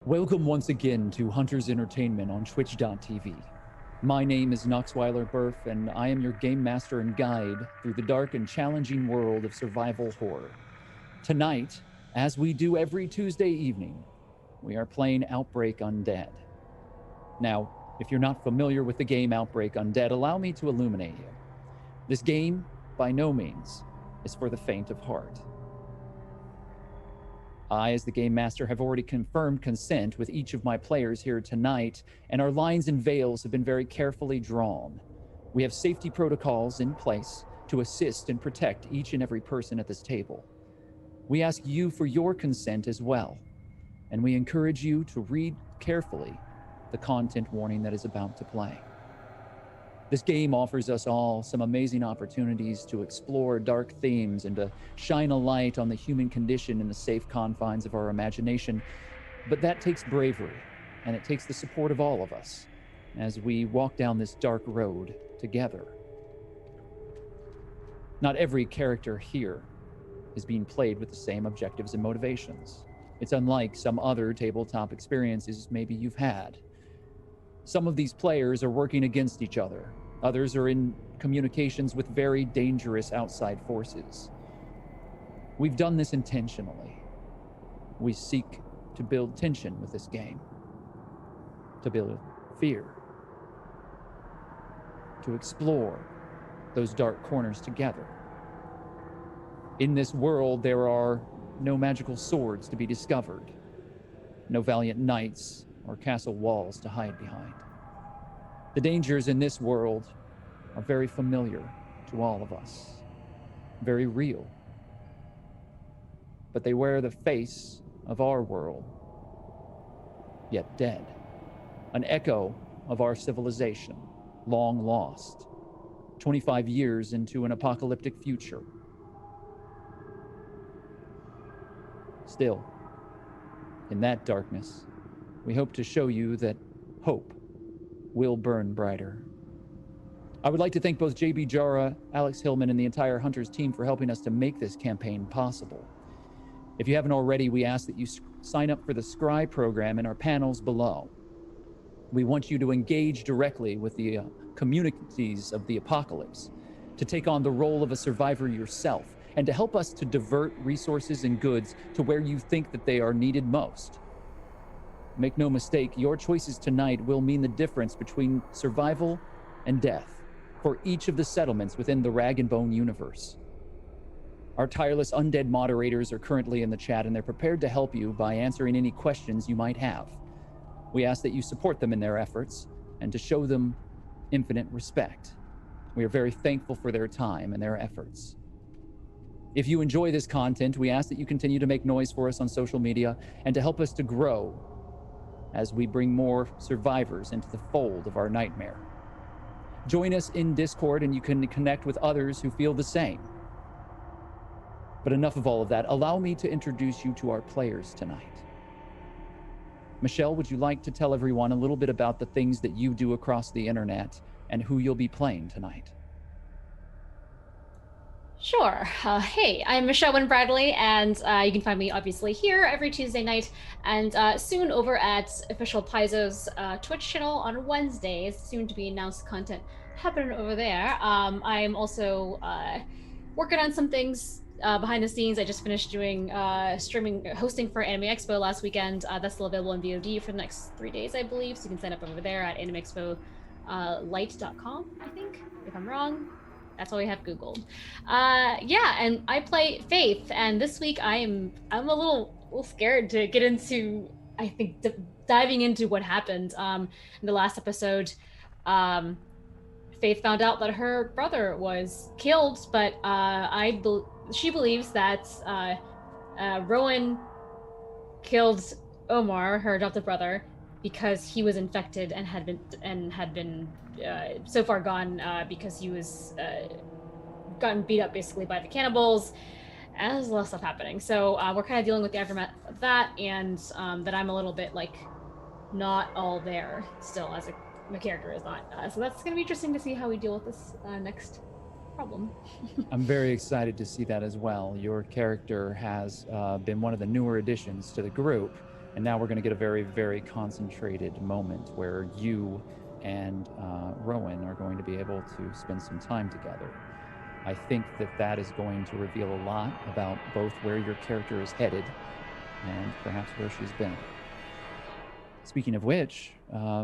Welcome once again to Hunter's Entertainment on Twitch.tv. My name is Noxweiler Burf, and I am your game master and guide through the dark and challenging world of survival horror. Tonight, as we do every Tuesday evening, we are playing Outbreak Undead. Now, if you're not familiar with the game Outbreak Undead, allow me to illuminate you. This game, by no means, is for the faint of heart. I, as the Game Master, have already confirmed consent with each of my players here tonight, and our lines and veils have been very carefully drawn. We have safety protocols in place to assist and protect each and every person at this table. We ask you for your consent as well, and we encourage you to read carefully the content warning that is about to play. This game offers us all some amazing opportunities to explore dark themes and to shine a light on the human condition in the safe confines of our imagination. But that takes bravery, and it takes the support of all of us as we walk down this dark road together. Not every character here is being played with the same objectives and motivations. It's unlike some other tabletop experiences maybe you've had. Some of these players are working against each other. Others are in communications with very dangerous outside forces. We've done this intentionally. We seek to build tension with this game, to build fear, to explore those dark corners together. In this world, there are no magical swords to be discovered, no valiant knights or castle walls to hide behind. The dangers in this world are very familiar to all of us, very real. But they wear the face of our world, yet dead, an echo of our civilization, long lost, 25 years into an apocalyptic future. Still, in that darkness, we hope to show you that hope will burn brighter. I would like to thank both JB Jara, Alex Hillman, and the entire Hunters team for helping us to make this campaign possible. If you haven't already, we ask that you sign up for the Scry program in our panels below. We want you to engage directly with the communities of the apocalypse, to take on the role of a survivor yourself, and to help us to divert resources and goods to where you think that they are needed most. Make no mistake, your choices tonight will mean the difference between survival and death for each of the settlements within the Rag and Bone universe. Our tireless Undead moderators are currently in the chat, and they're prepared to help you by answering any questions you might have. We ask that you support them in their efforts and to show them infinite respect. We are very thankful for their time and their efforts. If you enjoy this content, we ask that you continue to make noise for us on social media and to help us to grow as we bring more survivors into the fold of our nightmare. Join us in Discord, and you can connect with others who feel the same. But enough of all of that. Allow me to introduce you to our players tonight. Michelle, would you like to tell everyone a little bit about the things that you do across the internet and who you'll be playing tonight? Sure. Hey, I'm Michelle Wynn Bradley, and you can find me obviously here every Tuesday night, and soon over at Official Paizo's Twitch channel on Wednesdays. Soon to be announced content happening over there. I'm also working on some things behind the scenes. I just finished doing hosting for Anime Expo last weekend. That's still available in VOD for the next 3 days, I believe. So you can sign up over there at animeexpolight.com, I think, if I'm wrong. That's all we have Googled. Yeah, and I play Faith, and this week I'm a little scared to get into, I think, diving into what happened in the last episode. Faith found out that her brother was killed, but she believes that Rowan killed Omar, her adopted brother, because he was infected and had been so far gone because he was gotten beat up basically by the cannibals, and there's a lot of stuff happening. So we're kind of dealing with the aftermath of that, and that I'm a little bit like not all there still as my character is not. So that's going to be interesting to see how we deal with this next problem. I'm very excited to see that as well. Your character has been one of the newer additions to the group, And now we're going to get a very, very concentrated moment where you and Rowan are going to be able to spend some time together. I think that that is going to reveal a lot about both where your character is headed and perhaps where she's been. Speaking of which,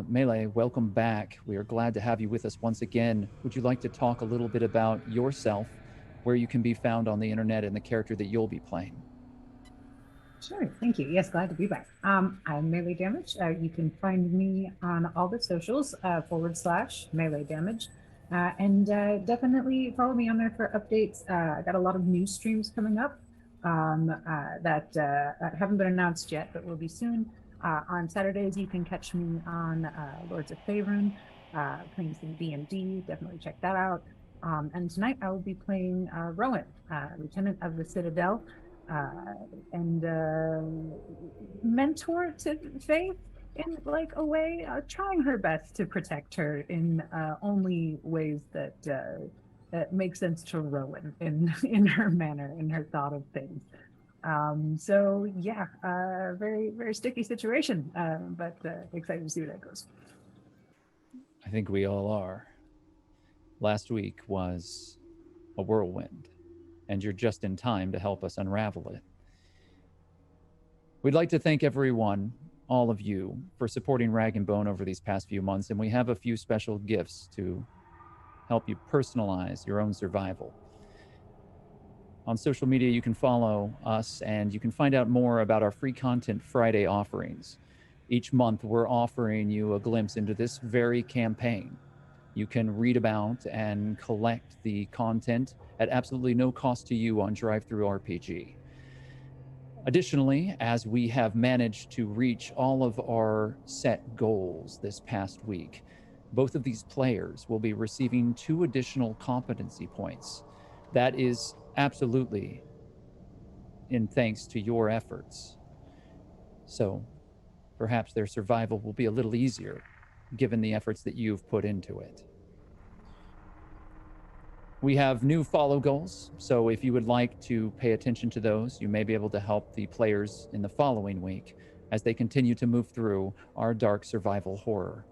Melee, welcome back. We are glad to have you with us once again. Would you like to talk a little bit about yourself, where you can be found on the internet, and the character that you'll be playing? Sure, thank you. Yes, glad to be back. I'm Melee Damage. You can find me on all the socials / Melee Damage. And definitely follow me on there for updates. I got a lot of new streams coming up that haven't been announced yet, but will be soon. On Saturdays, you can catch me on Lords of Faerun, playing some D&D. Definitely check that out. And tonight I will be playing Rowan, Lieutenant of the Citadel, and mentor to Faith in like a way, trying her best to protect her in only ways that make sense to Rowan in her manner, in her thought of things. So yeah, very, very sticky situation, but excited to see where that goes. I think we all are. Last week was a whirlwind, and you're just in time to help us unravel it. We'd like to thank everyone, all of you, for supporting Rag and Bone over these past few months, and we have a few special gifts to help you personalize your own survival. On social media, you can follow us and you can find out more about our free content Friday offerings. Each month, we're offering you a glimpse into this very campaign. You can read about and collect the content at absolutely no cost to you on DriveThruRPG. Additionally, as we have managed to reach all of our set goals this past week, both of these players will be receiving 2 additional competency points. That is absolutely in thanks to your efforts. So perhaps their survival will be a little easier given the efforts that you've put into it. We have new follow goals, so if you would like to pay attention to those, you may be able to help the players in the following week as they continue to move through our dark survival horror.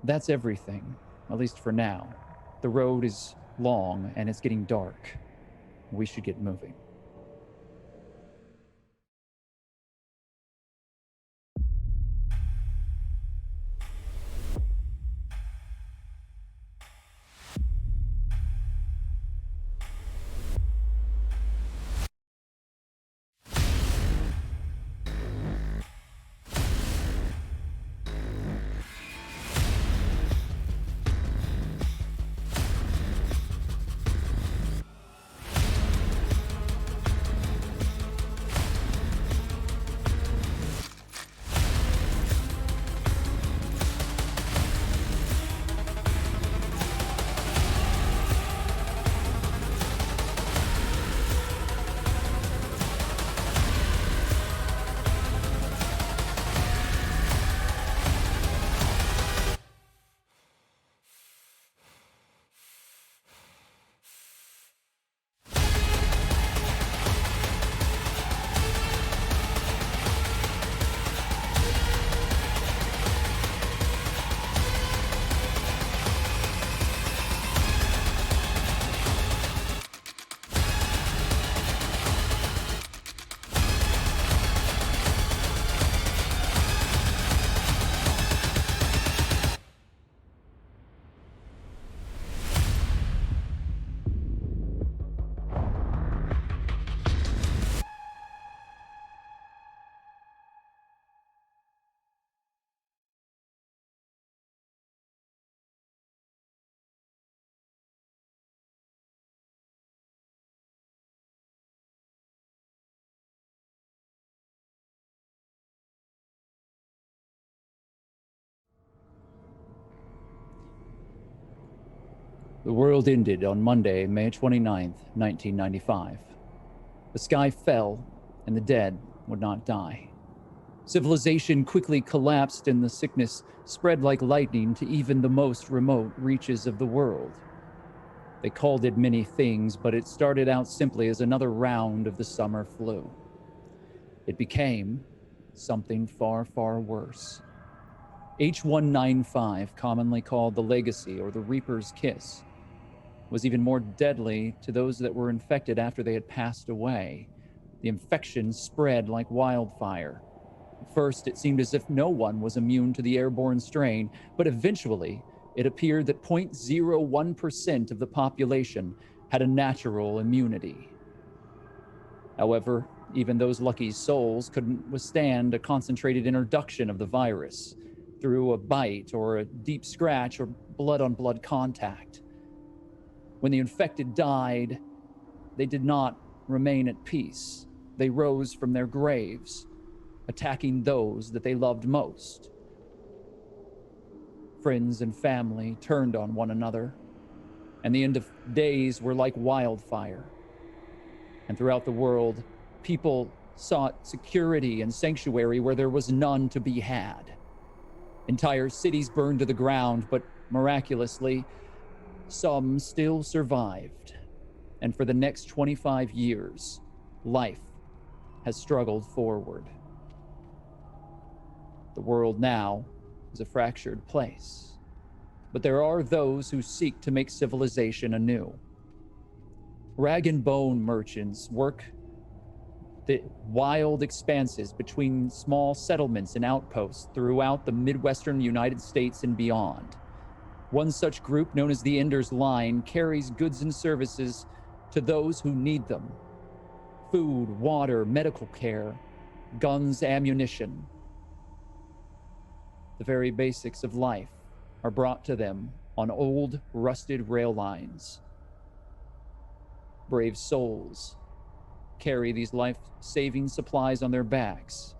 That's everything, at least for now. The road is long and it's getting dark. We should get moving. The world ended on Monday, May 29th, 1995. The sky fell, and the dead would not die. Civilization quickly collapsed, and the sickness spread like lightning to even the most remote reaches of the world. They called it many things, but it started out simply as another round of the summer flu. It became something far, far worse. H195, commonly called the Legacy or the Reaper's Kiss, was even more deadly to those that were infected after they had passed away. The infection spread like wildfire. At first, it seemed as if no one was immune to the airborne strain, but eventually, it appeared that 0.01% of the population had a natural immunity. However, even those lucky souls couldn't withstand a concentrated introduction of the virus through a bite or a deep scratch or blood-on-blood contact. When the infected died, they did not remain at peace. They rose from their graves, attacking those that they loved most. Friends and family turned on one another, and the end of days were like wildfire. And throughout the world, people sought security and sanctuary where there was none to be had. Entire cities burned to the ground, but miraculously, some still survived. And for the next 25 years, life has struggled forward. The world now is a fractured place, but there are those who seek to make civilization anew. Rag and bone merchants work the wild expanses between small settlements and outposts throughout the Midwestern United States and beyond. One such group, known as the Ender's Line, carries goods and services to those who need them. Food, water, medical care, guns, ammunition. The very basics of life are brought to them on old, rusted rail lines. Brave souls carry these life-saving supplies on their backs,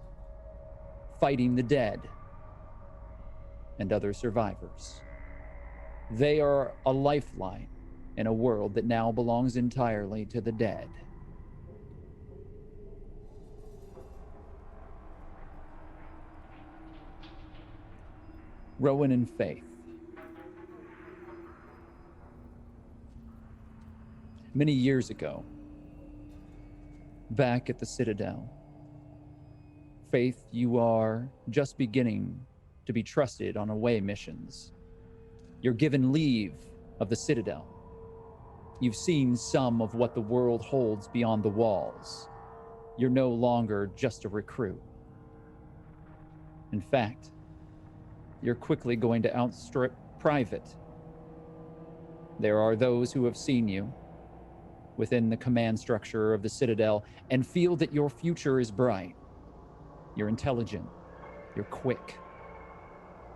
fighting the dead and other survivors. They are a lifeline in a world that now belongs entirely to the dead. Rowan and Faith. Many years ago, back at the Citadel, Faith, you are just beginning to be trusted on away missions. You're given leave of the Citadel. You've seen some of what the world holds beyond the walls. You're no longer just a recruit. In fact, you're quickly going to outstrip Private. There are those who have seen you within the command structure of the Citadel and feel that your future is bright. You're intelligent, you're quick,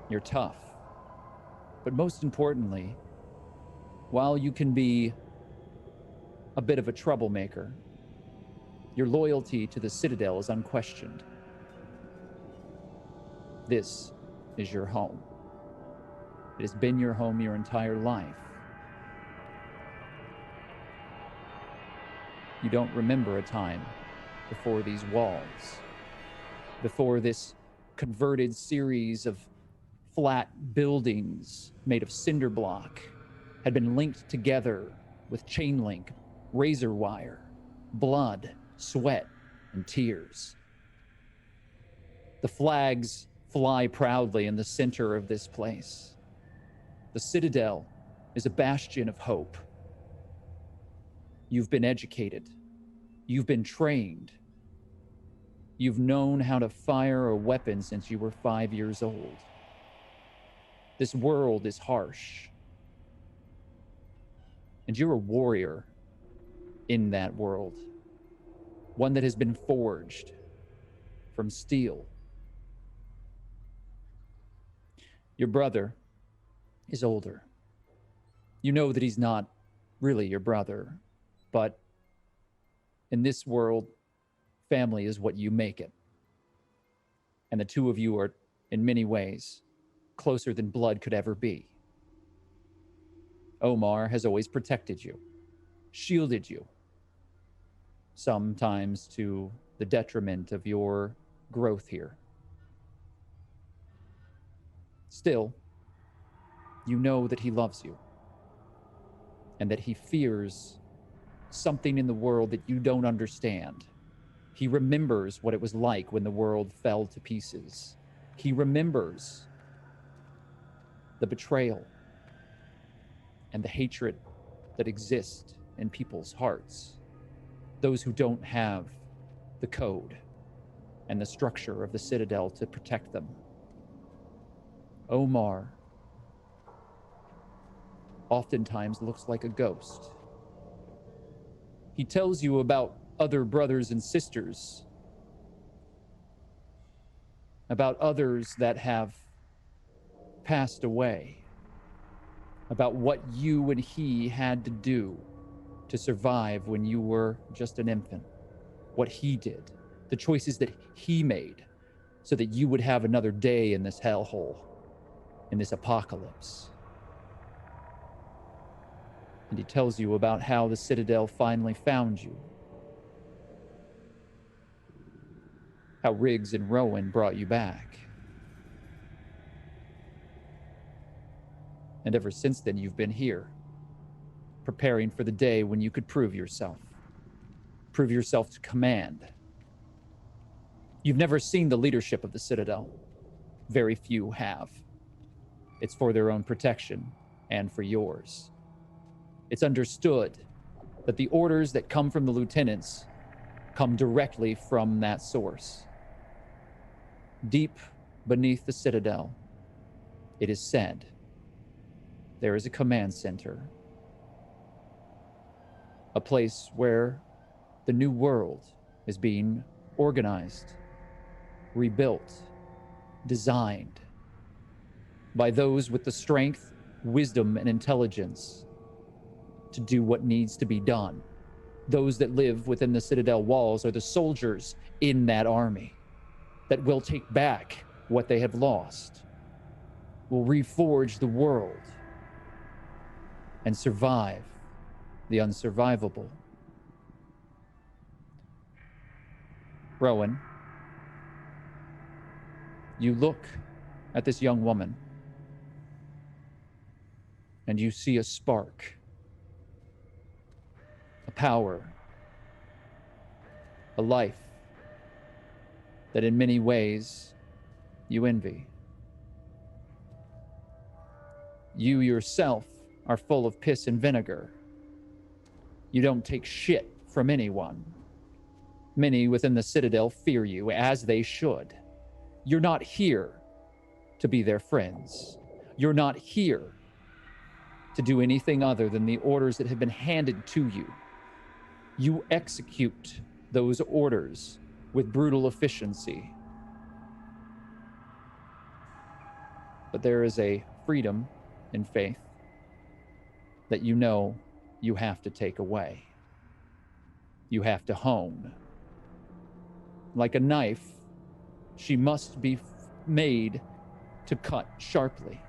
you're tough. But most importantly, while you can be a bit of a troublemaker, your loyalty to the Citadel is unquestioned. This is your home. It has been your home your entire life. You don't remember a time before these walls, before this converted series of flat buildings made of cinder block had been linked together with chain link, razor wire, blood, sweat, and tears. The flags fly proudly in the center of this place. The Citadel is a bastion of hope. You've been educated. You've been trained. You've known how to fire a weapon since you were 5 years old. This world is harsh. And you're a warrior in that world. One that has been forged from steel. Your brother is older. You know that he's not really your brother, but in this world, family is what you make it. And the two of you are, in many ways, closer than blood could ever be. Omar has always protected you, shielded you, sometimes to the detriment of your growth here. Still, you know that he loves you and that he fears something in the world that you don't understand. He remembers what it was like when the world fell to pieces. He remembers the betrayal and the hatred that exist in people's hearts, those who don't have the code and the structure of the Citadel to protect them. Omar oftentimes looks like a ghost. He tells you about other brothers and sisters, about others that have passed away, about what you and he had to do to survive when you were just an infant, what he did, the choices that he made so that you would have another day in this hellhole, in this apocalypse. And he tells you about how the Citadel finally found you, how Riggs and Rowan brought you back. And ever since then, you've been here, preparing for the day when you could prove yourself to command. You've never seen the leadership of the Citadel. Very few have. It's for their own protection and for yours. It's understood that the orders that come from the lieutenants come directly from that source. Deep beneath the Citadel, it is said, there is a command center, a place where the new world is being organized, rebuilt, designed by those with the strength, wisdom, and intelligence to do what needs to be done. Those that live within the Citadel walls are the soldiers in that army that will take back what they have lost, will reforge the world, and survive the unsurvivable. Rowan, you look at this young woman and you see a spark, a power, a life that in many ways you envy. You yourself are full of piss and vinegar. You don't take shit from anyone. Many within the Citadel fear you, as they should. You're not here to be their friends. You're not here to do anything other than the orders that have been handed to you. You execute those orders with brutal efficiency. But there is a freedom in faith that you know you have to take away. You have to hone. Like a knife, she must be made to cut sharply.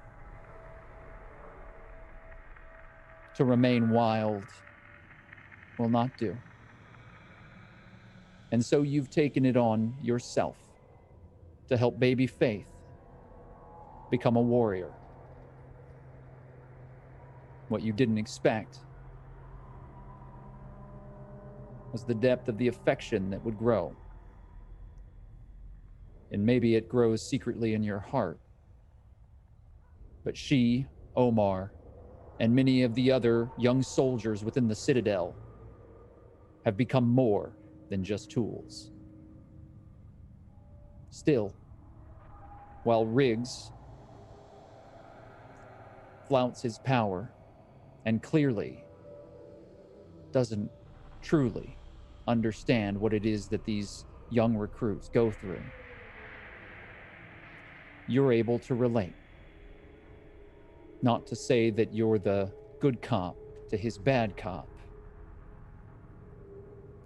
To remain wild will not do. And so you've taken it on yourself to help baby Faith become a warrior. What you didn't expect was the depth of the affection that would grow. And maybe it grows secretly in your heart. But she, Omar, and many of the other young soldiers within the Citadel have become more than just tools. Still, while Riggs flaunts his power and clearly doesn't truly understand what it is that these young recruits go through, you're able to relate. Not to say that you're the good cop to his bad cop.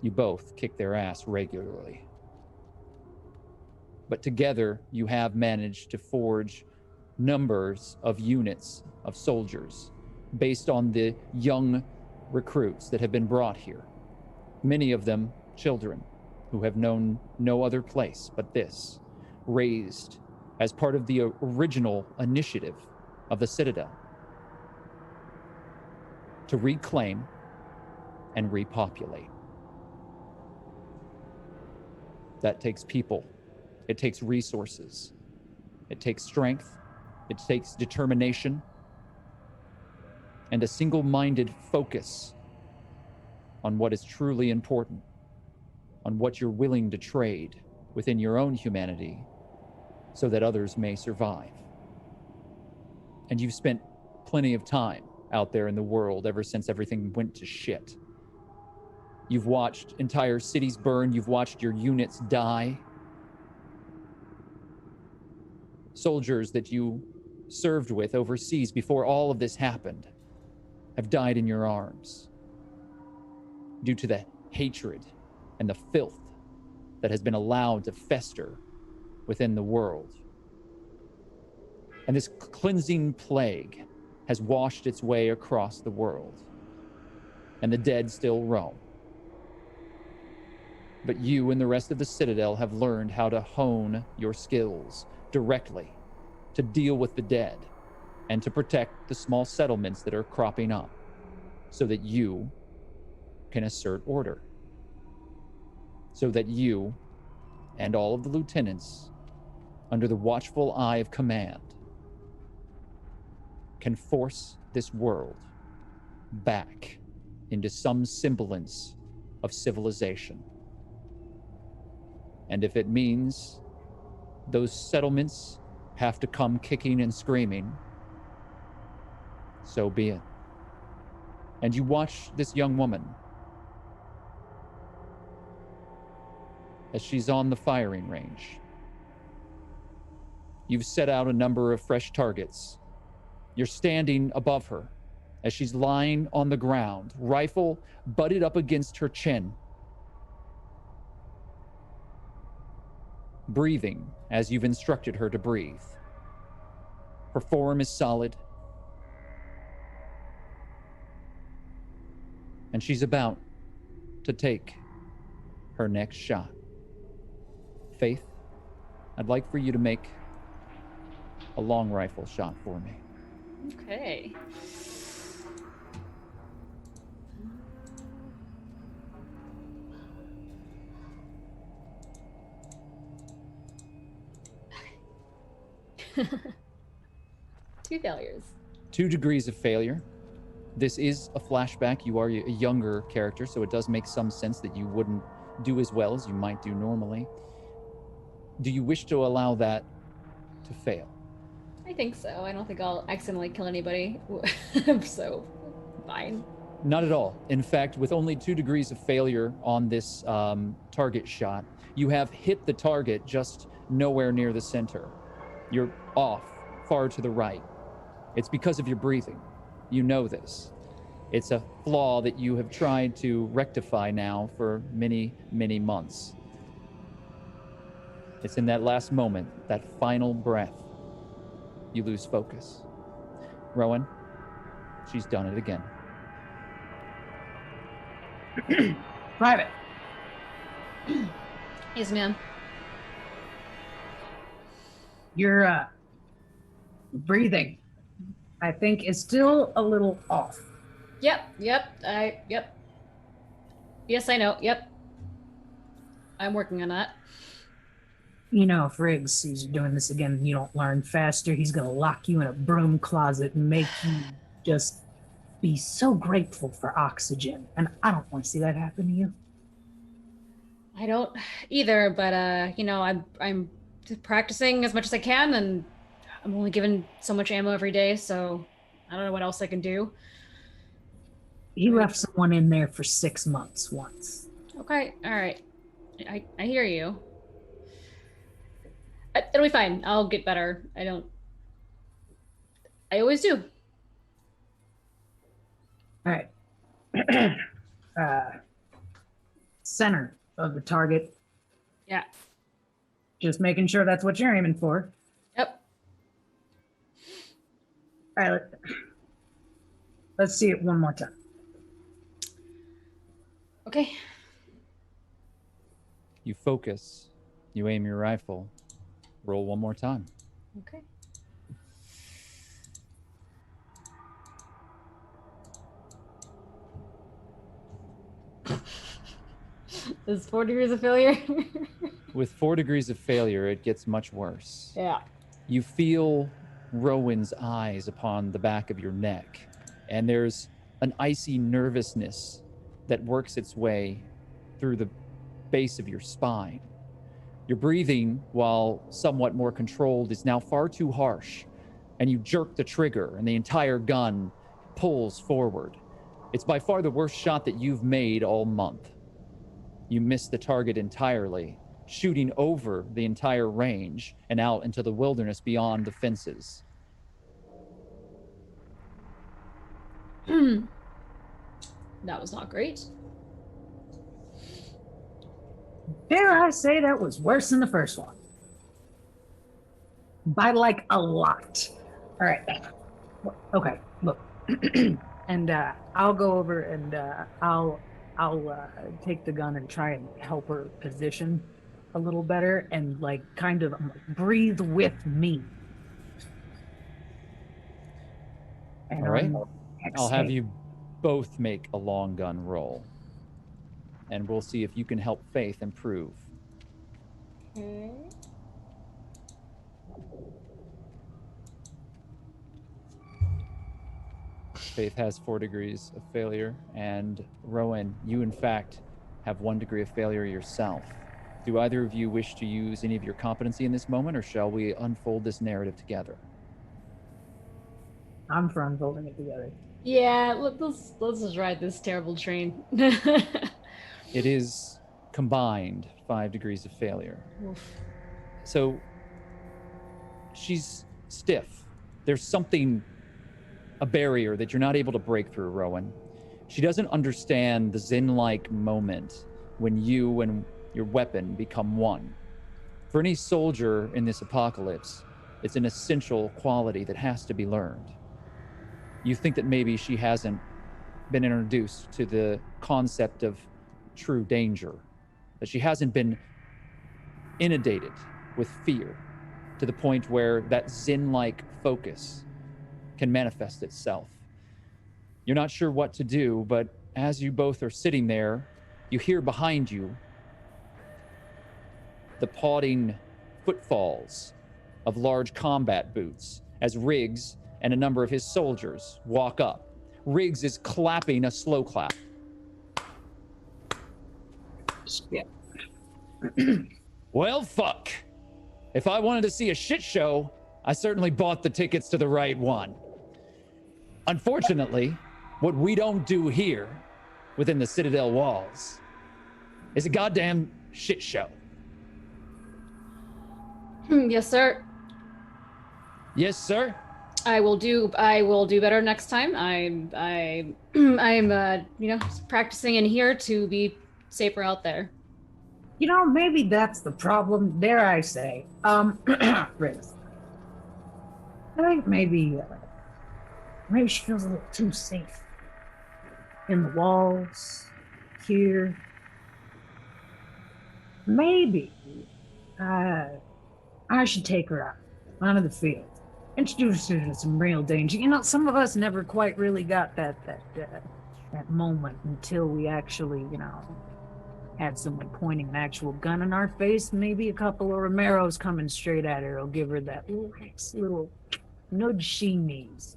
You both kick their ass regularly. But together, you have managed to forge numbers of units of soldiers based on the young recruits that have been brought here. Many of them children who have known no other place but this, raised as part of the original initiative of the Citadel to reclaim and repopulate. That takes people. It takes resources. It takes strength. It takes determination. And a single-minded focus on what is truly important, on what you're willing to trade within your own humanity so that others may survive. And you've spent plenty of time out there in the world ever since everything went to shit. You've watched entire cities burn. You've watched your units die. Soldiers that you served with overseas before all of this happened have died in your arms due to the hatred and the filth that has been allowed to fester within the world. And this cleansing plague has washed its way across the world, and the dead still roam. But you and the rest of the Citadel have learned how to hone your skills directly to deal with the dead and to protect the small settlements that are cropping up so that you can assert order. So that you and all of the lieutenants, under the watchful eye of command, can force this world back into some semblance of civilization. And if it means those settlements have to come kicking and screaming, so be it. And you watch this young woman as she's on the firing range. You've set out a number of fresh targets. You're standing above her as she's lying on the ground, rifle butted up against her chin, breathing as you've instructed her to breathe. Her form is solid, and she's about to take her next shot. Faith, I'd like for you to make a long rifle shot for me. Okay. Two failures. 2 degrees of failure. This is a flashback. You are a younger character, so it does make some sense that you wouldn't do as well as you might do normally. Do you wish to allow that to fail? I think so. I don't think I'll accidentally kill anybody. So, fine. Not at all. In fact, with only 2 degrees of failure on this target shot, you have hit the target just nowhere near the center. You're off, far to the right. It's because of your breathing. You know this. It's a flaw that you have tried to rectify now for many, many months. It's in that last moment, that final breath, you lose focus. Rowan, she's done it again. Private. Yes, ma'am. Your breathing, I think, is still a little off. Yep. Yes, I know. Yep. I'm working on that. You know, if Riggs sees you doing this again and you don't learn faster, he's going to lock you in a broom closet and make you just be so grateful for oxygen. And I don't want to see that happen to you. I don't either, but I'm just practicing as much as I can, and I'm only given so much ammo every day, so I don't know what else I can do. He left someone in there for 6 months once. Okay, all right. I hear you. It'll be fine. I'll get better. I always do. All right. Center of the target. Yeah. Just making sure that's what you're aiming for. Yep. All right. Let's see it one more time. Okay. You focus. You aim your rifle. Roll one more time. Okay. Is 4 degrees of failure? With 4 degrees of failure, it gets much worse. Yeah. You feel Rowan's eyes upon the back of your neck, and there's an icy nervousness that works its way through the base of your spine. Your breathing, while somewhat more controlled, is now far too harsh, and you jerk the trigger, and the entire gun pulls forward. It's by far the worst shot that you've made all month. You miss the target entirely, shooting over the entire range and out into the wilderness beyond the fences. That was not great. Dare I say that was worse than the first one? By like a lot. All right. Okay. Look, and I'll go over and I'll take the gun and try and help her position a little better and like kind of breathe with me. And all right. I'll have you both make a long gun roll. And we'll see if you can help Faith improve. Okay. Faith has 4 degrees of failure, and Rowan, you in fact have 1 degree of failure yourself. Do either of you wish to use any of your competency in this moment, or shall we unfold this narrative together? I'm for unfolding it together. Yeah, let's just ride this terrible train. It is combined 5 degrees of failure. Oof. So she's stiff. There's something, a barrier that you're not able to break through, Rowan. She doesn't understand the Zen-like moment when you and your weapon become one. For any soldier in this apocalypse, it's an essential quality that has to be learned. You think that maybe she hasn't been introduced to the concept of true danger, that she hasn't been inundated with fear to the point where that Zen-like focus can manifest itself. You're not sure what to do, but as you both are sitting there, you hear behind you the plodding footfalls of large combat boots as Riggs and a number of his soldiers walk up. Riggs is clapping a slow clap. Yeah. Well, fuck. If I wanted to see a shit show, I certainly bought the tickets to the right one. Unfortunately, what we don't do here within the Citadel walls is a goddamn shit show. Yes, sir. Yes, sir. I will do better next time. I'm practicing in here to be safer out there. You know, maybe that's the problem, dare I say. Riggs. I think maybe she feels a little too safe in the walls here. Maybe I should take her out onto the field, introduce her to some real danger. You know, some of us never quite really got that moment until we actually, had someone pointing an actual gun in our face. Maybe a couple of Romeros coming straight at her will give her that little nudge she needs.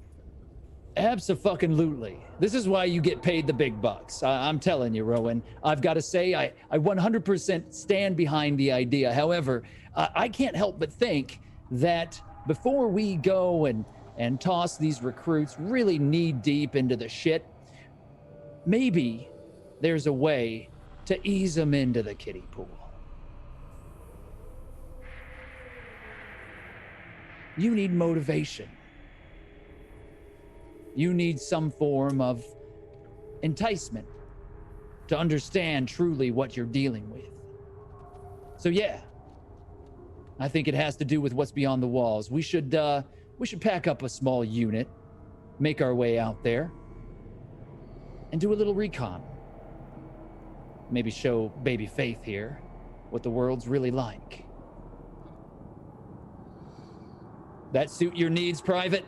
Abso-fucking-lutely. This is why you get paid the big bucks. I'm telling you, Rowan. I've got to say, I 100% stand behind the idea. However, I can't help but think that before we go and toss these recruits really knee-deep into the shit, maybe there's a way to ease them into the kiddie pool. You need motivation. You need some form of enticement to understand truly what you're dealing with. So yeah, I think it has to do with what's beyond the walls. We should pack up a small unit, make our way out there, and do a little recon. Maybe show baby Faith here what the world's really like. That suit your needs, Private?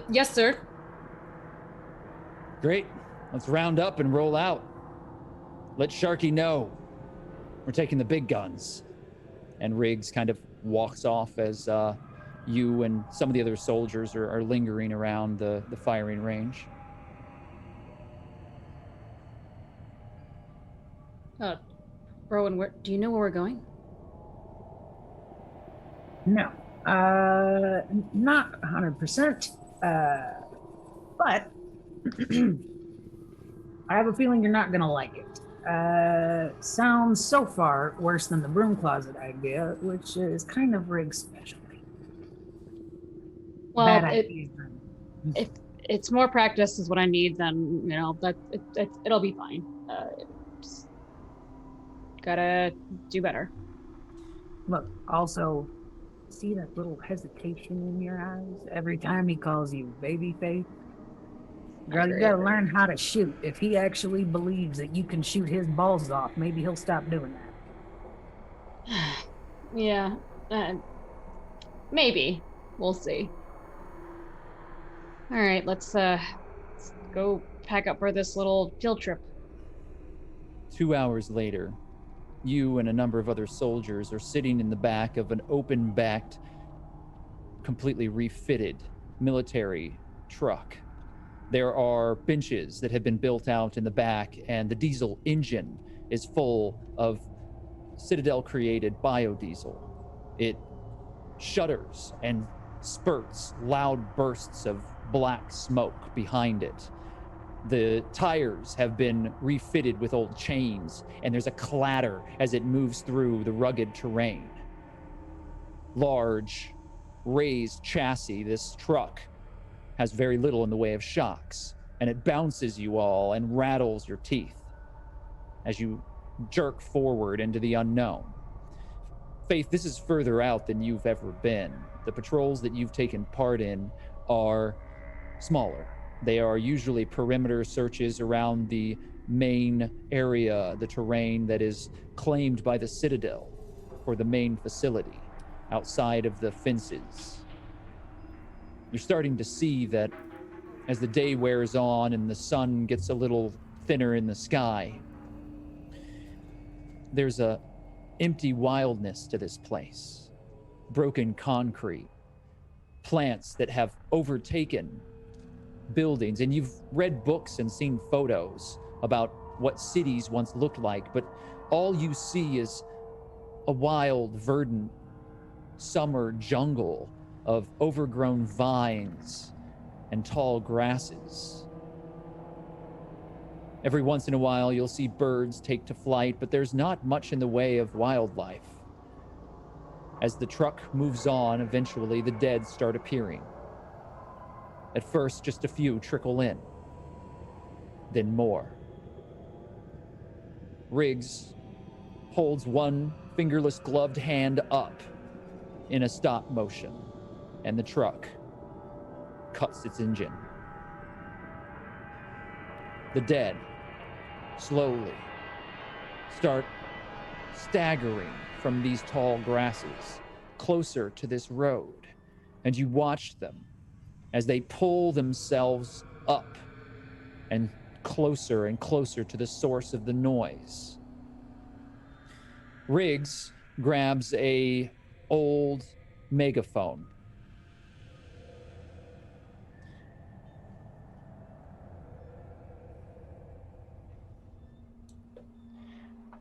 Yes, sir. Great. Let's round up and roll out. Let Sharky know. We're taking the big guns. And Riggs kind of walks off as you and some of the other soldiers are lingering around the firing range. Rowan, do you know where we're going? No, not 100%. But I have a feeling you're not gonna like it. Sounds so far worse than the broom closet idea, which is kind of Rig's specialty. Well, Bad idea. if it's more practice is what I need, then it'll be fine. Just gotta do better. Look, also, see that little hesitation in your eyes every time he calls you babyface? Girl, you gotta learn how to shoot. If he actually believes that you can shoot his balls off, maybe he'll stop doing that. Yeah, maybe. We'll see. All right, let's go pack up for this little field trip. 2 hours later, you and a number of other soldiers are sitting in the back of an open-backed, completely refitted military truck. There are benches that have been built out in the back, and the diesel engine is full of Citadel-created biodiesel. It shudders and spurts loud bursts of black smoke behind it. The tires have been refitted with old chains, and there's a clatter as it moves through the rugged terrain. Large, raised chassis, this truck has very little in the way of shocks, and it bounces you all and rattles your teeth as you jerk forward into the unknown. Faith, this is further out than you've ever been. The patrols that you've taken part in are smaller. They are usually perimeter searches around the main area, the terrain that is claimed by the Citadel for the main facility, outside of the fences. You're starting to see that as the day wears on and the sun gets a little thinner in the sky, there's a empty wildness to this place. Broken concrete, plants that have overtaken buildings, and you've read books and seen photos about what cities once looked like, but all you see is a wild, verdant summer jungle of overgrown vines and tall grasses. Every once in a while, you'll see birds take to flight, but there's not much in the way of wildlife. As the truck moves on, eventually the dead start appearing. At first, just a few trickle in, then more. Riggs holds one fingerless gloved hand up in a stop motion, and the truck cuts its engine. The dead slowly start staggering from these tall grasses closer to this road, and you watch them as they pull themselves up and closer to the source of the noise. Riggs grabs a old megaphone.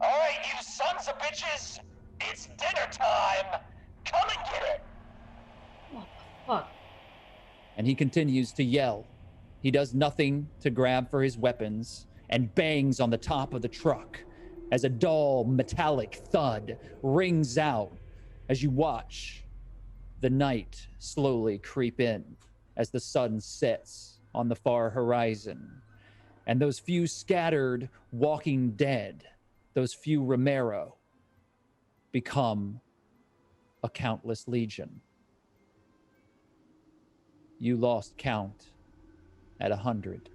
All right, you sons of bitches, it's dinner time. Come and get it. What the fuck? And he continues to yell. He does nothing to grab for his weapons and bangs on the top of the truck as a dull metallic thud rings out as you watch the night slowly creep in as the sun sets on the far horizon. And those few scattered walking dead, those few Romero, become a countless legion. You lost count at 100.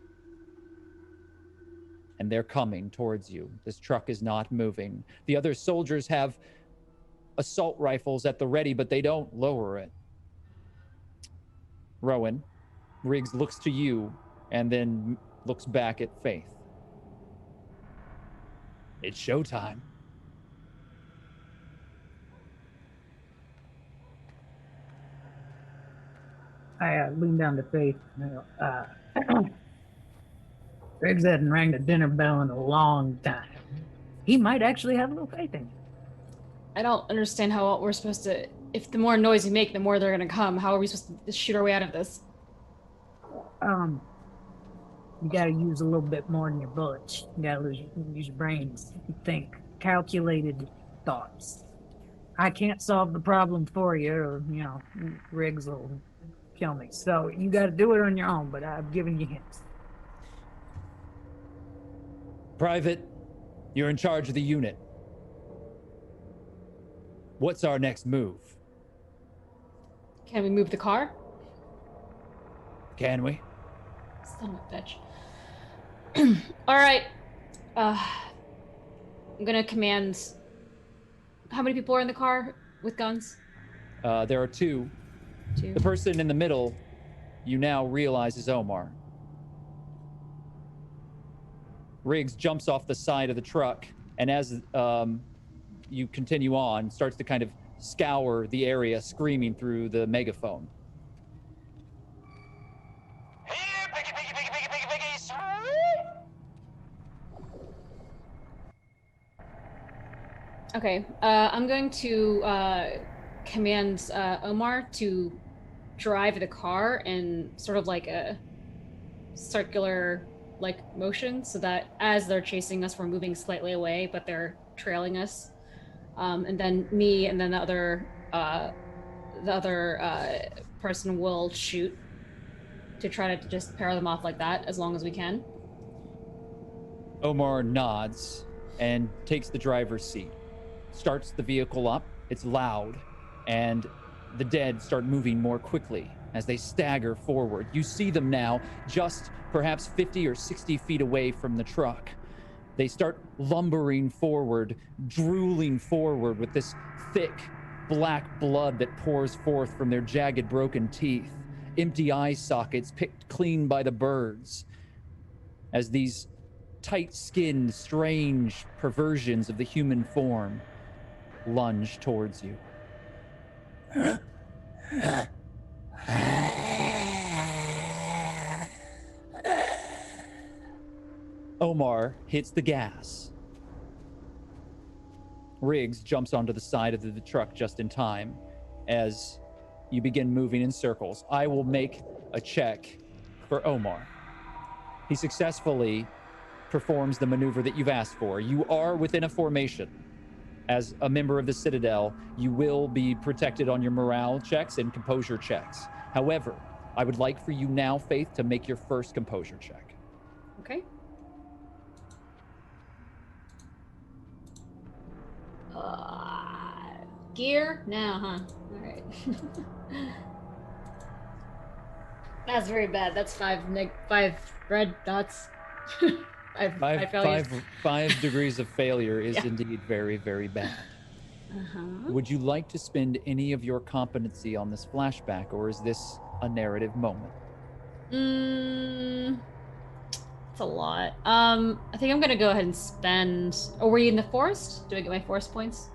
And they're coming towards you. This truck is not moving. The other soldiers have assault rifles at the ready, but they don't lower it. Rowan, Riggs looks to you and then looks back at Faith. It's showtime. I lean down to Faith. Riggs hadn't rang the dinner bell in a long time. He might actually have a little faith in you. I don't understand how we're supposed to. If the more noise we make, the more they're gonna come. How are we supposed to shoot our way out of this? You gotta use a little bit more than your bullets. You gotta use your brains. Think calculated thoughts. I can't solve the problem for you, or Riggs will kill me. So you gotta do it on your own. But I've given you hints. Private, you're in charge of the unit. What's our next move? Can we move the car? Can we? Son of a bitch. All right. I'm gonna command. How many people are in the car with guns? There are two. The person in the middle, you now realize is Omar. Riggs jumps off the side of the truck, and as you continue on, starts to kind of scour the area, screaming through the megaphone. Here, piggy, piggy, piggy, piggy, piggy, piggy, sweet! Okay. I'm going to command Omar to drive the car in sort of like a circular motion, so that as they're chasing us, we're moving slightly away, but they're trailing us. And then me and then the other person will shoot to try to just pair them off like that as long as we can. Omar nods and takes the driver's seat, starts the vehicle up. It's loud, and the dead start moving more quickly as they stagger forward. You see them now just perhaps 50 or 60 feet away from the truck. They start lumbering forward, drooling forward with this thick black blood that pours forth from their jagged, broken teeth, empty eye sockets picked clean by the birds, as these tight-skinned, strange perversions of the human form lunge towards you. Omar hits the gas. Riggs jumps onto the side of the truck just in time as you begin moving in circles. I will make a check for Omar. He successfully performs the maneuver that you've asked for. You are within a formation. As a member of the Citadel, you will be protected on your morale checks and composure checks. However, I would like for you now, Faith, to make your first composure check. Okay. Gear? No, huh? Alright. That's very bad. That's 5 red dots. Five degrees of failure is indeed very, very bad. Uh-huh. Would you like to spend any of your competency on this flashback, or is this a narrative moment? It's a lot. I think I'm gonna go ahead and spend. Oh, were you in the forest? Do I get my forest points?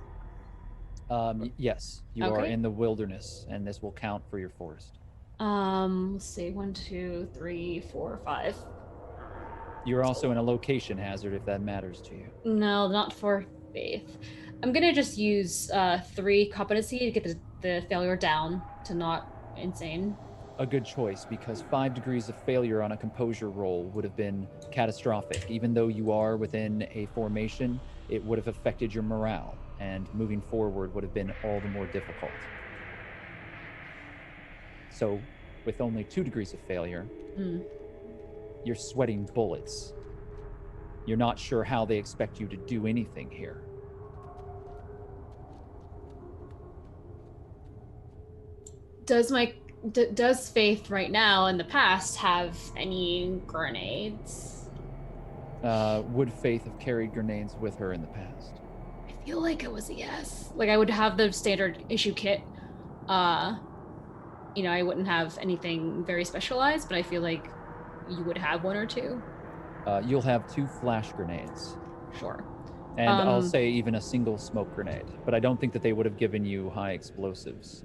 Yes, you are in the wilderness, and this will count for your forest. Let's see. 1, 2, 3, 4, 5. You're also in a location hazard, if that matters to you. No, not for Faith. I'm gonna just use 3 competency to get the failure down to not insane. A good choice, because 5 degrees of failure on a composure roll would have been catastrophic. Even though you are within a formation, it would have affected your morale, and moving forward would have been all the more difficult. So, with only 2 degrees of failure, you're sweating bullets. You're not sure how they expect you to do anything here. Does Faith right now in the past have any grenades? Would Faith have carried grenades with her in the past? I feel like it was a yes. Like I would have the standard issue kit. I wouldn't have anything very specialized, but I feel like you would have 1 or 2. You'll have 2 flash grenades. Sure. And I'll say even a single smoke grenade, but I don't think that they would have given you high explosives.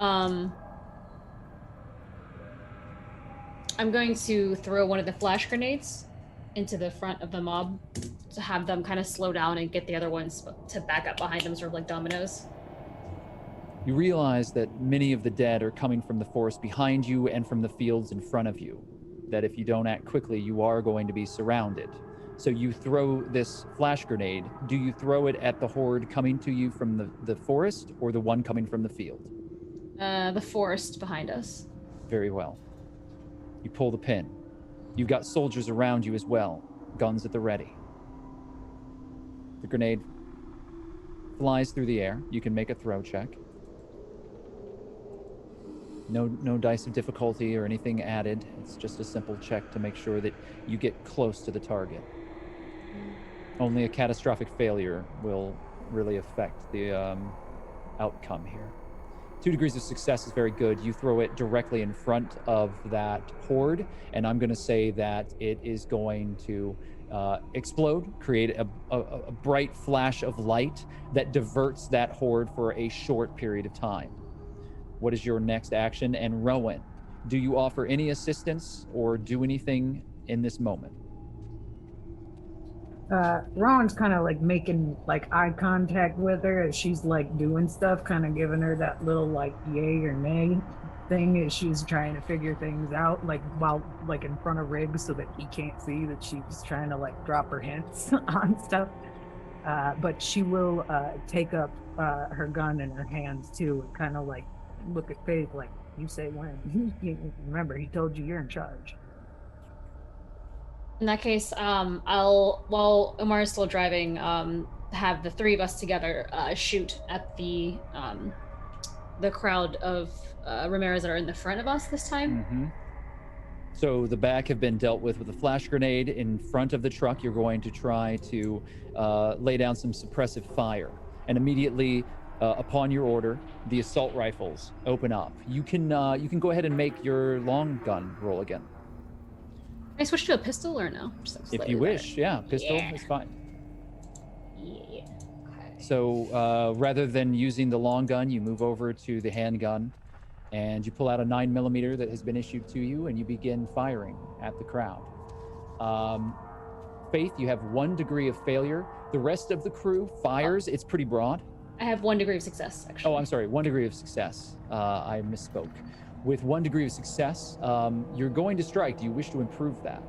I'm going to throw one of the flash grenades into the front of the mob to have them kind of slow down and get the other ones to back up behind them, sort of like dominoes. You realize that many of the dead are coming from the forest behind you and from the fields in front of you, that if you don't act quickly, you are going to be surrounded. So you throw this flash grenade. Do you throw it at the horde coming to you from the forest or the one coming from the field? The forest behind us. Very well. You pull the pin. You've got soldiers around you as well, guns at the ready. The grenade flies through the air. You can make a throw check. No dice of difficulty or anything added. It's just a simple check to make sure that you get close to the target. Only a catastrophic failure will really affect the outcome here. 2 degrees of success is very good. You throw it directly in front of that horde, and I'm going to say that it is going to explode, create a bright flash of light that diverts that horde for a short period of time. What is your next action? And Rowan, do you offer any assistance or do anything in this moment? Rowan's kind of like making like eye contact with her as she's like doing stuff, kind of giving her that little like yay or nay thing as she's trying to figure things out, like while like in front of Riggs so that he can't see that she's trying to like drop her hints on stuff. But she will take up her gun in her hands too, and kind of like look at Faith like, you say when. Remember, he told you you're in charge. In that case, I'll, while Omar is still driving, have the 3 of us together shoot at the crowd of Ramirez that are in the front of us this time. Mm-hmm. So the back have been dealt with a flash grenade. In front of the truck, you're going to try to lay down some suppressive fire. And immediately, upon your order, the assault rifles open up. You can go ahead and make your long gun roll again. Can I switch to a pistol or no? Just like If you wish, yeah, pistol is fine. Yeah. Okay. So rather than using the long gun, you move over to the handgun, and you pull out a 9mm that has been issued to you, and you begin firing at the crowd. Faith, you have 1 degree of failure. The rest of the crew fires. It's pretty broad. I have 1 degree of success, actually. Oh, I'm sorry, 1 degree of success. I misspoke. With 1 degree of success, you're going to strike. Do you wish to improve that?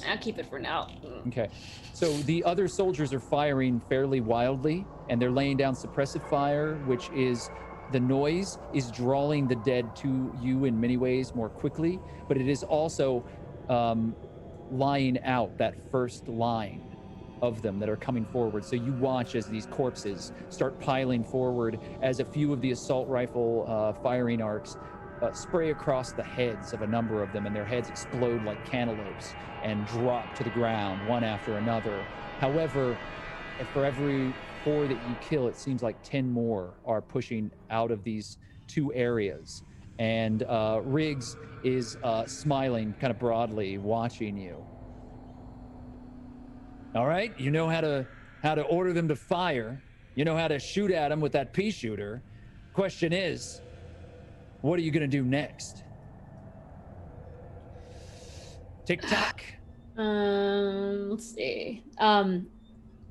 I'll keep it for now. Okay. So the other soldiers are firing fairly wildly, and they're laying down suppressive fire, which is the noise is drawing the dead to you in many ways more quickly, but it is also lying out that first line of them that are coming forward. So you watch as these corpses start piling forward as a few of the assault rifle firing arcs spray across the heads of a number of them, and their heads explode like cantaloupes and drop to the ground one after another. However, for every 4 that you kill, it seems like 10 more are pushing out of these 2 areas. And Riggs is smiling kind of broadly, watching you. All right, you know how to order them to fire. You know how to shoot at them with that pea shooter. Question is, what are you gonna do next? Tick tock. Let's see.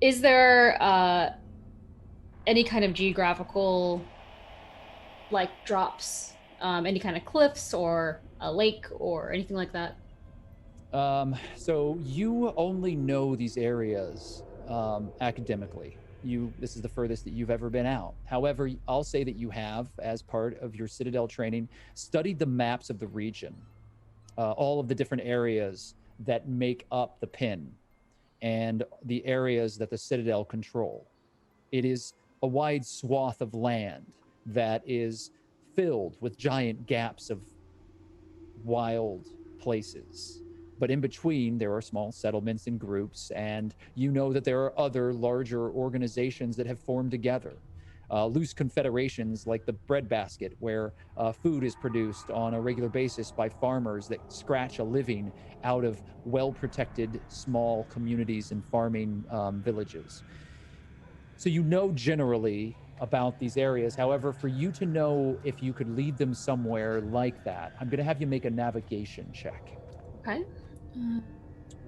Is there any kind of geographical like drops? Any kind of cliffs or a lake or anything like that? So you only know these areas academically. This is the furthest that you've ever been out. However, I'll say that you have, as part of your Citadel training, studied the maps of the region, all of the different areas that make up the pin and the areas that the Citadel control. It is a wide swath of land that is filled with giant gaps of wild places. But in between, there are small settlements and groups, and you know that there are other larger organizations that have formed together. loose confederations like the breadbasket, where food is produced on a regular basis by farmers that scratch a living out of well-protected small communities and farming villages. So you know generally about these areas. However, for you to know if you could lead them somewhere like that, I'm going to have you make a navigation check. Okay.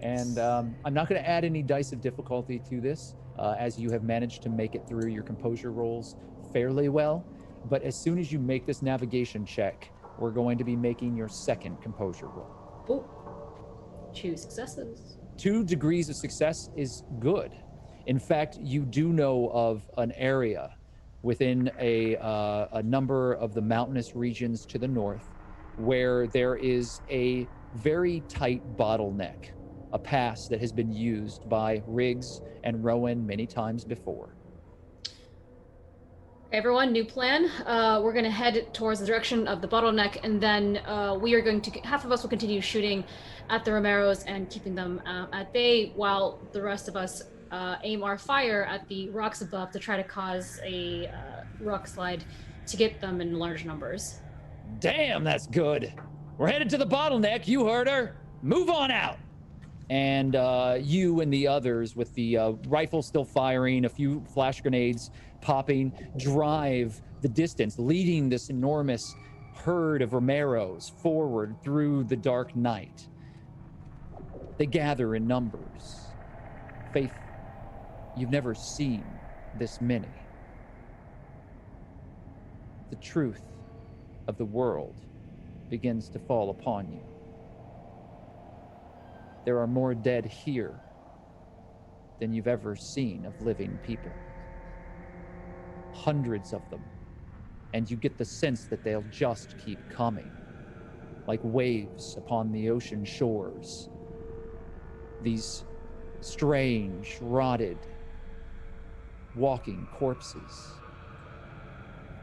And I'm not going to add any dice of difficulty to this, as you have managed to make it through your composure rolls fairly well. But as soon as you make this navigation check, we're going to be making your second composure roll. Oh, 2 successes. 2 degrees of success is good. In fact, you do know of an area within a number of the mountainous regions to the north where there is a very tight bottleneck, a pass that has been used by Riggs and Rowan many times before. Everyone, new plan. We're going to head towards the direction of the bottleneck, and then we are going to, half of us will continue shooting at the Romeros and keeping them at bay, while the rest of us aim our fire at the rocks above to try to cause a rock slide to get them in large numbers. Damn, that's good. We're headed to the bottleneck. You heard her. Move on out. And you and the others, with the rifle still firing, a few flash grenades popping, drive the distance, leading this enormous herd of Romeros forward through the dark night. They gather in numbers. Faith, you've never seen this many. The truth of the world begins to fall upon you. There are more dead here than you've ever seen of living people. Hundreds of them. And you get the sense that they'll just keep coming, like waves upon the ocean shores. These strange, rotted, walking corpses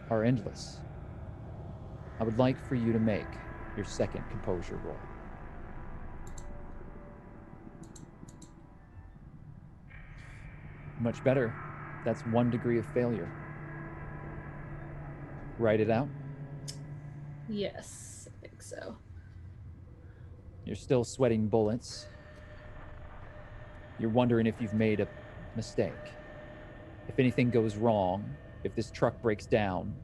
are endless. I would like for you to make your second composure roll. Much better. That's 1 degree of failure. Write it out. Yes, I think so. You're still sweating bullets. You're wondering if you've made a mistake. If anything goes wrong, if this truck breaks down,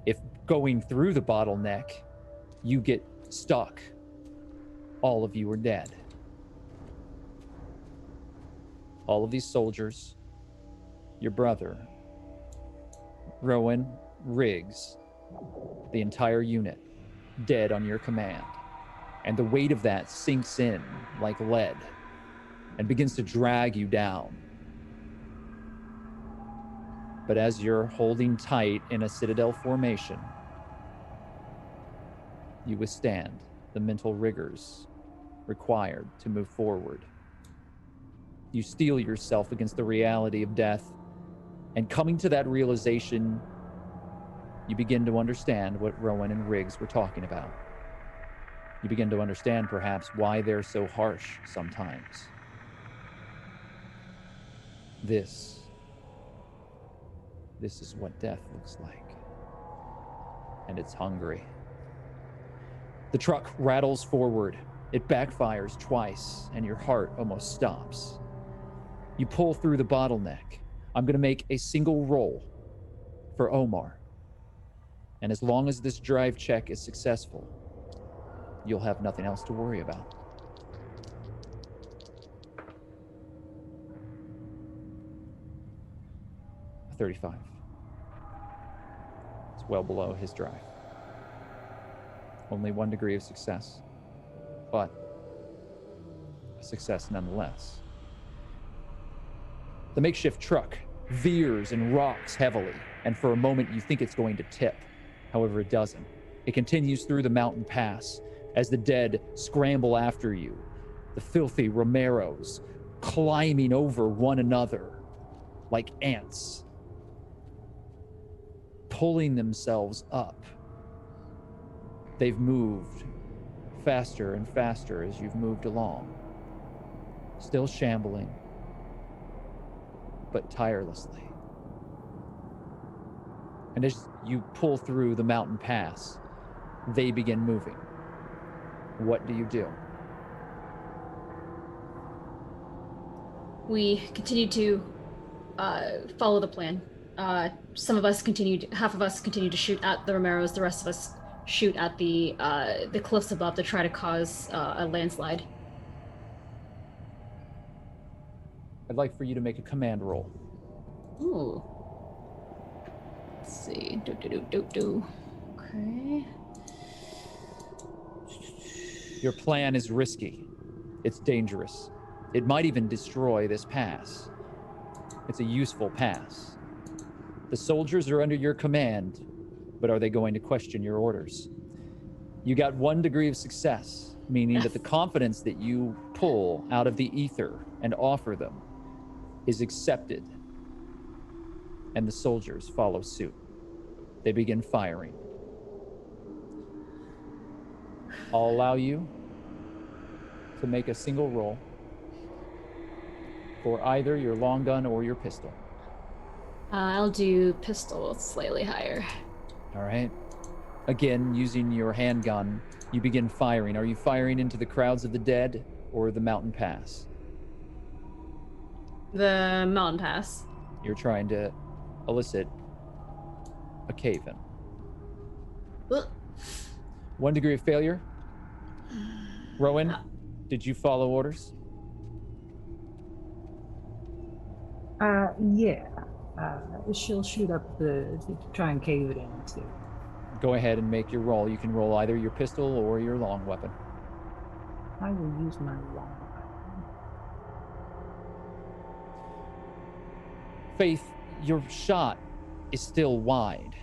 if going through the bottleneck, you get stuck, all of you are dead. All of these soldiers, your brother, Rowan, Riggs, the entire unit, dead on your command. And the weight of that sinks in like lead and begins to drag you down. But as you're holding tight in a citadel formation, you withstand the mental rigors required to move forward. You steel yourself against the reality of death, and coming to that realization, you begin to understand what Rowan and Riggs were talking about. You begin to understand, perhaps, why they're so harsh sometimes. This is what death looks like. And it's hungry. The truck rattles forward. It backfires twice, and your heart almost stops. You pull through the bottleneck. I'm going to make a single roll for Omar. And as long as this drive check is successful, you'll have nothing else to worry about. A 35. It's well below his drive. Only 1 degree of success, but a success nonetheless. The makeshift truck veers and rocks heavily, and for a moment you think it's going to tip. However, it doesn't. It continues through the mountain pass as the dead scramble after you, the filthy Romeros climbing over one another like ants, pulling themselves up. They've moved faster and faster as you've moved along, still shambling, but tirelessly. And as you pull through the mountain pass, they begin moving. What do you do? We continue to follow the plan. Half of us continue to shoot at the Romeros. The rest of us shoot at the cliffs above to try to cause a landslide. I'd like for you to make a command roll. Ooh. Let's see. Okay. Your plan is risky. It's dangerous. It might even destroy this pass. It's a useful pass. The soldiers are under your command, but are they going to question your orders? You got 1 degree of success, meaning that the confidence that you pull out of the ether and offer them is accepted, and the soldiers follow suit. They begin firing. I'll allow you to make a single roll for either your long gun or your pistol. I'll do pistol slightly higher. All right. Again, using your handgun, you begin firing. Are you firing into the crowds of the dead or the mountain pass? The mountain pass. You're trying to elicit a cave-in. Ugh. 1 degree of failure. Rowan, did you follow orders? Yeah. She'll shoot up to try and cave it in too. Go ahead and make your roll. You can roll either your pistol or your long weapon. I will use my long Faith, your shot is still wide.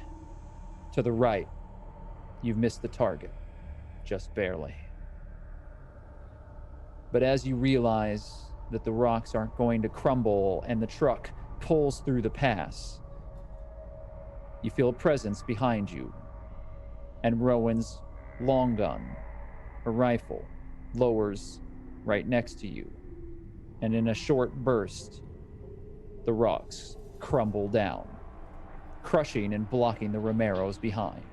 To the right, you've missed the target, just barely. But as you realize that the rocks aren't going to crumble and the truck pulls through the pass, you feel a presence behind you, and Rowan's long gun, or rifle, lowers right next to you. And in a short burst, the rocks crumble down, crushing and blocking the Romeros behind,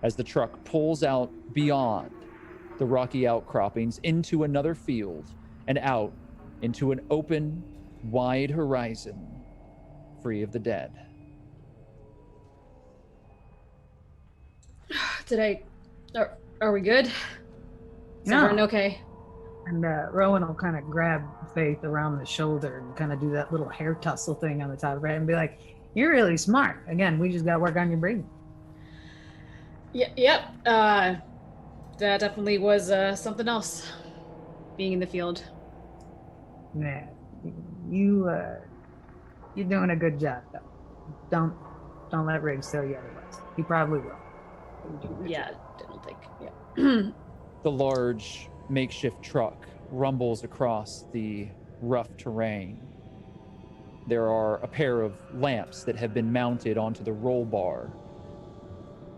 as the truck pulls out beyond the rocky outcroppings into another field and out into an open, wide horizon, free of the dead. Are we good? Is everyone okay? And Rowan will kind of grab Faith around the shoulder and kind of do that little hair tussle thing on the top of her head and be like, "You're really smart. Again, we just got to work on your brain." Yep. That definitely was something else. Being in the field. Nah, you're doing a good job though. Don't let Riggs tell you otherwise. He probably will. Yeah, I don't think. Yeah. The large makeshift truck rumbles across the rough terrain. There are a pair of lamps that have been mounted onto the roll bar.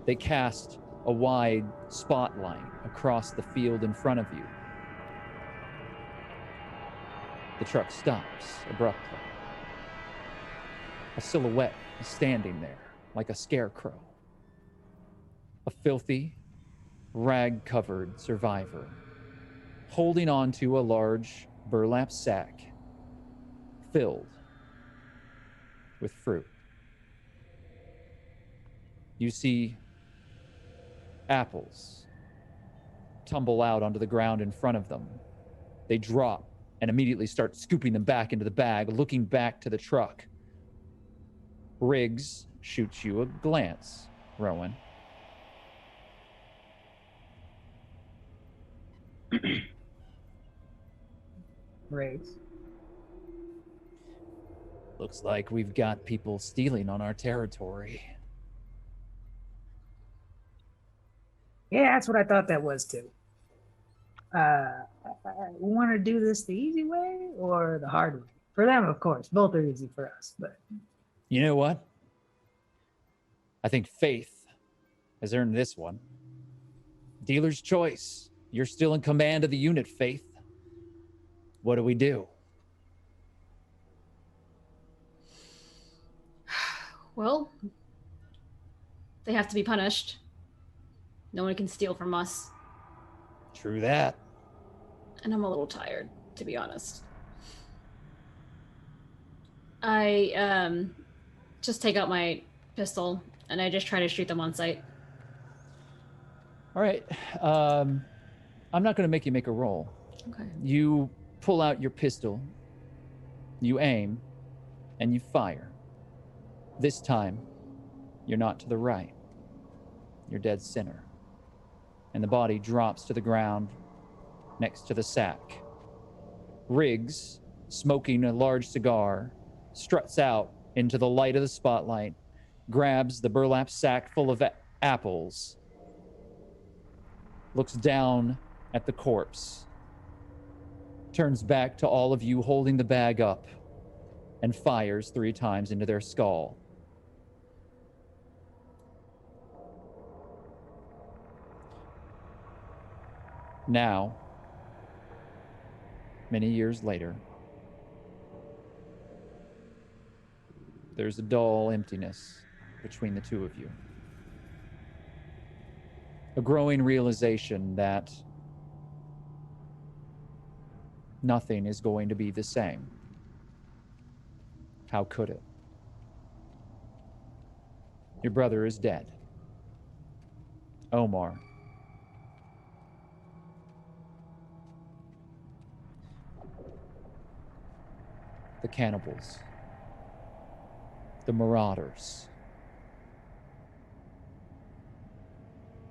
They cast a wide spotlight across the field in front of you. The truck stops abruptly. A silhouette is standing there like a scarecrow. A filthy, rag-covered survivor, holding on to a large burlap sack filled with fruit. You see apples tumble out onto the ground in front of them. They drop and immediately start scooping them back into the bag, looking back to the truck. Riggs shoots you a glance, Rowan. Riggs. Looks like we've got people stealing on our territory. Yeah, that's what I thought that was too. Want to do this the easy way or the hard way? For them, of course, both are easy for us. But you know what? I think Faith has earned this one. Dealer's choice. You're still in command of the unit, Faith. What do we do? Well, They have to be punished. No one can steal from us. True that. And I'm a little tired, to be honest. I just take out my pistol and I just try to shoot them on sight. All right. I'm not going to make you make a roll. Okay. You pull out your pistol, you aim, and you fire. This time, you're not to the right. You're dead center. And the body drops to the ground next to the sack. Riggs, smoking a large cigar, struts out into the light of the spotlight, grabs the burlap sack full of apples, looks down at the corpse, turns back to all of you holding the bag up, and fires 3 times into their skull. Now, many years later, there's a dull emptiness between the two of you. A growing realization that nothing is going to be the same. How could it? Your brother is dead. Omar. The cannibals. The marauders.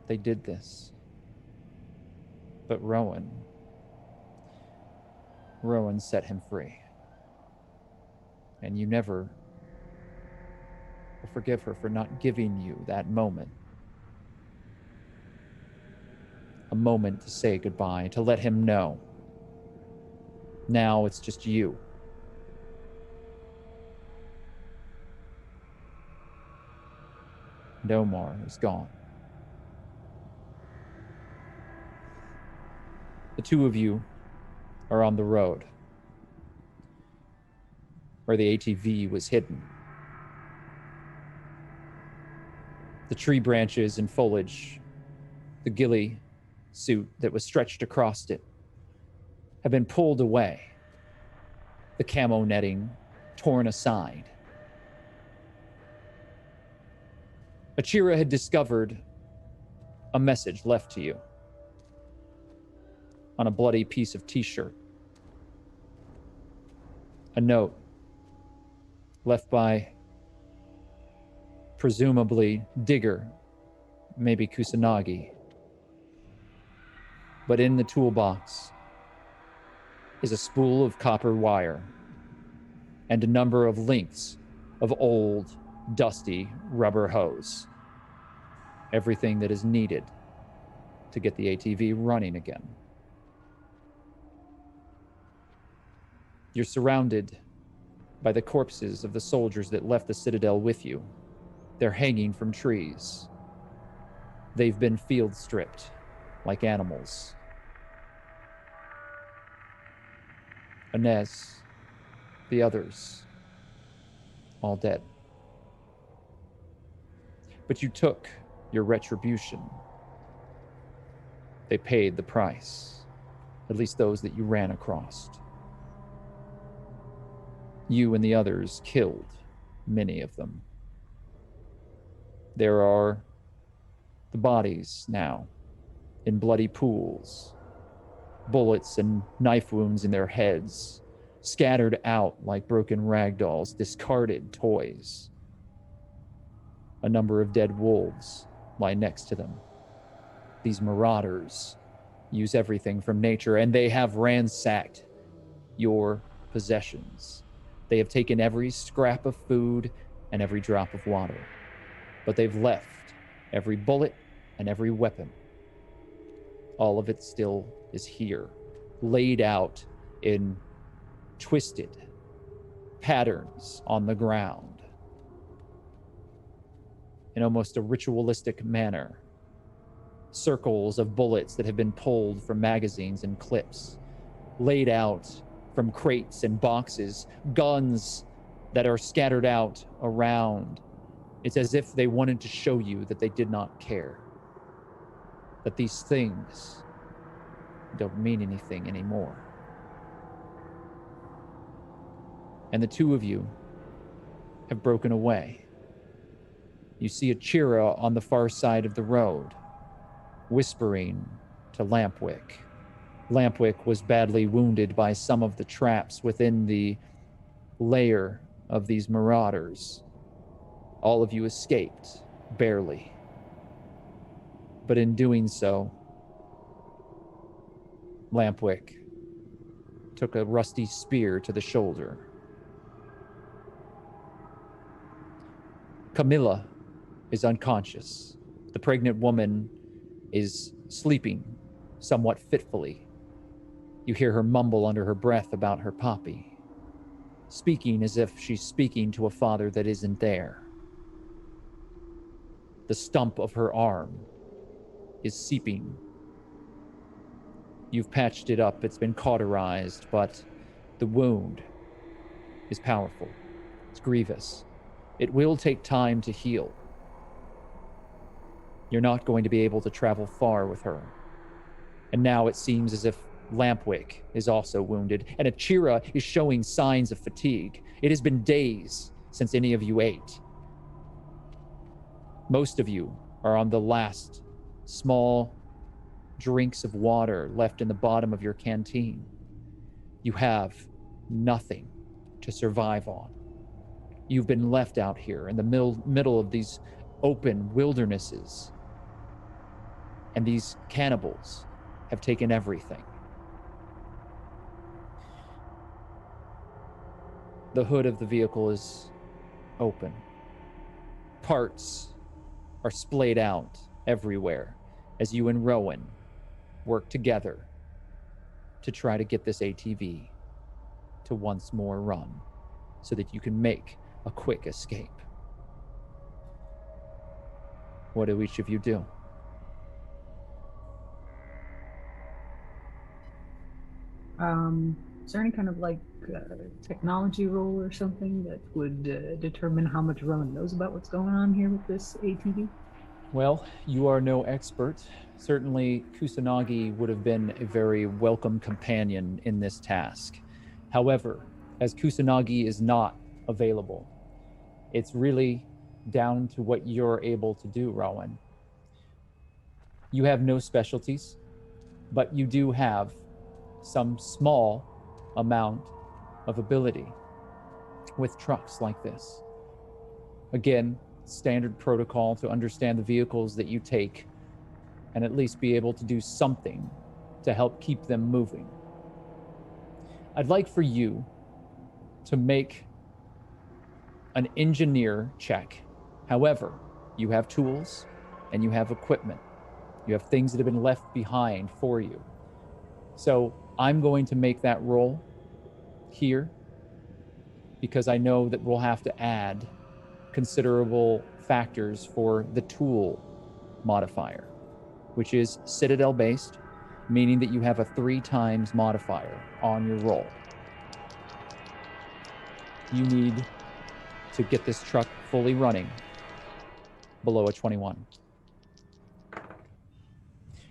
They did this. But Rowan set him free. And you never will forgive her for not giving you that moment. A moment to say goodbye, to let him know. Now it's just you. And Omar is gone. The two of you are on the road where the ATV was hidden. The tree branches and foliage, the ghillie suit that was stretched across it, have been pulled away. The camo netting torn aside. Achira had discovered a message left to you on a bloody piece of t-shirt. A note left by, presumably, Digger, maybe Kusanagi. But in the toolbox is a spool of copper wire and a number of lengths of old, dusty rubber hose. Everything that is needed to get the ATV running again. You're surrounded by the corpses of the soldiers that left the Citadel with you. They're hanging from trees. They've been field stripped like animals. Inez, the others, all dead. But you took your retribution. They paid the price, at least those that you ran across. You and the others killed many of them. There are the bodies now in bloody pools, bullets and knife wounds in their heads, scattered out like broken rag dolls, discarded toys. A number of dead wolves lie next to them. These marauders use everything from nature, and they have ransacked your possessions. They have taken every scrap of food and every drop of water, but they've left every bullet and every weapon. All of it still is here, laid out in twisted patterns on the ground in almost a ritualistic manner. Circles of bullets that have been pulled from magazines and clips, laid out from crates and boxes, guns that are scattered out around It's as if they wanted to show you that they did not care, that these things don't mean anything anymore. And the two of you have broken away. You see Achira on the far side of the road, whispering to Lampwick. Lampwick was badly wounded by some of the traps within the lair of these marauders. All of you escaped, barely. But in doing so, Lampwick took a rusty spear to the shoulder. Camilla is unconscious. The pregnant woman is sleeping somewhat fitfully. You hear her mumble under her breath about her poppy, speaking as if she's speaking to a father that isn't there. The stump of her arm is seeping. You've patched it up, it's been cauterized, but the wound is powerful. It's grievous. It will take time to heal. You're not going to be able to travel far with her. And now it seems as if Lampwick is also wounded, and Achira is showing signs of fatigue. It has been days since any of you ate. Most of you are on the last small drinks of water left in the bottom of your canteen. You have nothing to survive on. You've been left out here in the middle of these open wildernesses, and these cannibals have taken everything. The hood of the vehicle is open. Parts are splayed out everywhere as you and Rowan work together to try to get this ATV to once more run so that you can make a quick escape. What do each of you do? Is there any kind of technology role or something that would determine how much Rowan knows about what's going on here with this ATV? Well, you are no expert. Certainly, Kusanagi would have been a very welcome companion in this task. However, as Kusanagi is not available, it's really down to what you're able to do, Rowan. You have no specialties, but you do have some small amount of ability with trucks like this. Again, standard protocol to understand the vehicles that you take and at least be able to do something to help keep them moving. I'd like for you to make an engineer check. However, you have tools and you have equipment. You have things that have been left behind for you. So I'm going to make that roll here because I know that we'll have to add considerable factors for the tool modifier, which is Citadel based, meaning that you have a 3 times modifier on your roll. You need to get this truck fully running below a 21.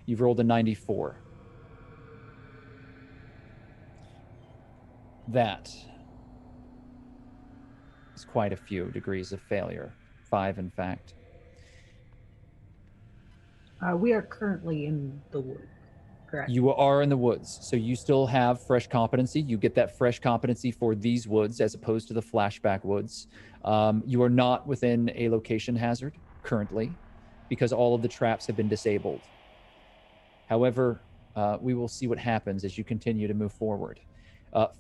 You've rolled a 94. That is quite a few degrees of failure. 5, in fact. We are currently in the wood, correct? You are in the woods, so you still have fresh competency. You get that fresh competency for these woods as opposed to the flashback woods. You are not within a location hazard currently because all of the traps have been disabled. However, we will see what happens as you continue to move forward.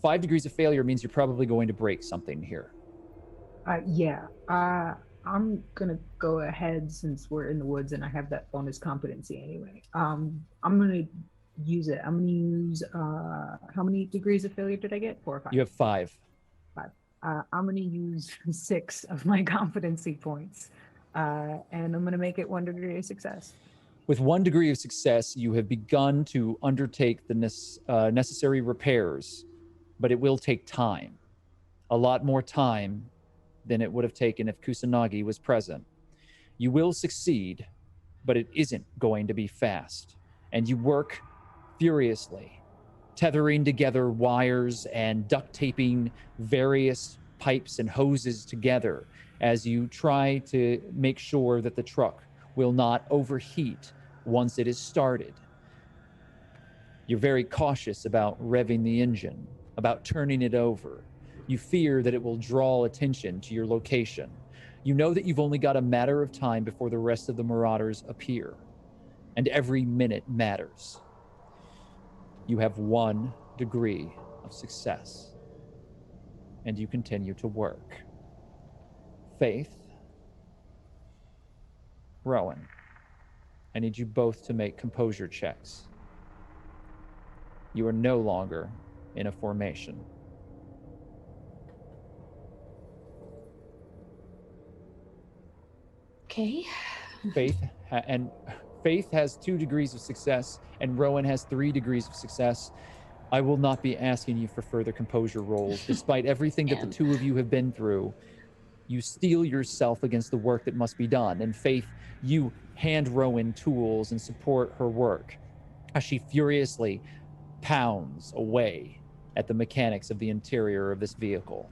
5 degrees of failure means you're probably going to break something here. Yeah. I'm gonna go ahead since we're in the woods and I have that bonus competency anyway. I'm gonna use it. I'm gonna use how many degrees of failure did I get? 4 or 5? You have 5. 5. I'm gonna use 6 of my competency points, and I'm gonna make it 1 degree of success. With 1 degree of success, you have begun to undertake the necessary repairs, but it will take time. A lot more time than it would have taken if Kusanagi was present. You will succeed, but it isn't going to be fast. And you work furiously, tethering together wires and duct taping various pipes and hoses together as you try to make sure that the truck will not overheat once it is started. You're very cautious about revving the engine, about turning it over. You fear that it will draw attention to your location. You know that you've only got a matter of time before the rest of the Marauders appear, and every minute matters. You have 1 degree of success, and you continue to work. Faith, Rowan, I need you both to make composure checks. You are no longer in a formation. Okay. Faith has 2 degrees of success, and Rowan has 3 degrees of success. I will not be asking you for further composure rolls. Despite everything that the two of you have been through, you steel yourself against the work that must be done. And Faith, you hand Rowan tools and support her work as she furiously pounds away at the mechanics of the interior of this vehicle.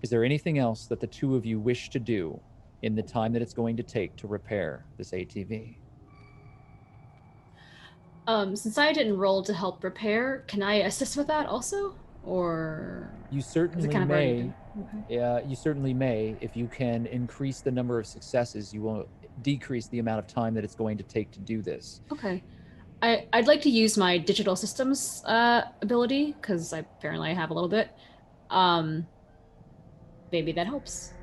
Is there anything else that the two of you wish to do in the time that it's going to take to repair this ATV? Since I didn't roll to help repair, can I assist with that also? Or you certainly kind of may. Okay. You certainly may. If you can increase the number of successes, you will decrease the amount of time that it's going to take to do this. Okay. I'd like to use my digital systems ability, because apparently I have a little bit. Maybe that helps.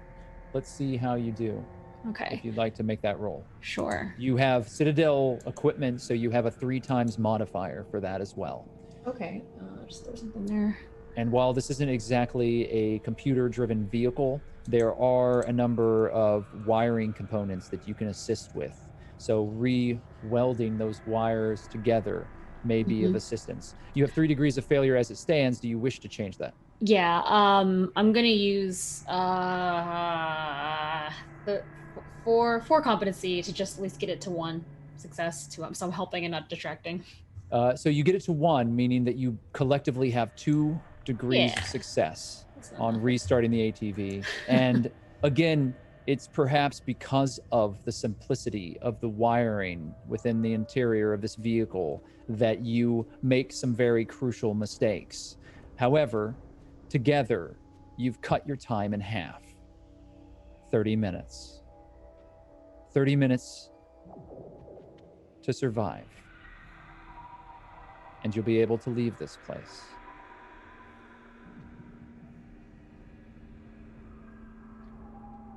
Let's see how you do. Okay. If you'd like to make that roll. Sure. You have Citadel equipment, so you have a 3 times modifier for that as well. Okay. Just throw something there. And while this isn't exactly a computer-driven vehicle, there are a number of wiring components that you can assist with. So re-welding those wires together may be of assistance. You have 3 degrees of failure as it stands. Do you wish to change that? Yeah. I'm gonna use the four competency to just at least get it to 1 success. So I'm helping and not distracting. So you get it to 1, meaning that you collectively have 2 degrees of success on restarting the ATV. And again, it's perhaps because of the simplicity of the wiring within the interior of this vehicle that you make some very crucial mistakes. However, together, you've cut your time in half. 30 minutes. 30 minutes to survive. And you'll be able to leave this place.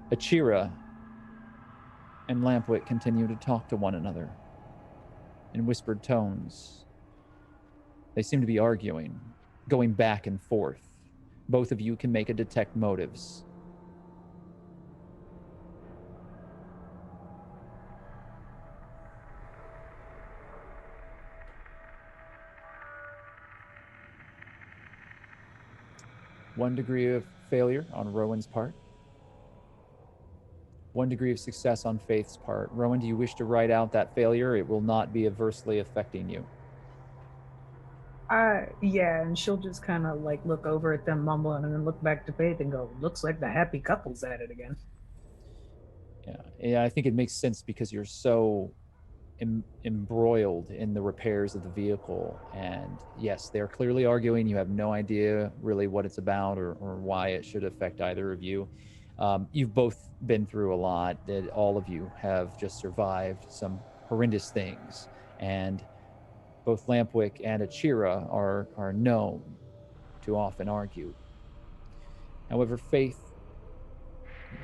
Achira and Lampwick continue to talk to one another in whispered tones. They seem to be arguing, going back and forth. Both of you can make a detect motives. One degree of failure on Rowan's part. 1 degree of success on Faith's part. Rowan, do you wish to write out that failure? It will not be adversely affecting you. Yeah, and she'll just kind of like look over at them mumbling and then look back to Faith and go, looks like the happy couple's at it again. Yeah, I think it makes sense because you're so embroiled in the repairs of the vehicle. And yes, they're clearly arguing. You have no idea really what it's about or why it should affect either of you. You've both been through a lot. That all of you have just survived some horrendous things. And both Lampwick and Achira are known to often argue. However, Faith,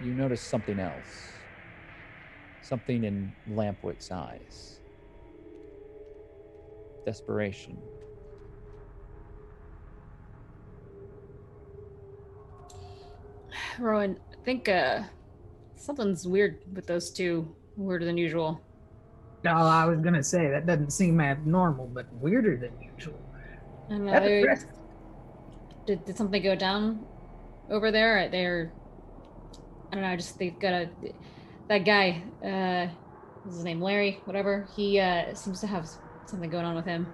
you notice something else. Something in Lampwick's eyes. Desperation. Rowan, I think something's weird with those two. Weirder than usual. No, I was gonna say that doesn't seem abnormal, but weirder than usual. I don't know. Did something go down over there. I don't know. They've got that guy. What's his name? Larry. Whatever. He seems to have something going on with him.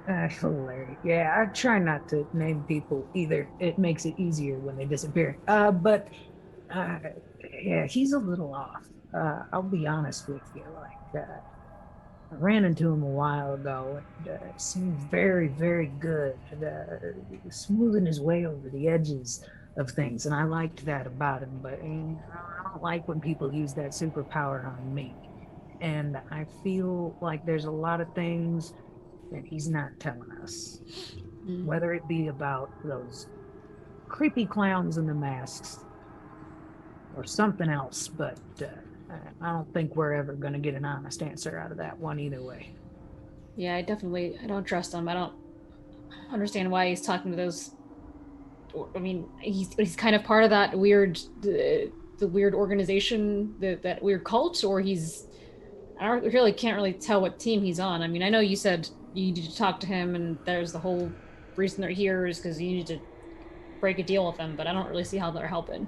Hilarious. Yeah, I try not to name people either. It makes it easier when they disappear. But yeah, he's a little off. I'll be honest with you. Like, I ran into him a while ago, and seemed very, very good at smoothing his way over the edges of things, and I liked that about him. But I don't like when people use that superpower on me, and I feel like there's a lot of things that he's not telling us, whether it be about those creepy clowns in the masks or something else. But I don't think we're ever going to get an honest answer out of that one either way. Yeah, I don't trust him. I don't understand why he's talking to those. I mean, he's kind of part of that weird, the weird organization, that weird cult, or I really can't really tell what team he's on. I mean, I know you said you need to talk to him, and there's the whole reason they're here is because you need to break a deal with them, but I don't really see how they're helping.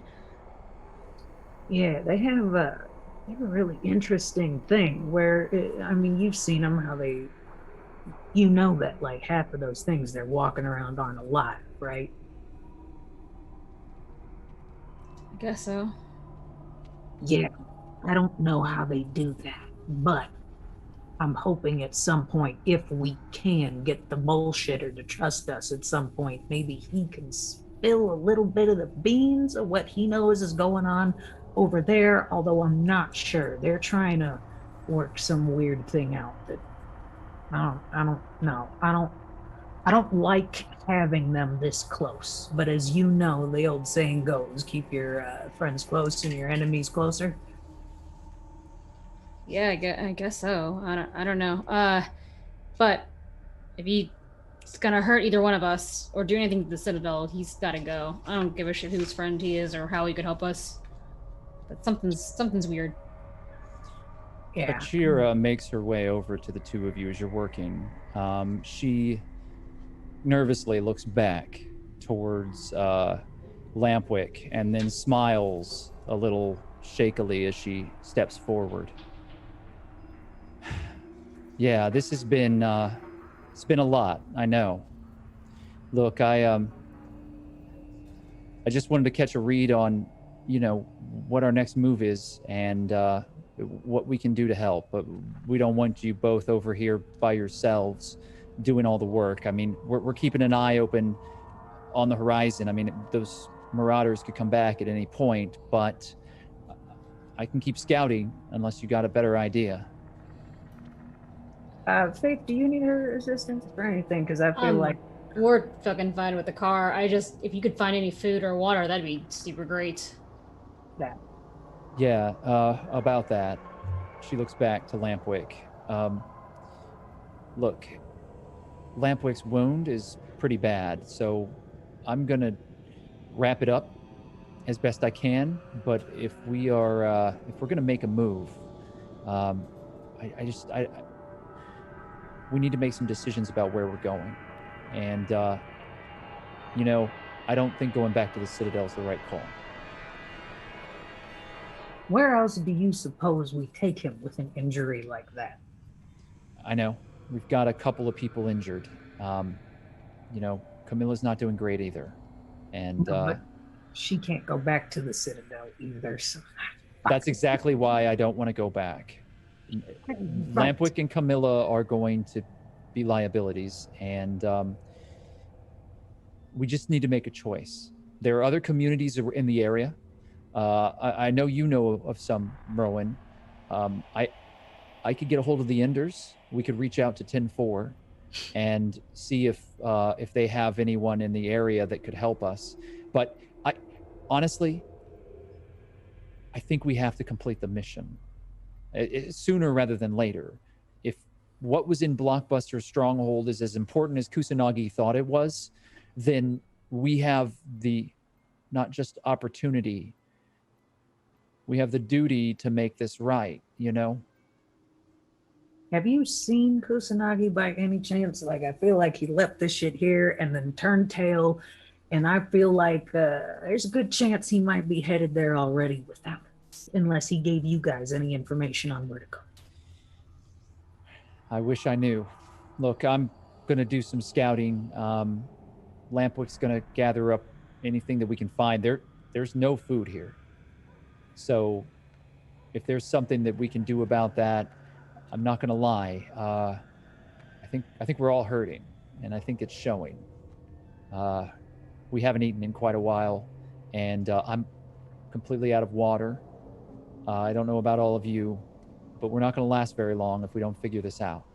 Yeah, they have a really interesting thing where I mean, you've seen them how that like half of those things they're walking around aren't alive, right? I guess so. Yeah, I don't know how they do that, but I'm hoping at some point, if we can get the bullshitter to trust us at some point, maybe he can spill a little bit of the beans of what he knows is going on over there. Although I'm not sure, they're trying to work some weird thing out that I don't know. I don't like having them this close. But as you know, the old saying goes, keep your friends close and your enemies closer. Yeah, I guess so. I don't know. But if he's gonna hurt either one of us or do anything to the Citadel, he's gotta go. I don't give a shit whose friend he is or how he could help us. But something's weird. Yeah. Achira makes her way over to the two of you as you're working. She nervously looks back towards Lampwick and then smiles a little shakily as she steps forward. Yeah, this has been it's been a lot, I know. Look, I just wanted to catch a read on, what our next move is and what we can do to help. But we don't want you both over here by yourselves doing all the work. I mean, we're keeping an eye open on the horizon. I mean, those marauders could come back at any point, but I can keep scouting unless you got a better idea. Faith, do you need her assistance for anything? Because I feel like we're fucking fine with the car. If you could find any food or water, that'd be super great. that. Yeah, about that. She looks back to Lampwick. Look, Lampwick's wound is pretty bad, so I'm gonna wrap it up as best I can. But if we're gonna make a move, we need to make some decisions about where we're going, and I don't think going back to the Citadel is the right call. Where else do you suppose we take him with an injury like that? I know. We've got a couple of people injured. Camilla's not doing great either. And but she can't go back to the Citadel either. So that's exactly why I don't want to go back. Lampwick and Camilla are going to be liabilities, and we just need to make a choice. There are other communities in the area. I know you know of some, Merwin. I could get a hold of the Enders. We could reach out to 10-4 and see if they have anyone in the area that could help us. But honestly, I think we have to complete the mission sooner rather than later. If what was in Blockbuster's stronghold is as important as Kusanagi thought it was, then we have the not just opportunity, we have the duty to make this right, Have you seen Kusanagi by any chance? Like, I feel like he left this shit here and then turned tail And I feel like there's a good chance he might be headed there already without us, unless he gave you guys any information on where to go. I wish I knew. Look, I'm going to do some scouting. Lampwick's going to gather up anything that we can find. There's no food here. So if there's something that we can do about that, I'm not going to lie. I think we're all hurting, and I think it's showing. We haven't eaten in quite a while, and I'm completely out of water. I don't know about all of you, but we're not going to last very long if we don't figure this out.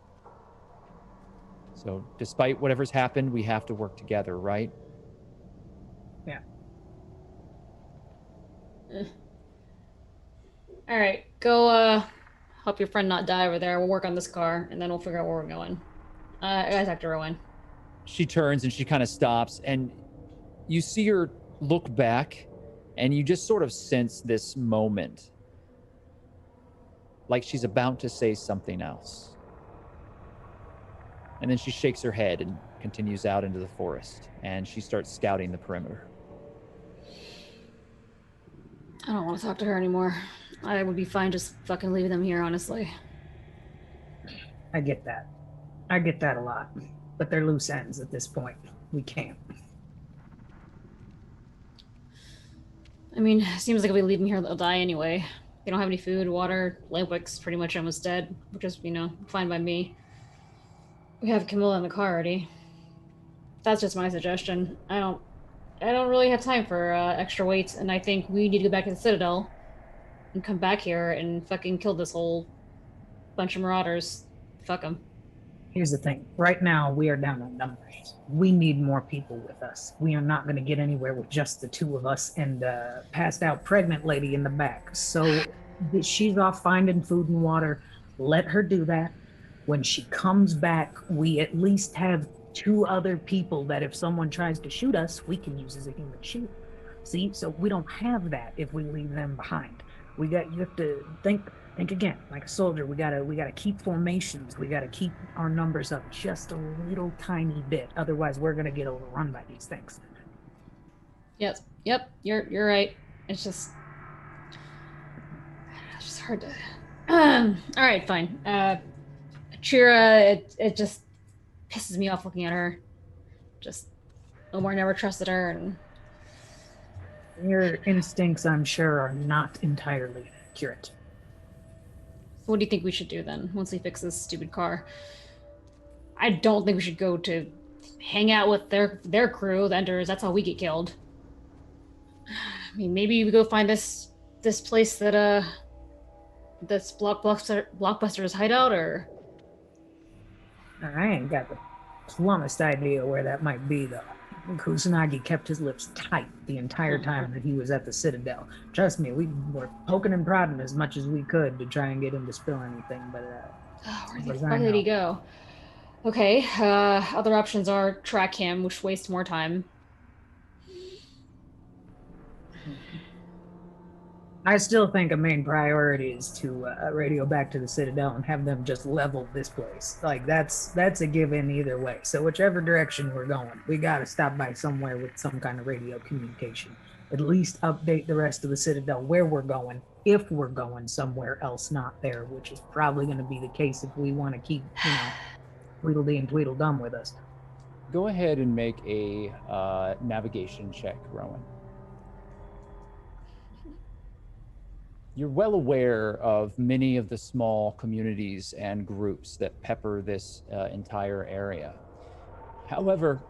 So despite whatever's happened, we have to work together, right? Yeah. All right, go help your friend not die over there. We'll work on this car, and then we'll figure out where we're going. I gotta talk to Rowan. She turns and she kind of stops, and you see her look back, and you just sort of sense this moment. Like she's about to say something else. And then she shakes her head and continues out into the forest, and she starts scouting the perimeter. I don't want to talk to her anymore. I would be fine just fucking leaving them here, honestly. I get that. I get that a lot. But they're loose ends at this point. We can't. I mean, it seems like if we leave them here, they'll die anyway. They don't have any food, water. Lampwick's pretty much almost dead, which is, fine by me. We have Camilla in the car already. That's just my suggestion. I don't really have time for extra weight, and I think we need to go back to the Citadel and come back here and fucking kill this whole bunch of marauders. Fuck them. Here's the thing. Right now, we are down on numbers. We need more people with us. We are not going to get anywhere with just the two of us and passed out pregnant lady in the back. So she's off finding food and water. Let her do that. When she comes back, we at least have two other people that if someone tries to shoot us, we can use as a human shield. See, so we don't have that if we leave them behind. You have to think again, like a soldier. We gotta keep formations. We gotta keep our numbers up just a little tiny bit. Otherwise, we're gonna get overrun by these things. Yep, you're right. It's just hard to. All right, fine. Chira, it just pisses me off looking at her. Just Omar never trusted her, and your instincts, I'm sure, are not entirely accurate. What do you think we should do then, once we fix this stupid car? I don't think we should go to hang out with their crew, the Enders. That's how we get killed. I mean, maybe we go find this place that that's Blockbuster's hideout, or I ain't got the plumbest idea where that might be, though. Kusanagi kept his lips tight the entire time that he was at the Citadel. Trust me, we were poking and prodding as much as we could to try and get him to spill anything, but where the fuck did he go? Okay, other options are track him, which wastes more time. I still think a main priority is to radio back to the Citadel and have them just level this place. Like, that's a given either way. So whichever direction we're going, we got to stop by somewhere with some kind of radio communication. At least update the rest of the Citadel where we're going, if we're going somewhere else not there, which is probably going to be the case if we want to keep, Tweedledee and Tweedledum with us. Go ahead and make a navigation check, Rowan. You're well aware of many of the small communities and groups that pepper this entire area. However,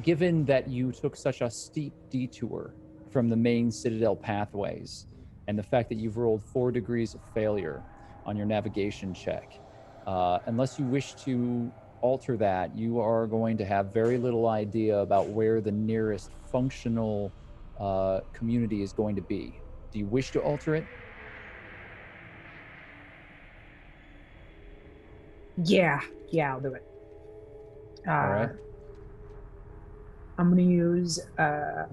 given that you took such a steep detour from the main Citadel pathways, and the fact that you've rolled 4 degrees of failure on your navigation check, unless you wish to alter that, you are going to have very little idea about where the nearest functional community is going to be. Do you wish to alter it? Yeah, I'll do it. All right. I'm gonna use 5. I'm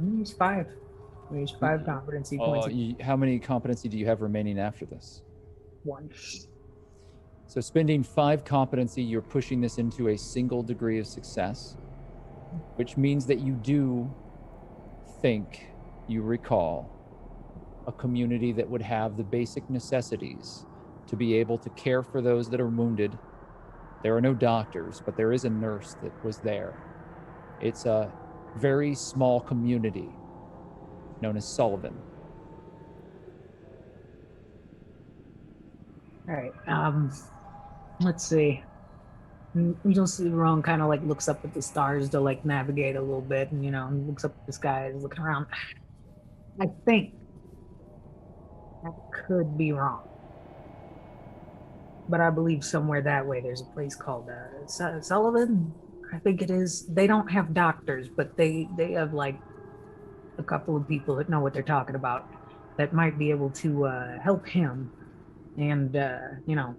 gonna use 5 competency points. How many competency do you have remaining after this? 1. So spending 5 competency, you're pushing this into a single degree of success, which means that you do think you recall a community that would have the basic necessities to be able to care for those that are wounded. There are no doctors, but there is a nurse that was there. It's a very small community known as Sullivan. All right. Let's see. You'll see Ron kind of like looks up at the stars to like navigate a little bit, and looks up at the sky, is looking around. I think I could be wrong, but I believe somewhere that way there's a place called Sullivan. I think it is. They don't have doctors, but they have like a couple of people that know what they're talking about that might be able to help him. And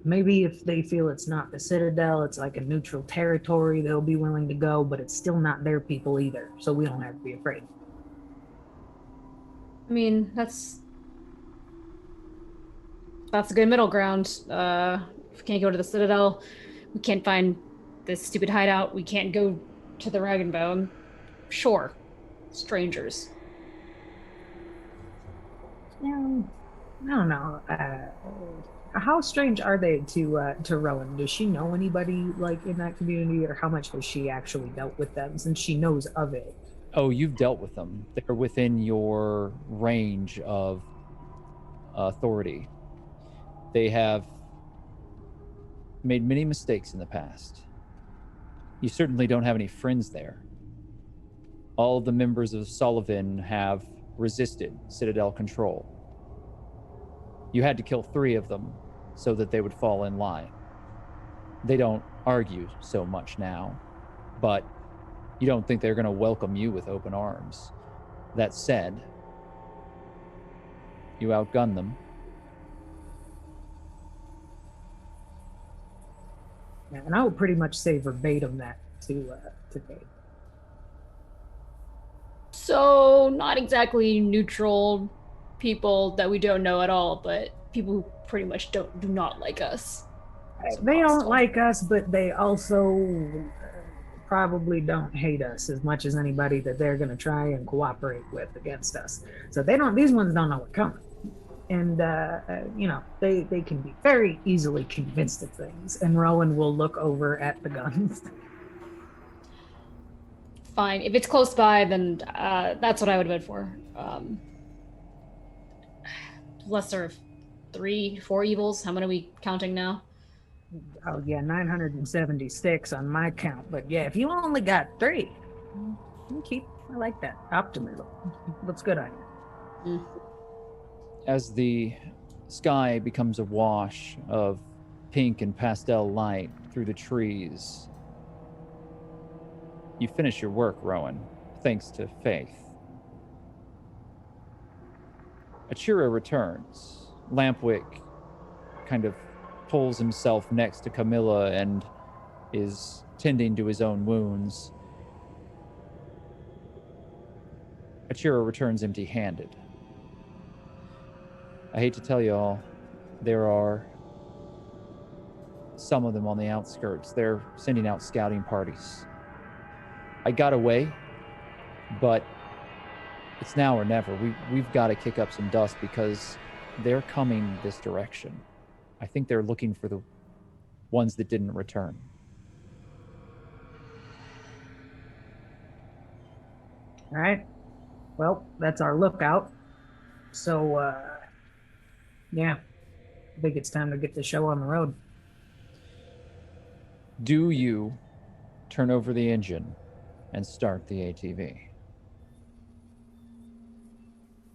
maybe if they feel it's not the Citadel, it's like a neutral territory, they'll be willing to go, but it's still not their people either, so we don't have to be afraid. I mean, that's a good middle ground. If we can't go to the Citadel, we can't find this stupid hideout, we can't go to the Rag and Bone. Sure, strangers. Yeah, I don't know. How strange are they to Rowan? Does she know anybody like in that community, or how much has she actually dealt with them since she knows of it? Oh, you've dealt with them. They're within your range of authority. They have made many mistakes in the past. You certainly don't have any friends there. All of the members of Sullivan have resisted Citadel control. You had to kill 3 of them so that they would fall in line. They don't argue so much now, but you don't think they're going to welcome you with open arms. That said, you outgunned them. Yeah, and I would pretty much say verbatim that to Kate. So, not exactly neutral people that we don't know at all, but people who pretty much do not like us. So They hostile. don't like us, but they also probably don't hate us as much as anybody that they're going to try and cooperate with against us. So these ones don't know we're coming. And, they can be very easily convinced of things. And Rowan will look over at the guns. Fine. If it's close by, then that's what I would vote for. Lesser of 3, 4 evils. How many are we counting now? Oh, yeah, 976 on my count. But yeah, if you only got 3, I like that. Optimism. Looks good on you. As the sky becomes a wash of pink and pastel light through the trees, you finish your work, Rowan, thanks to Faith. Achira returns. Lampwick kind of pulls himself next to Camilla and is tending to his own wounds. Achira returns empty-handed. I hate to tell you all, there are some of them on the outskirts. They're sending out scouting parties. I got away, but it's now or never. We've got to kick up some dust because they're coming this direction. I think they're looking for the ones that didn't return. All right. Well, that's our lookout. So, yeah, I think it's time to get the show on the road. Do you turn over the engine and start the ATV?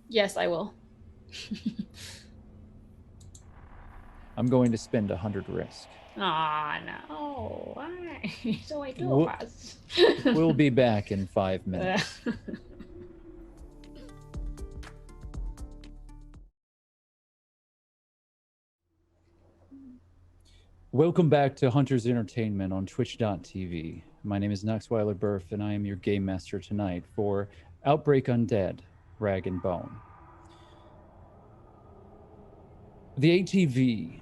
Yes, I will. I'm going to spend 100 risk. Aw, no. Why? So I do We'll- us. We'll be back in 5 minutes. Welcome back to Hunters Entertainment on Twitch.tv. My name is Nuxweiler Burf, and I am your game master tonight for Outbreak Undead, Rag and Bone. The ATV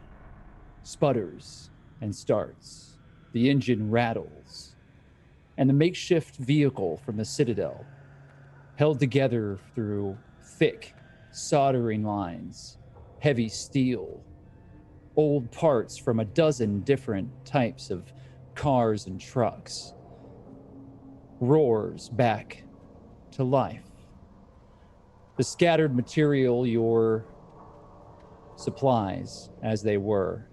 sputters and starts. The engine rattles, and the makeshift vehicle from the Citadel held together through thick soldering lines, heavy steel, old parts from a dozen different types of cars and trucks, roars back to life. The scattered material, your supplies as they were,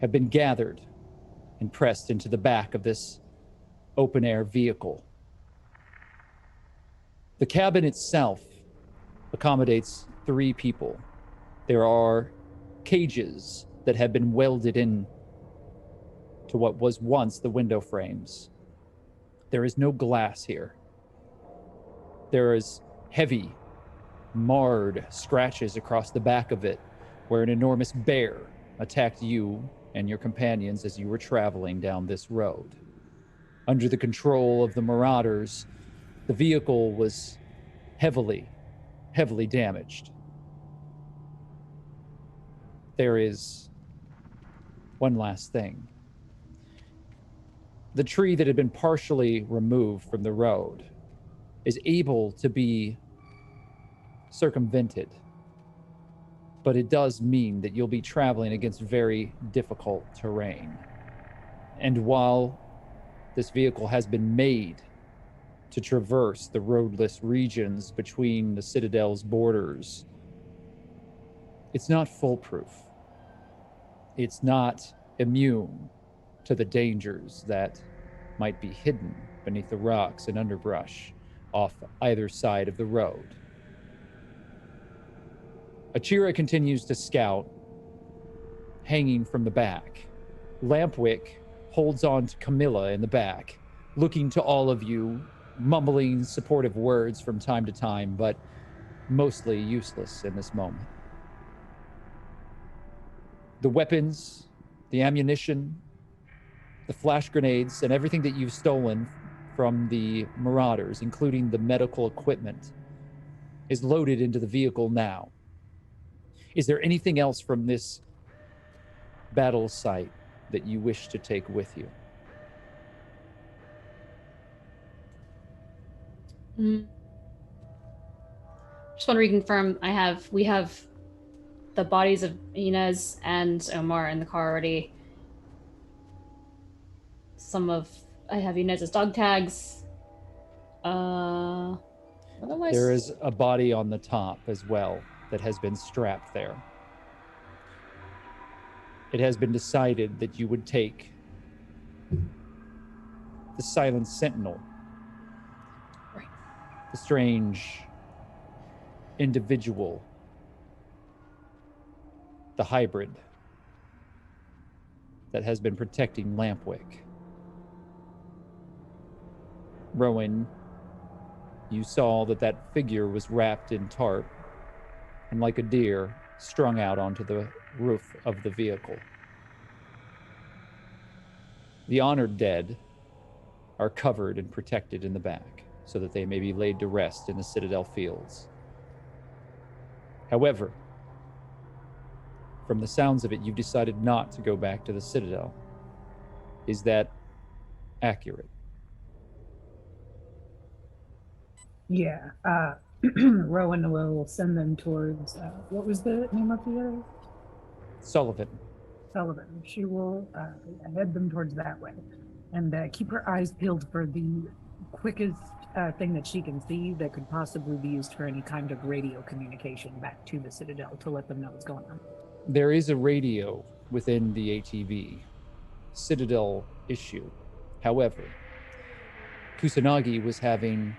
have been gathered and pressed into the back of this open-air vehicle. The cabin itself accommodates 3 people. There are cages that have been welded in to what was once the window frames. There is no glass here. There is heavy, marred scratches across the back of it where an enormous bear attacked you and your companions as you were traveling down this road. Under the control of the Marauders, the vehicle was heavily damaged. There is one last thing. The tree that had been partially removed from the road is able to be circumvented, but it does mean that you'll be traveling against very difficult terrain. And while this vehicle has been made to traverse the roadless regions between the Citadel's borders, it's not foolproof. It's not immune to the dangers that might be hidden beneath the rocks and underbrush off either side of the road. Achira continues to scout, hanging from the back. Lampwick holds on to Camilla in the back, looking to all of you, mumbling supportive words from time to time, but mostly useless in this moment. The weapons, the ammunition, the flash grenades, and everything that you've stolen from the Marauders, including the medical equipment, is loaded into the vehicle now. Is there anything else from this battle site that you wish to take with you? Just want to reconfirm. We have the bodies of Inez and Omar in the car already. I have Inez's dog tags. Otherwise, there is a body on the top as well that has been strapped there. It has been decided that you would take the Silent Sentinel, right, the strange individual, the hybrid that has been protecting Lampwick. Rowan, you saw that figure was wrapped in tarp and, like a deer, strung out onto the roof of the vehicle. The honored dead are covered and protected in the back so that they may be laid to rest in the Citadel fields. However, from the sounds of it, you've decided not to go back to the Citadel. Is that accurate? Yeah. Rowan will send them towards, what was the name of the other? Sullivan. She will head them towards that way and keep her eyes peeled for the quickest thing that she can see that could possibly be used for any kind of radio communication back to the Citadel to let them know what's going on. There is a radio within the ATV, Citadel issue. However, Kusanagi was having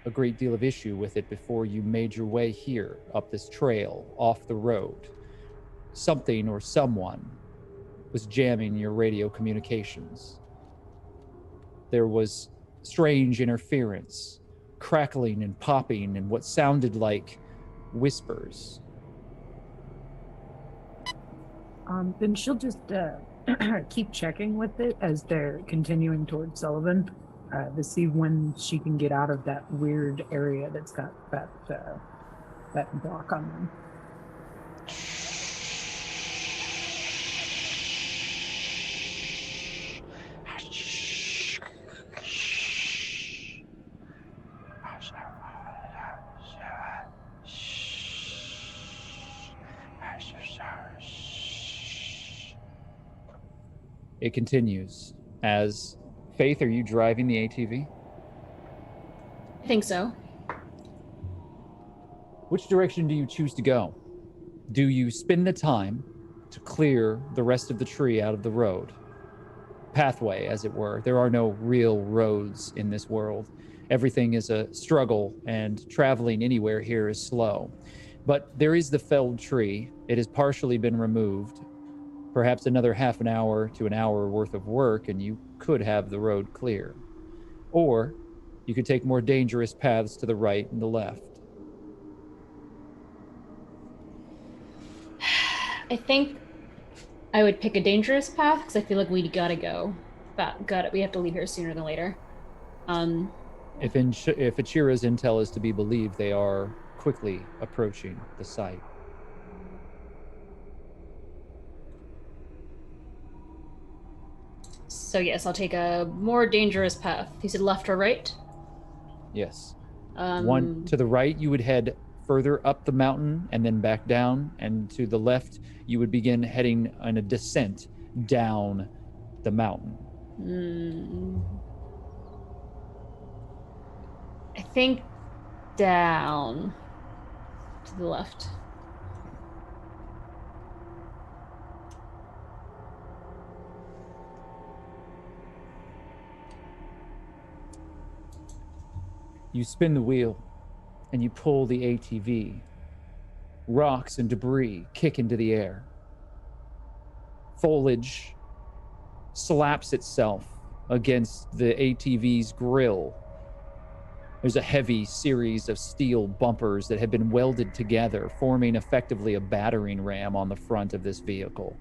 a great deal of issue with it before you made your way here, up this trail, off the road. Something or someone was jamming your radio communications. There was strange interference, crackling and popping, and what sounded like whispers. Then she'll just keep checking with it as they're continuing towards Sullivan to see when she can get out of that weird area that's got that block on them. It continues. As Faith, are you driving the ATV? I think so. Which direction do you choose to go? Do you spend the time to clear the rest of the tree out of the road? Pathway, as it were. There are no real roads in this world. Everything is a struggle, and traveling anywhere here is slow. But there is the felled tree. It has partially been removed. Perhaps another half an hour to an hour worth of work, and you could have the road clear. Or you could take more dangerous paths to the right and the left. I think I would pick a dangerous path because I feel like we gotta go. We have to leave here sooner than later. If Achira's intel is to be believed, they are quickly approaching the site. So yes, I'll take a more dangerous path. You said left or right? Yes. One to the right, you would head further up the mountain and then back down, and to the left, you would begin heading on a descent down the mountain. I think down to the left. You spin the wheel and you pull the ATV. Rocks and debris kick into the air. Foliage slaps itself against the ATV's grill. There's a heavy series of steel bumpers that have been welded together, forming effectively a battering ram on the front of this vehicle.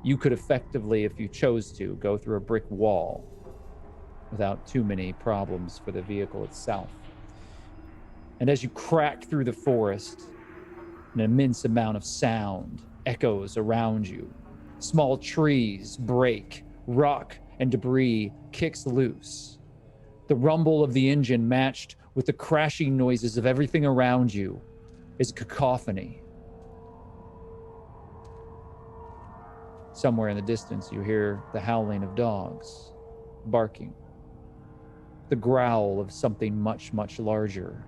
You could effectively, if you chose to, go through a brick wall without too many problems for the vehicle itself. And as you crack through the forest, an immense amount of sound echoes around you. Small trees break, rock and debris kicks loose. The rumble of the engine matched with the crashing noises of everything around you is a cacophony. Somewhere in the distance, you hear the howling of dogs, barking, the growl of something much, much larger.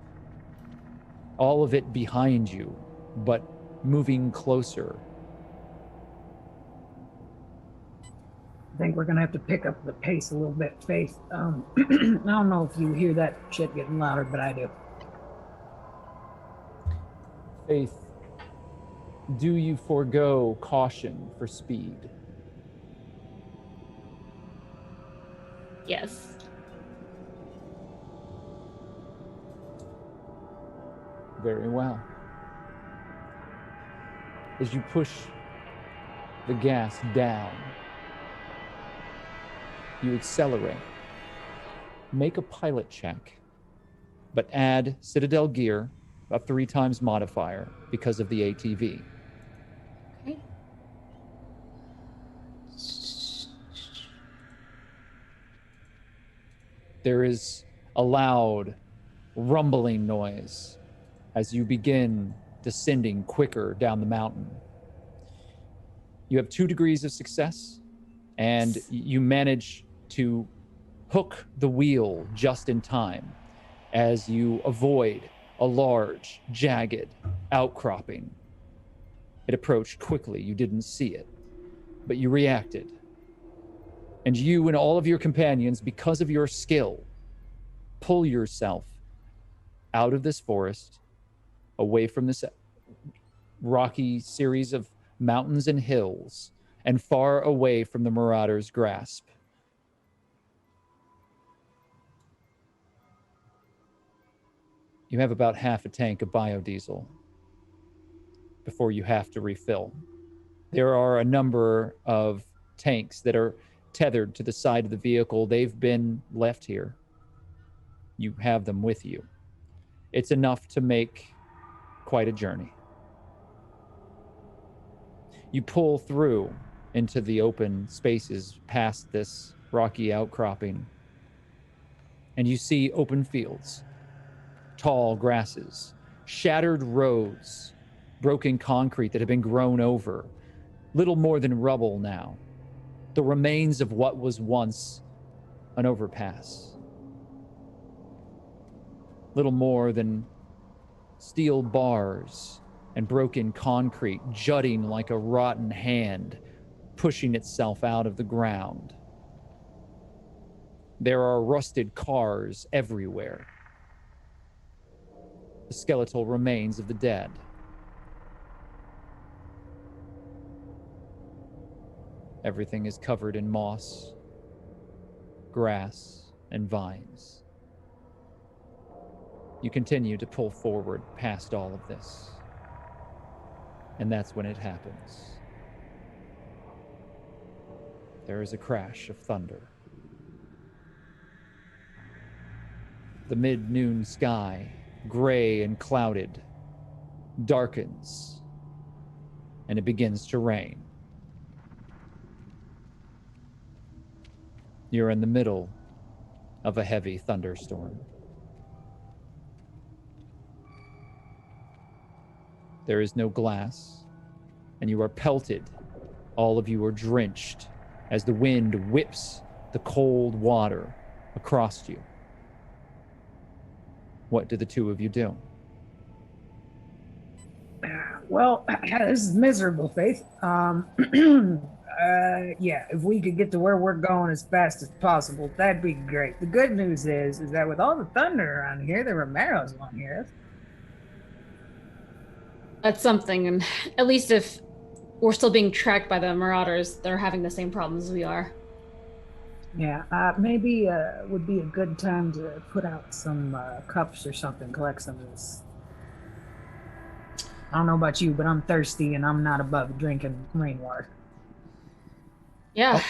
All of it behind you, but moving closer. I think we're gonna have to pick up the pace a little bit, Faith. I don't know if you hear that shit getting louder, but I do. Faith, do you forego caution for speed? Yes. Very well. As you push the gas down, you accelerate. Make a pilot check, but add Citadel gear, a 3 times modifier because of the ATV. Okay. There is a loud rumbling noise as you begin descending quicker down the mountain. You have 2 degrees of success, and you manage to hook the wheel just in time as you avoid a large, jagged outcropping. It approached quickly. You didn't see it, but you reacted. And you and all of your companions, because of your skill, pull yourself out of this forest, away from this rocky series of mountains and hills, and far away from the Marauder's grasp. You have about half a tank of biodiesel before you have to refill. There are a number of tanks that are tethered to the side of the vehicle. They've been left here. You have them with you. It's enough to make quite a journey. You pull through into the open spaces past this rocky outcropping, and you see open fields, tall grasses, shattered roads, broken concrete that have been grown over, little more than rubble now. the remains of what was once an overpass. Little more than steel bars and broken concrete jutting like a rotten hand, pushing itself out of the ground. There are rusted cars everywhere. The skeletal remains of the dead. Everything is covered in moss, grass, and vines. You continue to pull forward past all of this. And that's when it happens. There is a crash of thunder. The mid-noon sky, gray and clouded, darkens, and it begins to rain. You're in the middle of a heavy thunderstorm. There is no glass, and you are pelted. All of you are drenched as the wind whips the cold water across you. What do the two of you do? Well, this is miserable, Faith. Yeah, if we could get to where we're going as fast as possible, that'd be great. The good news is that with all the thunder around here, the Romeros won't hear us. That's something, and at least if we're still being tracked by the Marauders, they're having the same problems as we are. Yeah, maybe would be a good time to put out some cups or something, collect some of this. I don't know about you, but I'm thirsty and I'm not above drinking rainwater. Yeah.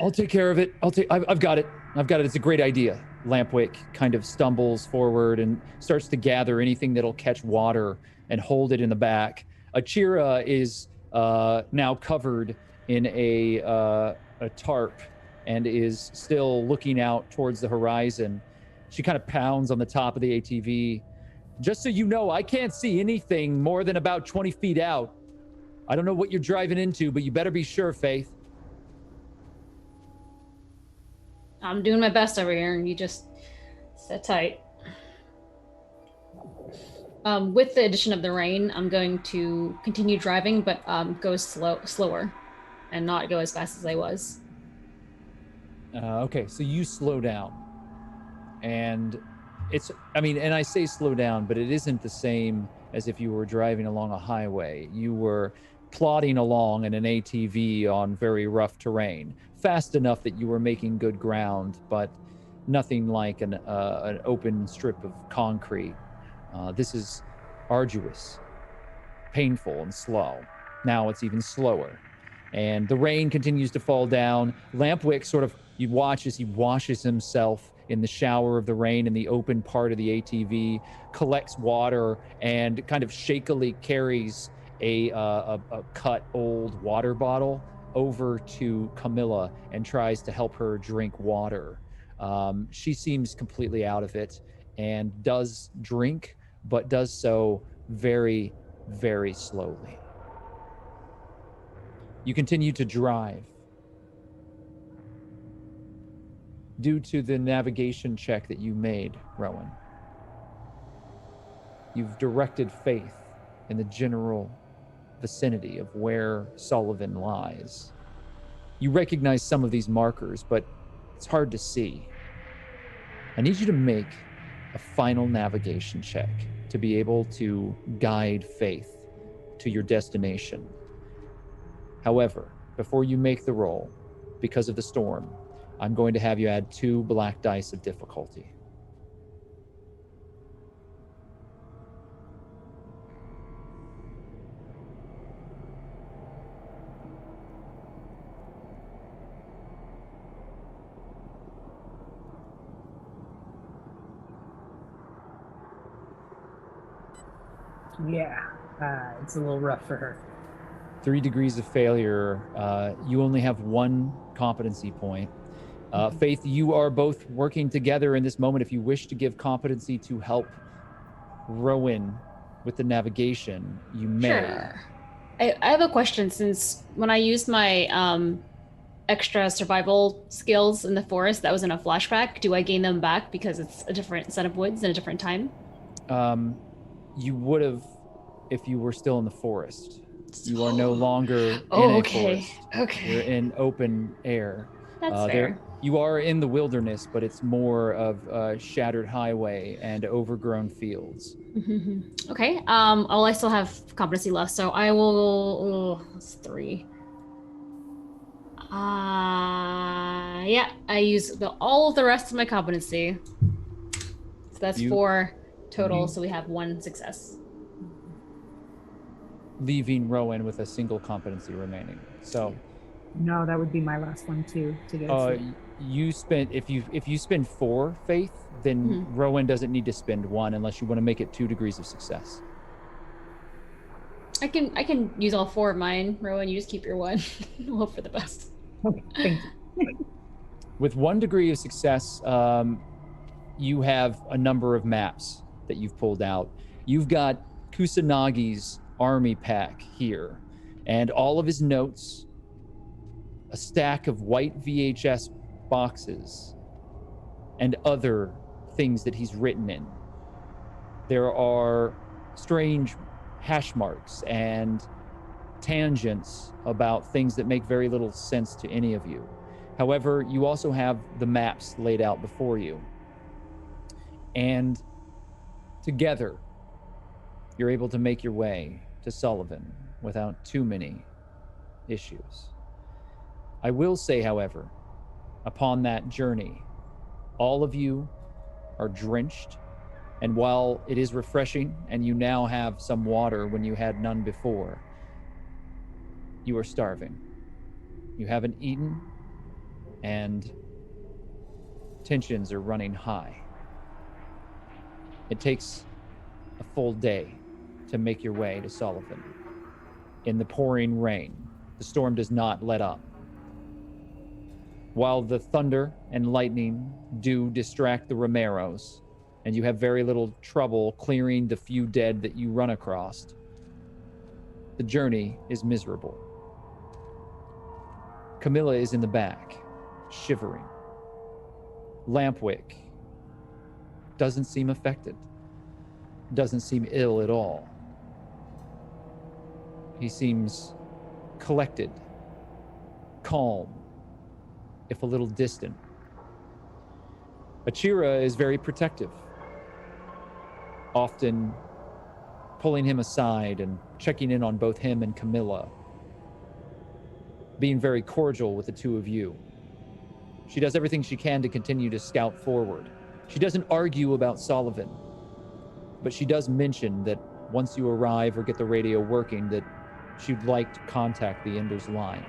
I'll take care of it. I've got it. It's a great idea. Lampwick kind of stumbles forward and starts to gather anything that'll catch water and hold it in the back. Achira is now covered in a tarp and is still looking out towards the horizon. She kind of pounds on the top of the ATV. Just so you know, I can't see anything more than about 20 feet out. I don't know what you're driving into, but you better be sure, Faith. I'm doing my best over here, and you just sit tight. With the addition of the rain, I'm going to continue driving, but go slower and not go as fast as I was. Okay, so you slow down. And and I say slow down, but it isn't the same as if you were driving along a highway. You were plodding along in an ATV on very rough terrain, fast enough that you were making good ground, but nothing like an open strip of concrete. This is arduous, painful, and slow. Now it's even slower. And the rain continues to fall down. Lampwick you watch as he washes himself in the shower of the rain in the open part of the ATV, collects water, and kind of shakily carries a cut old water bottle over to Camilla and tries to help her drink water. She seems completely out of it and does drink, but does so very, very slowly. You continue to drive. Due to the navigation check that you made, Rowan, you've directed Faith in the general vicinity of where Sullivan lies. You recognize some of these markers, but it's hard to see. I need you to make a final navigation check to be able to guide Faith to your destination. However, before you make the roll, because of the storm, I'm going to have you add 2 black dice of difficulty. Yeah, it's a little rough for her. 3 degrees of failure. You only have 1 competency point. Faith, you are both working together in this moment. If you wish to give competency to help Rowan with the navigation, you may. Sure. I have a question, since when I used my extra survival skills in the forest that was in a flashback, do I gain them back because it's a different set of woods and a different time? You would have if you were still in the forest. You are no longer Oh, in a okay. forest. Okay. You're in open air. That's fair. You are in the wilderness, but it's more of a shattered highway and overgrown fields. Okay. Well, I still have competency left, so I will. That's 3. Yeah. I use all of the rest of my competency. So that's 4 total. So we have 1 success. Leaving Rowan with a single competency remaining. So. No, that would be my last one too. To get us you spent if you spend 4 faith, then Rowan doesn't need to spend 1 unless you want to make it 2 degrees of success. I can use all 4 of mine. Rowan, you just keep your 1. We'll hope for the best. Okay, thank you. With 1 degree of success, you have a number of maps that you've pulled out. You've got Kusanagi's army pack here, and all of his notes, a stack of white VHS boxes, and other things that he's written in. There are strange hash marks and tangents about things that make very little sense to any of you. However, you also have the maps laid out before you. And together, you're able to make your way to Sullivan without too many issues. I will say, however, upon that journey, all of you are drenched, and while it is refreshing and you now have some water when you had none before, you are starving. You haven't eaten, and tensions are running high. It takes a full day to make your way to Sullivan. In the pouring rain, the storm does not let up. While the thunder and lightning do distract the Romeros, and you have very little trouble clearing the few dead that you run across, the journey is miserable. Camilla is in the back, shivering. Lampwick doesn't seem affected, doesn't seem ill at all. He seems collected, calm, if a little distant. Achira is very protective, often pulling him aside and checking in on both him and Camilla, being very cordial with the two of you. She does everything she can to continue to scout forward. She doesn't argue about Sullivan, but she does mention that once you arrive or get the radio working, that she'd like to contact the Enders line.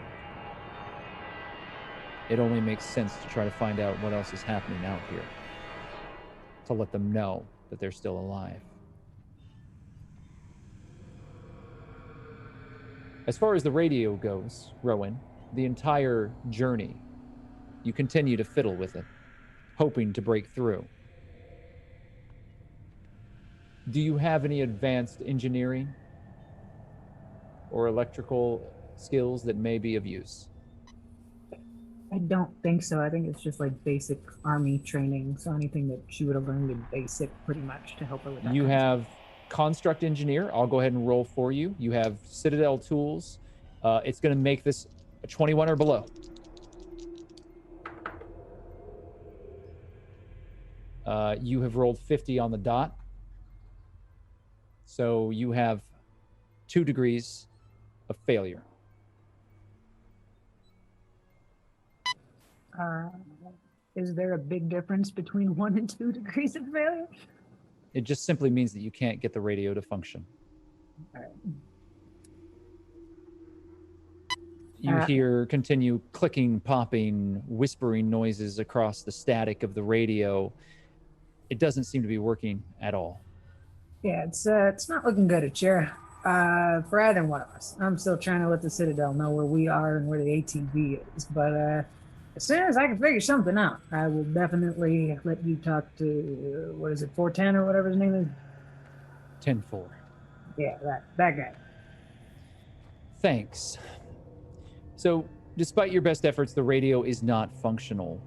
It only makes sense to try to find out what else is happening out here, to let them know that they're still alive. As far as the radio goes, Rowan, the entire journey, you continue to fiddle with it, hoping to break through. Do you have any advanced engineering or electrical skills that may be of use? I don't think so. I think it's just like basic army training. So anything that she would have learned in basic pretty much to help her with that. You have construct engineer. I'll go ahead and roll for you. You have Citadel tools. It's going to make this a 21 or below. You have rolled 50 on the dot. So you have 2 degrees of failure. Is there a big difference between 1 and 2 degrees of failure? It just simply means that you can't get the radio to function. All right. You hear continue clicking, popping, whispering noises across the static of the radio. It doesn't seem to be working at all. Yeah, it's not looking good at Chera. For either one of us. I'm still trying to let the Citadel know where we are and where the ATV is, but as soon as I can figure something out, I will definitely let you talk to, what is it, 410 or whatever his name is? 10-4. Yeah, that guy. Thanks. So Despite your best efforts, the radio is not functional.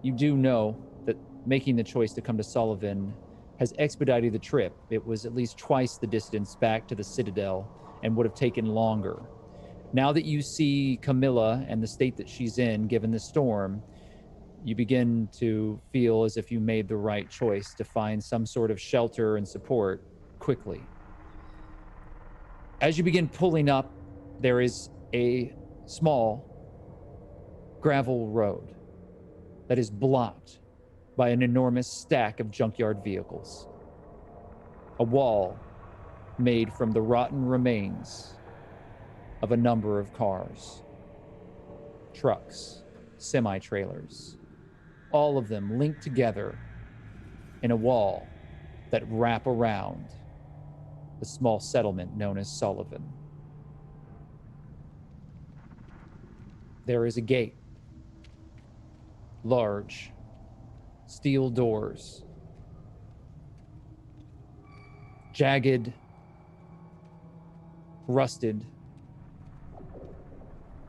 You do know that making the choice to come to Sullivan has expedited the trip. It was at least twice the distance back to the Citadel and would have taken longer. Now that you see Camilla and the state that she's in, given the storm, you begin to feel as if you made the right choice to find some sort of shelter and support quickly. As you begin pulling up, there is a small gravel road that is blocked by an enormous stack of junkyard vehicles. A wall made from the rotten remains of a number of cars, trucks, semi-trailers, all of them linked together in a wall that wrap around the small settlement known as Sullivan. There is a gate, large steel doors, jagged, rusted,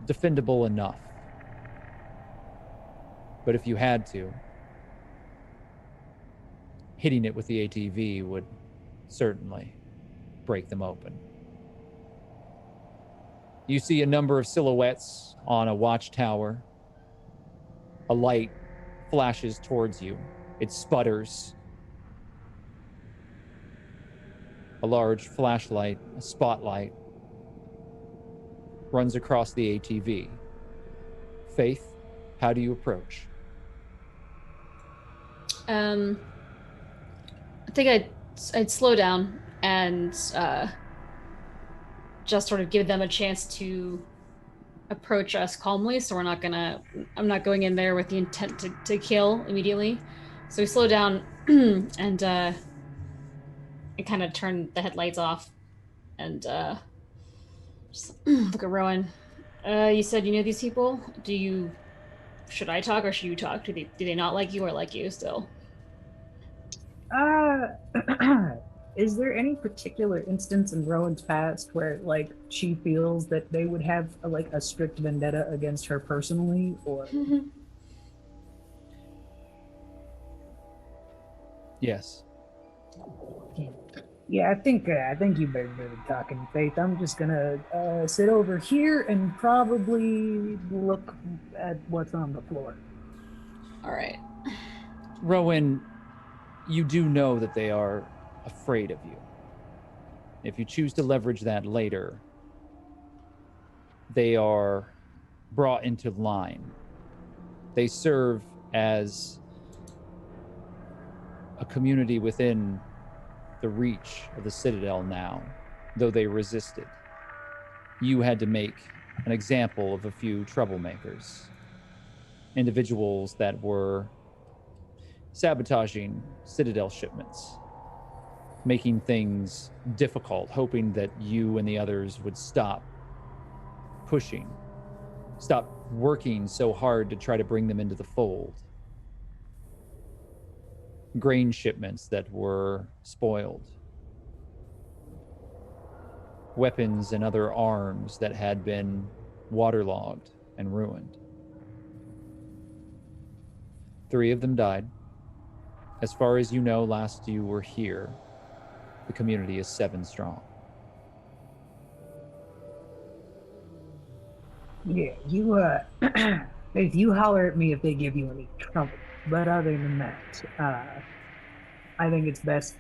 defendable enough. But if you had to, hitting it with the ATV would certainly break them open. You see a number of silhouettes on a watchtower. A light flashes towards you. It sputters. A large flashlight, a spotlight, runs across the ATV. Faith, how do you approach? I think I'd slow down and just sort of give them a chance to approach us calmly. So I'm not going in there with the intent to kill immediately. So we slow down and kind of turn the headlights off and just look at Rowan. You said you know these people. Should I talk or should you talk? Do they not like you or like you still? Is there any particular instance in Rowan's past where, like, she feels that they would have a strict vendetta against her personally, or? Yes. Yeah, I think you better do the talking, Faith. I'm just gonna sit over here and probably look at what's on the floor. All right. Rowan, you do know that they are afraid of you. If you choose to leverage that later, they are brought into line. They serve as a community within the reach of the Citadel now, though they resisted. You had to make an example of a few troublemakers, individuals that were sabotaging Citadel shipments, making things difficult, hoping that you and the others would stop pushing, stop working so hard to try to bring them into the fold. Grain shipments that were spoiled, weapons and other arms that had been waterlogged and ruined. 3 of them died. As far as you know, last you were here, the community is 7 strong. Yeah, you if you holler at me if they give you any trouble. But other than that, I think it's best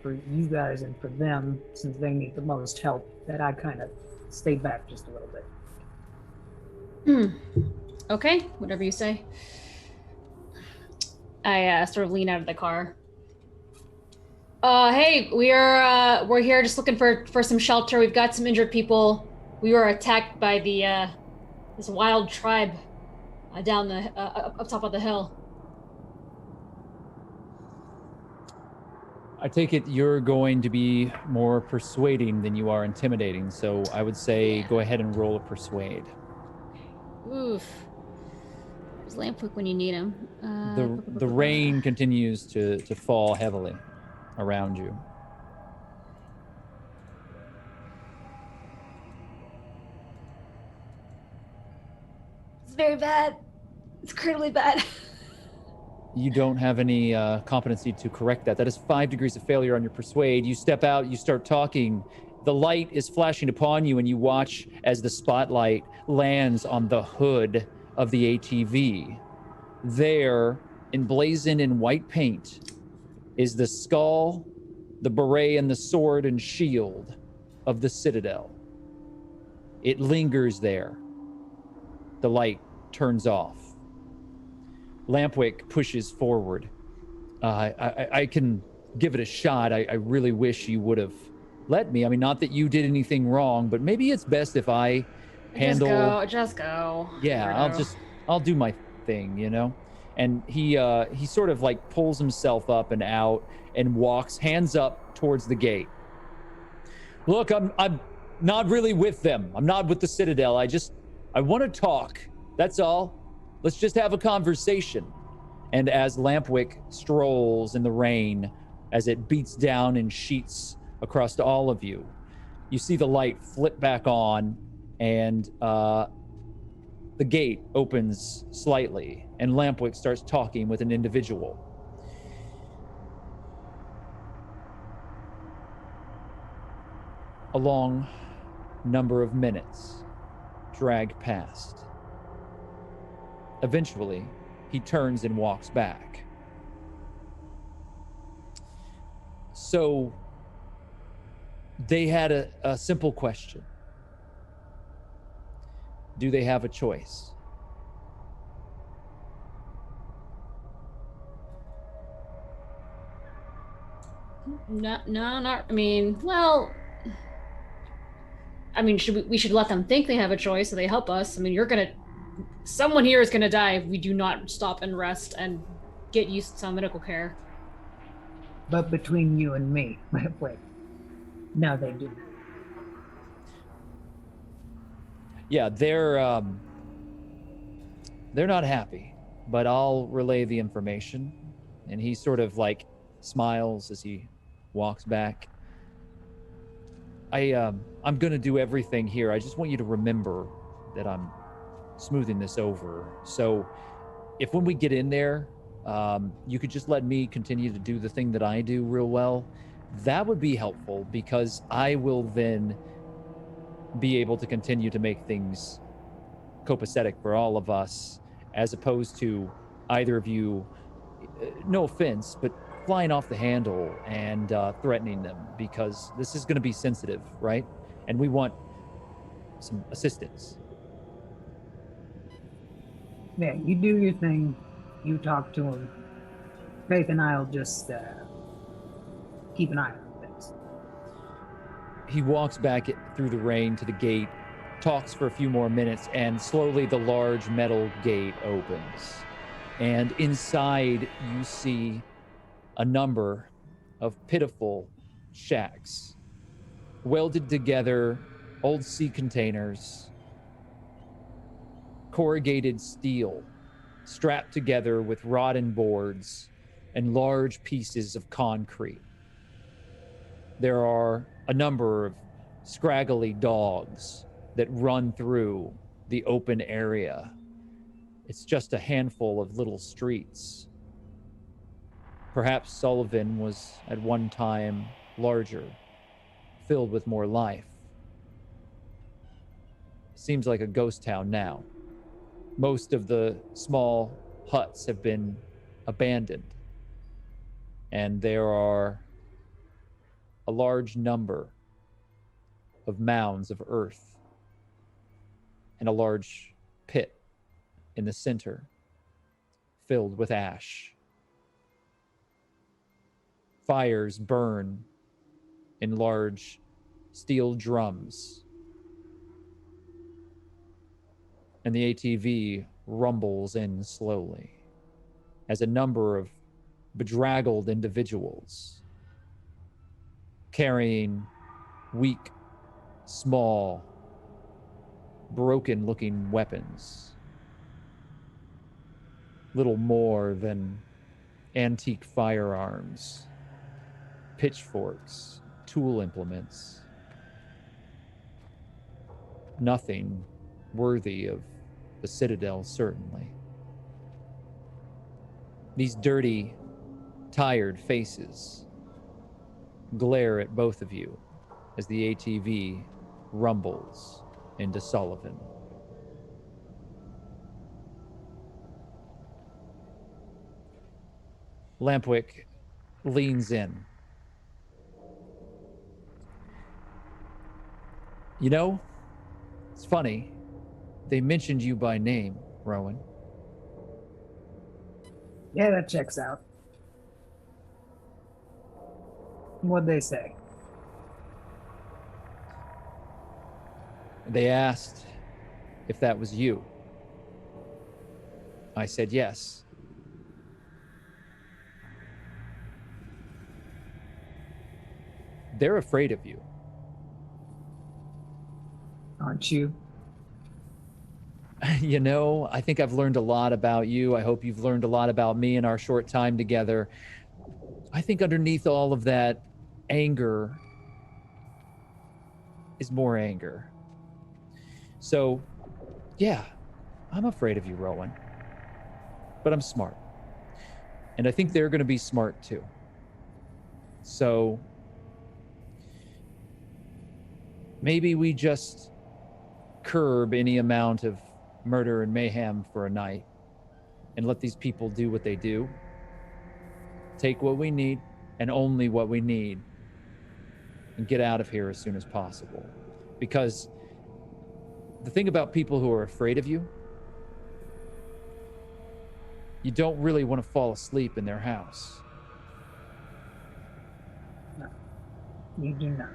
for you guys and for them, since they need the most help, that I kind of stay back just a little bit. Okay, whatever you say. I sort of lean out of the car. Hey, we're here just looking for some shelter. We've got some injured people. We were attacked by this wild tribe down the up top of the hill. I take it you're going to be more persuading than you are intimidating, so I would say go ahead and roll a persuade. Oof. There's Lampwick when you need him. The rain continues to fall heavily around you. very bad. It's incredibly bad. You don't have any competency to correct that. That is 5 degrees of failure on your persuade. You step out, you start talking. The light is flashing upon you, and you watch as the spotlight lands on the hood of the ATV. There, emblazoned in white paint, is the skull, the beret, and the sword and shield of the Citadel. It lingers there. The light turns off. Lampwick pushes forward. I can give it a shot. I really wish you would have let me. I mean, not that you did anything wrong, but maybe it's best if I handle. Just go. Yeah, Weirdo. I'll do my thing, you know? And he sort of like pulls himself up and out and walks hands up towards the gate. Look, I'm not really with them. I'm not with the Citadel. I want to talk. That's all. Let's just have a conversation. And as Lampwick strolls in the rain, as it beats down in sheets across to all of you, you see the light flip back on, and the gate opens slightly, and Lampwick starts talking with an individual. A long number of minutes drag past. Eventually, he turns and walks back. So, they had a simple question. Do they have a choice? No, not. I mean, well. I mean, we should let them think they have a choice so they help us. I mean, someone here is gonna die if we do not stop and rest and get used to some medical care. But between you and me, wait. No, they do. Yeah, they're not happy, but I'll relay the information. And he sort of like smiles as he walks back. I'm gonna do everything here. I just want you to remember that I'm smoothing this over. So if when we get in there, you could just let me continue to do the thing that I do real well, that would be helpful, because I will then be able to continue to make things copacetic for all of us, as opposed to either of you, no offense, but flying off the handle and threatening them, because this is going to be sensitive, right? And we want some assistance. Yeah, you do your thing. You talk to him. Faith and I'll just keep an eye on things. He walks back through the rain to the gate, talks for a few more minutes, and slowly the large metal gate opens. And inside you see a number of pitiful shacks, welded together, old sea containers, corrugated steel, strapped together with rotten boards and large pieces of concrete. There are a number of scraggly dogs that run through the open area. It's just a handful of little streets. Perhaps Sullivan was at one time larger, filled with more life. Seems like a ghost town now. Most of the small huts have been abandoned, and there are a large number of mounds of earth and a large pit in the center filled with ash. Fires burn in large steel drums, and the ATV rumbles in slowly as a number of bedraggled individuals carrying weak, small, broken-looking weapons, little more than antique firearms, pitchforks, tool implements. Nothing worthy of the Citadel, certainly. These dirty, tired faces glare at both of you as the ATV rumbles into Sullivan. Lampwick leans in. You know, it's funny. They mentioned you by name, Rowan. Yeah, that checks out. What'd they say? They asked if that was you. I said yes. They're afraid of you. Aren't you? You know, I think I've learned a lot about you. I hope you've learned a lot about me in our short time together. I think underneath all of that anger is more anger. So, yeah, I'm afraid of you, Rowan. But I'm smart. And I think they're going to be smart too. So, maybe we just curb any amount of murder and mayhem for a night and let these people do what they do. Take what we need and only what we need and get out of here as soon as possible. Because the thing about people who are afraid of you, you don't really want to fall asleep in their house. No, you do not.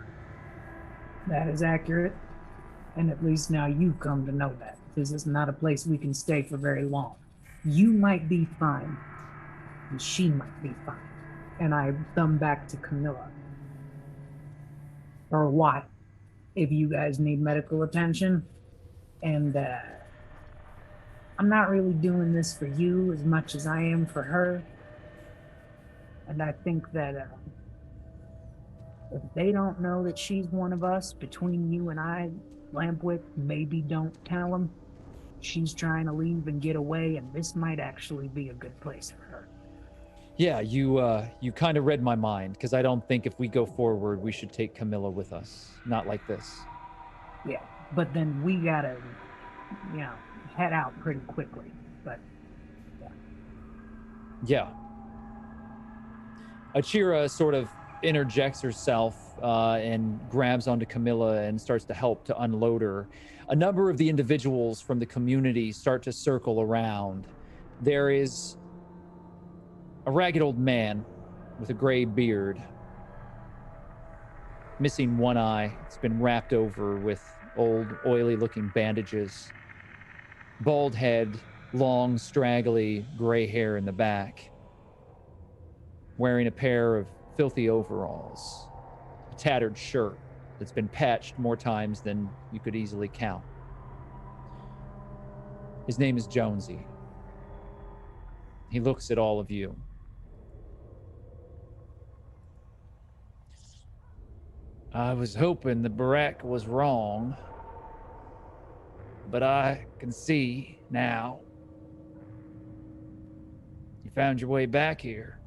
That is accurate. And at least now you've come to know that. This is not a place we can stay for very long. You might be fine, and she might be fine. And I thumb back to Camilla. Or what? If you guys need medical attention. And I'm not really doing this for you as much as I am for her. And I think that if they don't know that she's one of us, between you and I, Lampwick, maybe don't tell them. She's trying to leave and get away, and this might actually be a good place for her. Yeah, you kind of read my mind, because I don't think if we go forward, we should take Camilla with us. Not like this. Yeah, but then we gotta, head out pretty quickly. But, Yeah. Achira sort of interjects herself and grabs onto Camilla and starts to help to unload her. A number of the individuals from the community start to circle around. There is a ragged old man with a gray beard, missing one eye. It's been wrapped over with old, oily-looking bandages. Bald head, long, straggly gray hair in the back. Wearing a pair of filthy overalls. A tattered shirt that's been patched more times than you could easily count. His name is Jonesy. He looks at all of you. I was hoping the Barack was wrong, but I can see now. You found your way back here.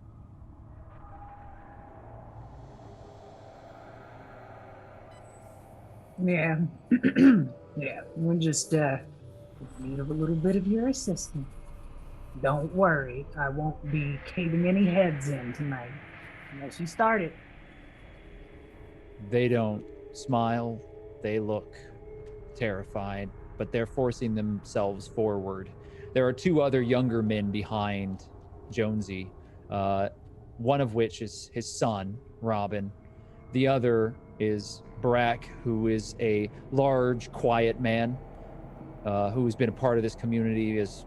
yeah. Yeah, we just need a little bit of your assistance. Don't worry, I won't be caving any heads in tonight, unless you start it. They don't smile. They look terrified, but they're forcing themselves forward. There are two other younger men behind Jonesy, one of which is his son, Robin. The other is Barack, who is a large, quiet man who has been a part of this community as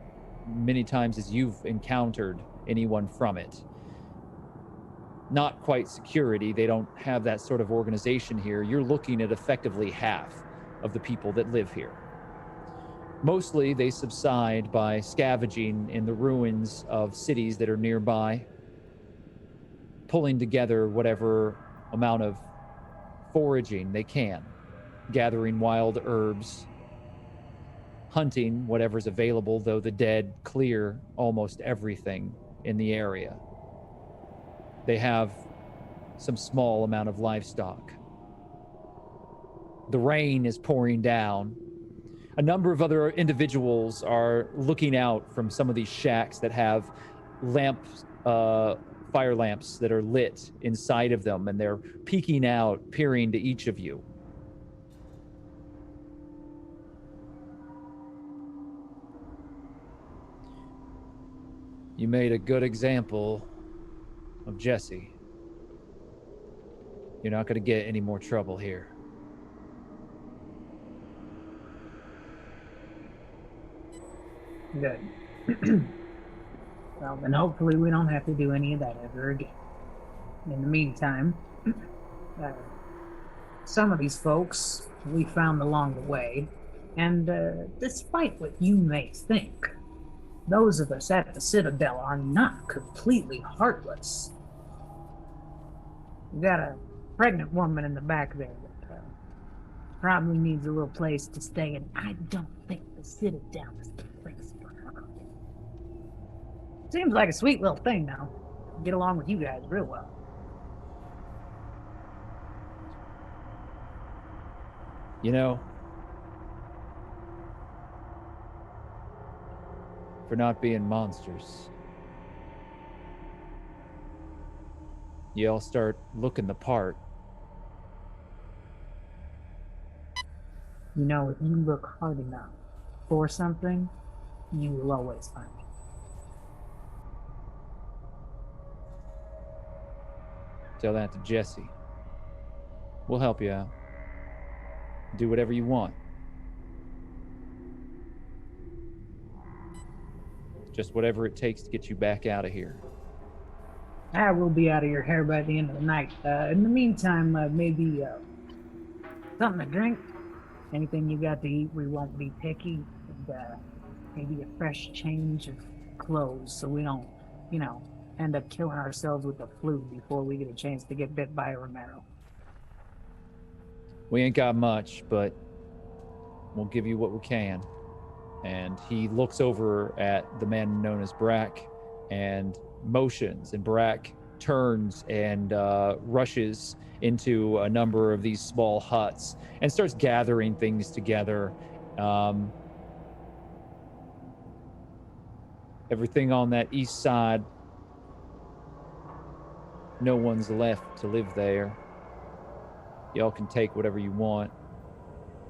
many times as you've encountered anyone from it. Not quite security. They don't have that sort of organization here. You're looking at effectively half of the people that live here. Mostly they subside by scavenging in the ruins of cities that are nearby, pulling together whatever amount of foraging they can, gathering wild herbs, hunting whatever's available, though the dead clear almost everything in the area. They have some small amount of livestock. The rain is pouring down. A number of other individuals are looking out from some of these shacks that have fire lamps that are lit inside of them, and they're peeking out, peering to each of you. You made a good example of Jesse. You're not going to get any more trouble here. Good. Well, then hopefully we don't have to do any of that ever again. In the meantime, some of these folks we found along the way, and despite what you may think, those of us at the Citadel are not completely heartless. We got a pregnant woman in the back there that probably needs a little place to stay, and I don't think the Citadel is the place for her. Seems like a sweet little thing now. Get along with you guys real well. You know, for not being monsters, you all start looking the part. You know, if you look hard enough for something, you will always find it. Tell that to Jesse. We'll help you out. Do whatever you want. Just whatever it takes to get you back out of here. I will be out of your hair by the end of the night. In the meantime, maybe something to drink. Anything you got to eat, we won't be picky. And maybe a fresh change of clothes so we don't, end up killing ourselves with the flu before we get a chance to get bit by a Romero. We ain't got much, but we'll give you what we can. And he looks over at the man known as Brack and motions, and Brack turns and rushes into a number of these small huts and starts gathering things together. Everything on that east side, no one's left to live there. Y'all can take whatever you want,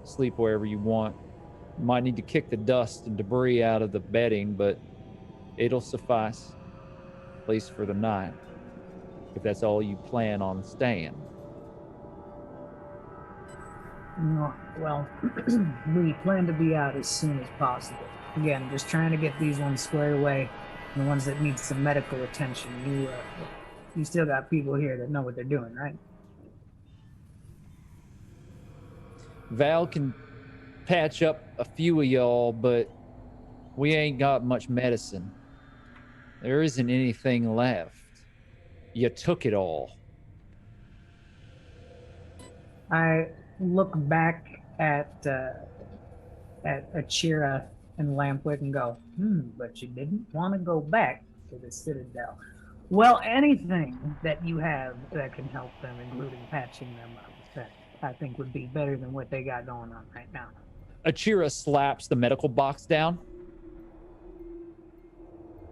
sleep wherever you want. Might need to kick the dust and debris out of the bedding, but it'll suffice, at least for the night, if that's all you plan on staying. No, well, we plan to be out as soon as possible. Again, just trying to get these ones squared away, the ones that need some medical attention. You still got people here that know what they're doing, right? Val can patch up a few of y'all, but we ain't got much medicine. There isn't anything left. You took it all. I look back at Achira and Lampwick and go, but you didn't want to go back to the Citadel. Well, anything that you have that can help them, including patching them up, that I think would be better than what they got going on right now. Achira slaps the medical box down.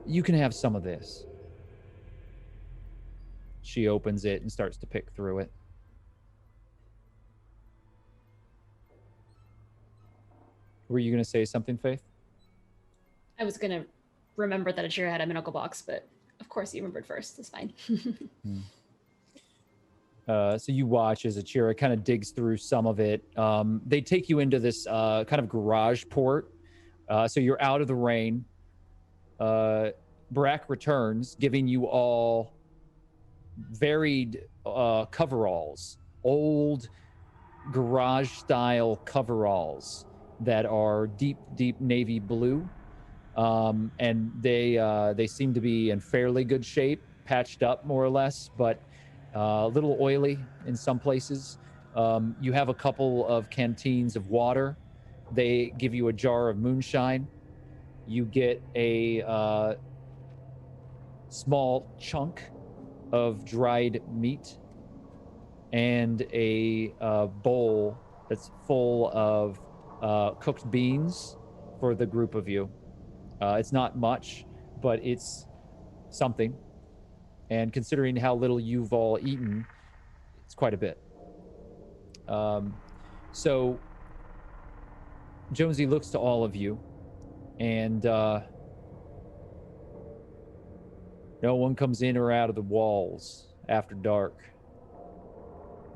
You can have some of this. She opens it and starts to pick through it. Were you going to say something, Faith? I was going to remember that Achira had a medical box, but of course you remembered first. It's fine. So you watch as Achira kind of digs through some of it. They take you into this kind of garage port. So you're out of the rain. Brack returns, giving you all varied coveralls, old garage-style coveralls that are deep navy blue. And they seem to be in fairly good shape, patched up more or less, but a little oily in some places. You have a couple of canteens of water, They give you a jar of moonshine. You get a small chunk of dried meat and a bowl that's full of cooked beans for the group of you. It's not much, but it's something. And considering how little you've all eaten, it's quite a bit. So Jonesy looks to all of you, and no one comes in or out of the walls after dark.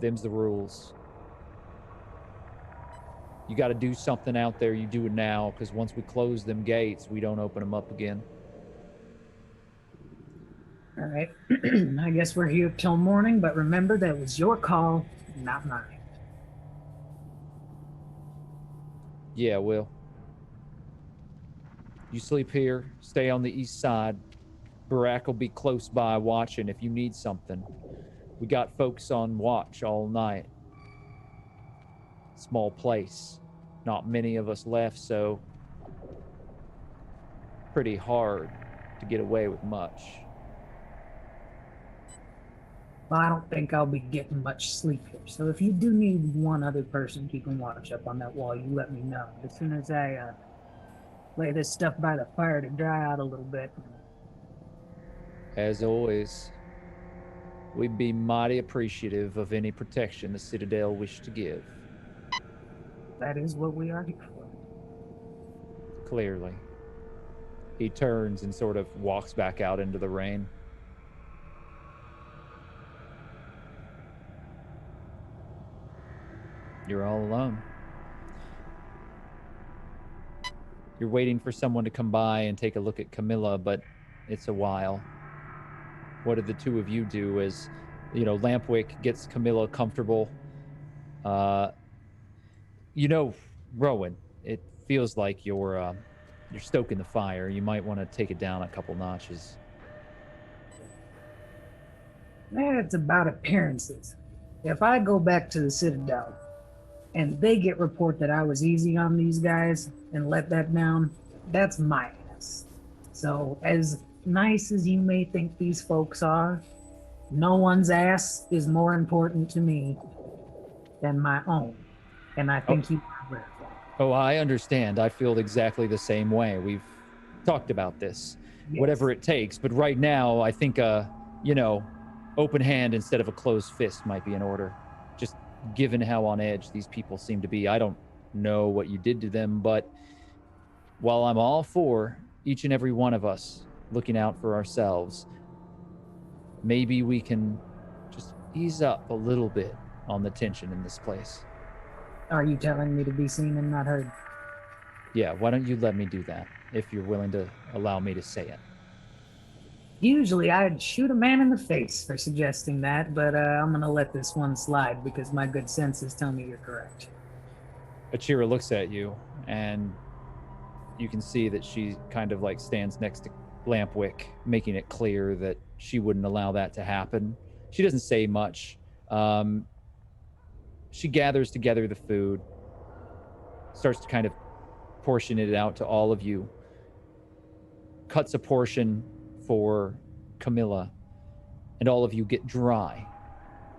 Them's the rules. You got to do something out there. You do it now, because once we close them gates, we don't open them up again. All right. I guess we're here till morning, but remember that was your call, not mine. Yeah, Will. You sleep here. Stay on the east side. Barack will be close by watching if you need something. We got folks on watch all night. Small place. Not many of us left, so pretty hard to get away with much. Well, I don't think I'll be getting much sleep here. So if you do need one other person keeping watch up on that wall, you let me know. As soon as I lay this stuff by the fire to dry out a little bit. As always, we'd be mighty appreciative of any protection the Citadel wished to give. That is what we are here for. Clearly. He turns and sort of walks back out into the rain. You're all alone. You're waiting for someone to come by and take a look at Camilla, but it's a while. What did the two of you do as, Lampwick gets Camilla comfortable? Rowan, it feels like you're stoking the fire. You might want to take it down a couple notches. It's about appearances. If I go back to the Citadel and they get report that I was easy on these guys and let that down, that's my ass. So as nice as you may think these folks are, no one's ass is more important to me than my own. And I think you are aware of that. Oh, I understand. I feel exactly the same way. We've talked about this. Yes. Whatever it takes. But right now, I think, open hand instead of a closed fist might be in order. Just given how on edge these people seem to be. I don't know what you did to them, but while I'm all for each and every one of us looking out for ourselves, maybe we can just ease up a little bit on the tension in this place. Are you telling me to be seen and not heard? Yeah, why don't you let me do that, if you're willing to allow me to say it. Usually I'd shoot a man in the face for suggesting that, but I'm going to let this one slide because my good senses tell me you're correct. Achira looks at you, and you can see that she kind of like stands next to Lampwick, making it clear that she wouldn't allow that to happen. She doesn't say much. She gathers together the food, starts to kind of portion it out to all of you, cuts a portion for Camilla, and all of you get dry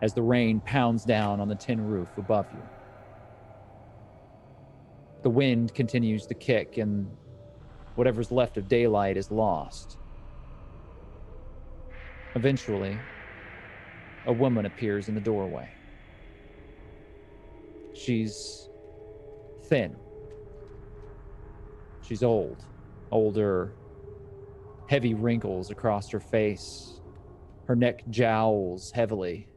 as the rain pounds down on the tin roof above you. The wind continues to kick, and whatever's left of daylight is lost. Eventually, a woman appears in the doorway. She's thin. She's older, heavy wrinkles across her face. Her neck jowls heavily.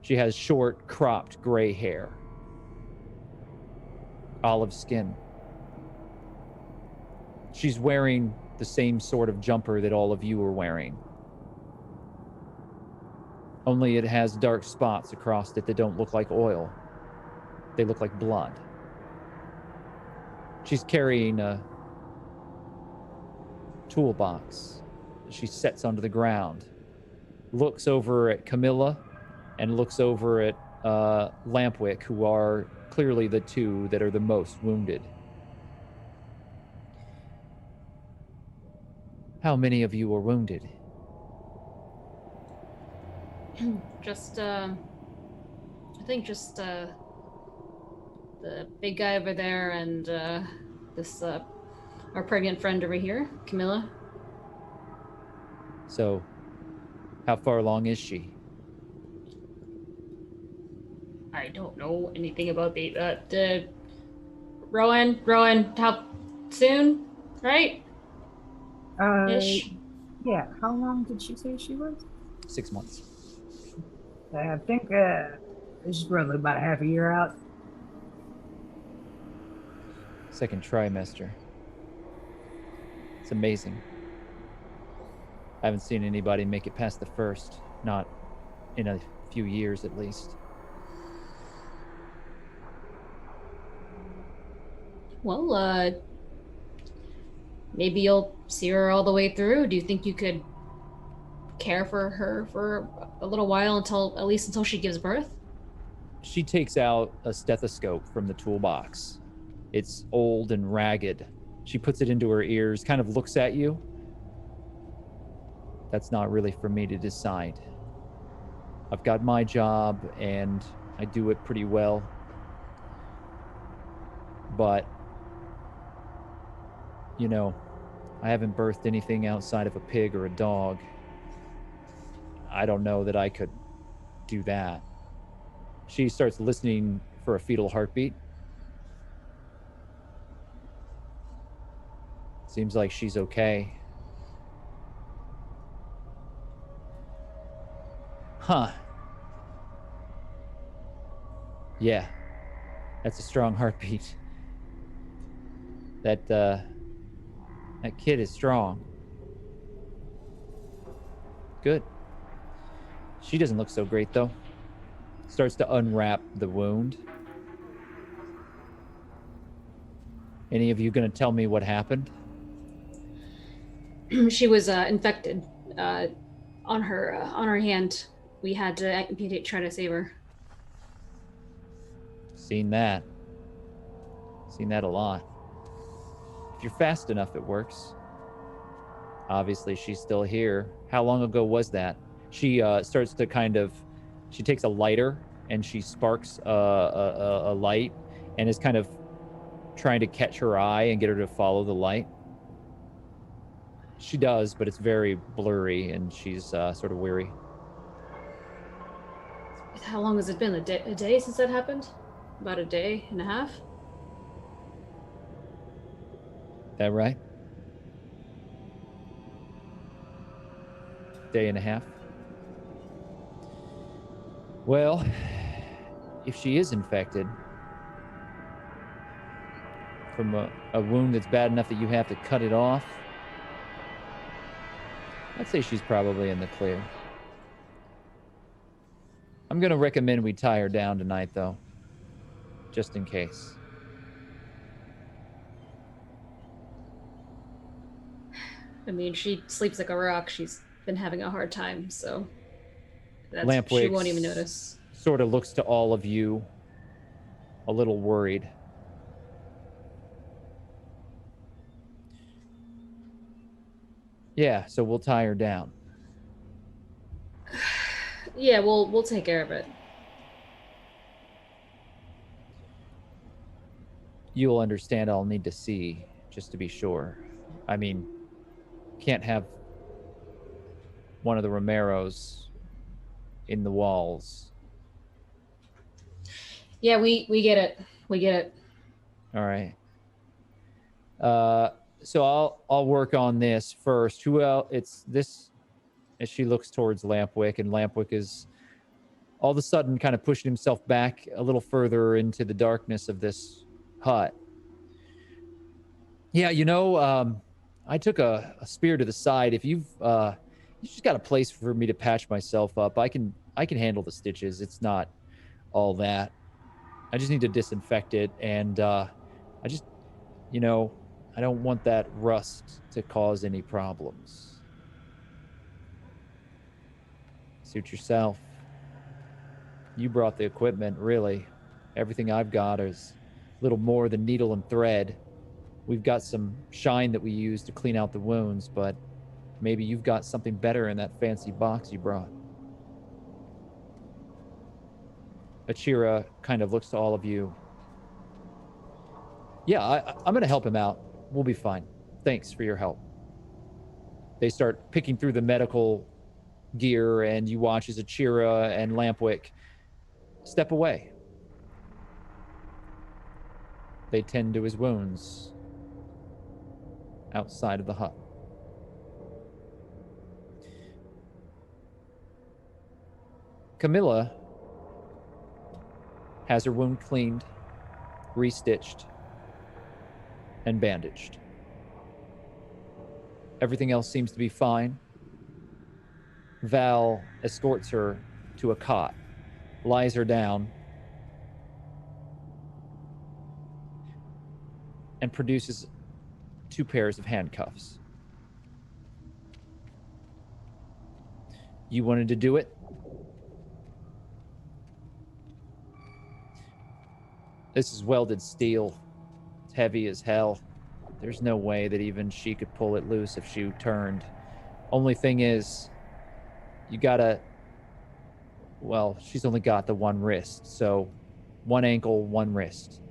She has short, cropped gray hair. Olive skin. She's wearing the same sort of jumper that all of you are wearing. Only it has dark spots across it that don't look like oil. They look like blood. She's carrying a toolbox that she sets onto the ground, looks over at Camilla, and looks over at Lampwick, who are clearly the two that are the most wounded. How many of you were wounded? Just, I think just, the big guy over there and, this, our pregnant friend over here, Camilla. So, how far along is she? I don't know anything about the Rowan, how soon, right? Ish. Yeah. How long did she say she was? 6 months. I think she's probably about a half a year out. Second trimester. It's amazing. I haven't seen anybody make it past the first, not in a few years at least. Well, maybe you'll see her all the way through. Do you think you could care for her for a little while at least until she gives birth? She takes out a stethoscope from the toolbox. It's old and ragged. She puts it into her ears, kind of looks at you. That's not really for me to decide. I've got my job and I do it pretty well. But, you know, I haven't birthed anything outside of a pig or a dog. I don't know that I could do that. She starts listening for a fetal heartbeat. Seems like she's okay. Huh. Yeah. That's a strong heartbeat. That kid is strong. Good. She doesn't look so great, though. Starts to unwrap the wound. Any of you gonna tell me what happened? She was infected on her hand. We had to amputate, try to save her. Seen that. Seen that a lot. If you're fast enough, it works. Obviously, she's still here. How long ago was that? She starts to she takes a lighter and she sparks a light and is kind of trying to catch her eye and get her to follow the light. She does, but it's very blurry and she's sort of weary. How long has it been? A day since that happened? About a day and a half? That right? Day and a half. Well, if she is infected from a wound that's bad enough that you have to cut it off, I'd say she's probably in the clear. I'm going to recommend we tie her down tonight, though, just in case. I mean, she sleeps like a rock. She's been having a hard time, so she won't even notice. Sort of looks to all of you, a little worried. Yeah, so we'll tie her down. Yeah, we'll take care of it. You'll understand I'll need to see, just to be sure. I mean, can't have one of the Romeros in the walls. Yeah, we get it. We get it. All right. So I'll work on this first. Who else? It's this. As she looks towards Lampwick, and Lampwick is all of a sudden kind of pushing himself back a little further into the darkness of this hut. Yeah, I took a spear to the side. If you just got a place for me to patch myself up, I can handle the stitches. It's not all that. I just need to disinfect it, and I don't want that rust to cause any problems. Suit yourself. You brought the equipment, really. Everything I've got is little more than needle and thread. We've got some shine that we use to clean out the wounds, but maybe you've got something better in that fancy box you brought. Achira kind of looks to all of you. Yeah, I'm going to help him out. We'll be fine. Thanks for your help. They start picking through the medical gear, and you watch as Achira and Lampwick step away. They tend to his wounds outside of the hut. Camilla has her wound cleaned, restitched, and bandaged. Everything else seems to be fine. Val escorts her to a cot, lies her down, and produces 2 pairs of handcuffs. You wanted to do it? This is welded steel. It's heavy as hell. There's no way that even she could pull it loose if she turned. Only thing is, you gotta... Well, she's only got the one wrist, so 1 ankle, 1 wrist.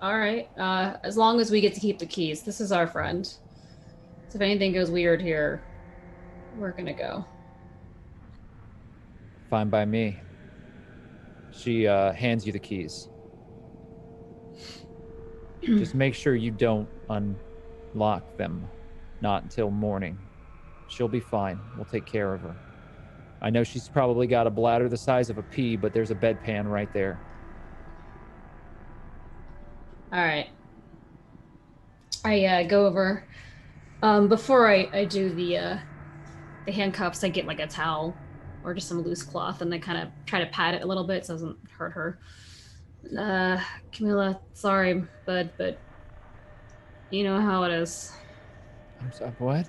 All right. As long as we get to keep the keys. This is our friend. So if anything goes weird here, we're gonna go. Fine by me. She hands you the keys. Just make sure you don't unlock them. Not until morning. She'll be fine. We'll take care of her. I know she's probably got a bladder the size of a pea, but there's a bedpan right there. All right. I go over. Before I do the handcuffs, I get like a towel or just some loose cloth, and I kind of try to pat it a little bit so it doesn't hurt her. Camilla, sorry, bud, but you know how it is. I'm sorry, what?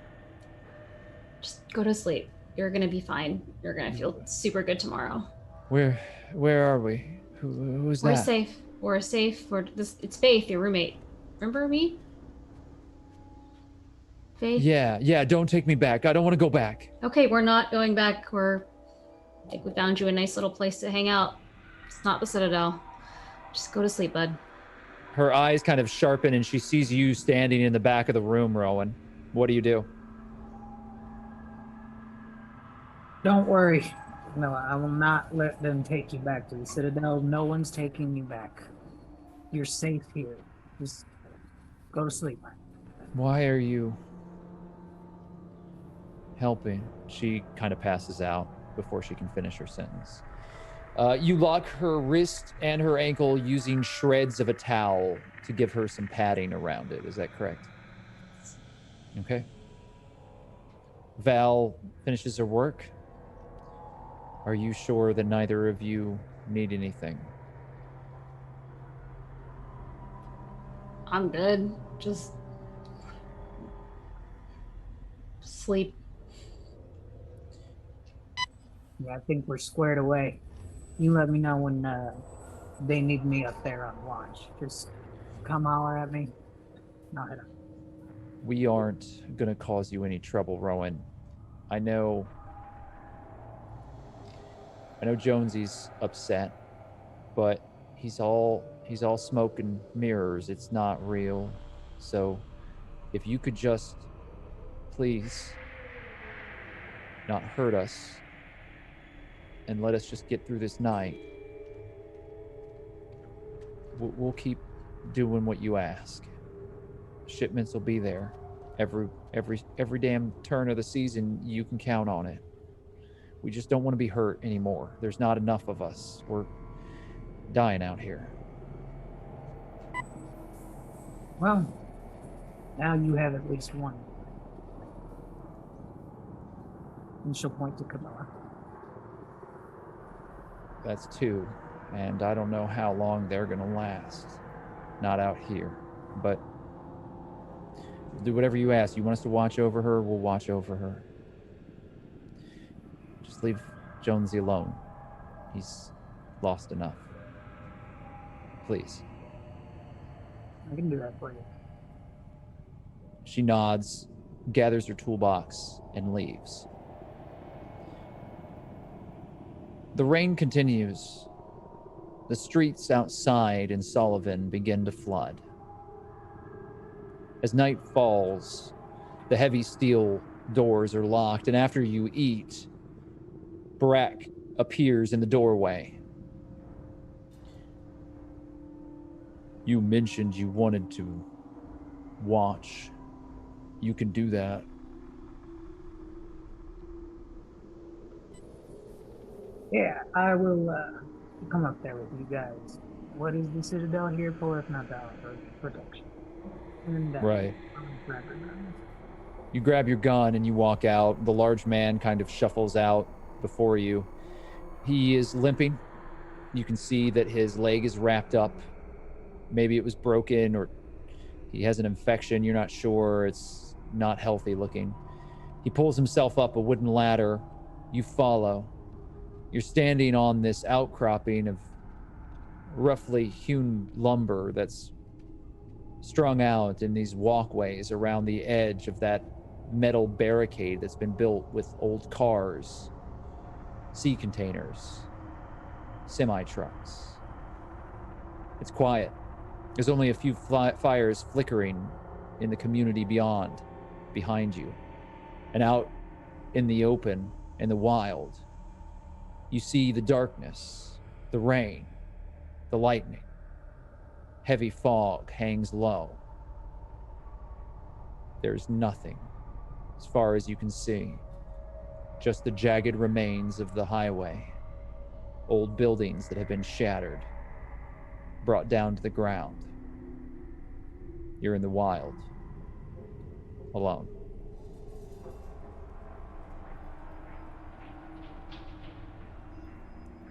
Just go to sleep. You're gonna be fine. You're gonna feel super good tomorrow. Where are we? Who's that? We're safe. We're safe. It's Faith, your roommate. Remember me? Faith? Yeah, don't take me back. I don't want to go back. Okay, we're not going back. I think we found you a nice little place to hang out. It's not the Citadel. Just go to sleep, bud. Her eyes kind of sharpen and she sees you standing in the back of the room, Rowan. What do you do? Don't worry. No, I will not let them take you back to the Citadel. No one's taking you back. You're safe here. Just go to sleep. Why are you helping? She kind of passes out before she can finish her sentence. You lock her wrist and her ankle using shreds of a towel to give her some padding around it. Is that correct? Okay. Val finishes her work. Are you sure that neither of you need anything? I'm good. Just sleep. Yeah, I think we're squared away. You let me know when they need me up there on watch. Just come holler at me. I'll hit 'em. We aren't going to cause you any trouble, Rowan. I know Jonesy's upset, but he's all smoke and mirrors. It's not real. So if you could just please not hurt us and let us just get through this night, we'll keep doing what you ask. Shipments will be there. Every damn turn of the season, you can count on it. We just don't want to be hurt anymore. There's not enough of us. We're dying out here. Well, now you have at least one. And she'll point to Camilla. That's 2, and I don't know how long they're gonna last. Not out here, but we'll do whatever you ask. You want us to watch over her, we'll watch over her. Just leave Jonesy alone. He's lost enough. Please. I can do that for you. She nods, gathers her toolbox, and leaves. The rain continues. The streets outside in Sullivan begin to flood. As night falls, the heavy steel doors are locked, and after you eat, Barak appears in the doorway. You mentioned you wanted to watch. You can do that. Yeah, I will come up there with you guys. What is the Citadel here for if not to offer protection? And Right. I'll grab her gun. You grab your gun and you walk out. The large man kind of shuffles out before you. He is limping. You can see that his leg is wrapped up. Maybe it was broken or he has an infection. You're not sure. It's not healthy looking. He pulls himself up a wooden ladder. You follow. You're standing on this outcropping of roughly hewn lumber that's strung out in these walkways around the edge of that metal barricade that's been built with old cars, sea containers, semi-trucks. It's quiet. There's only a few fires flickering in the community behind you. And out in the open, in the wild, you see the darkness, the rain, the lightning. Heavy fog hangs low. There's nothing, as far as you can see. Just the jagged remains of the highway. Old buildings that have been shattered, brought down to the ground. You're in the wild, alone.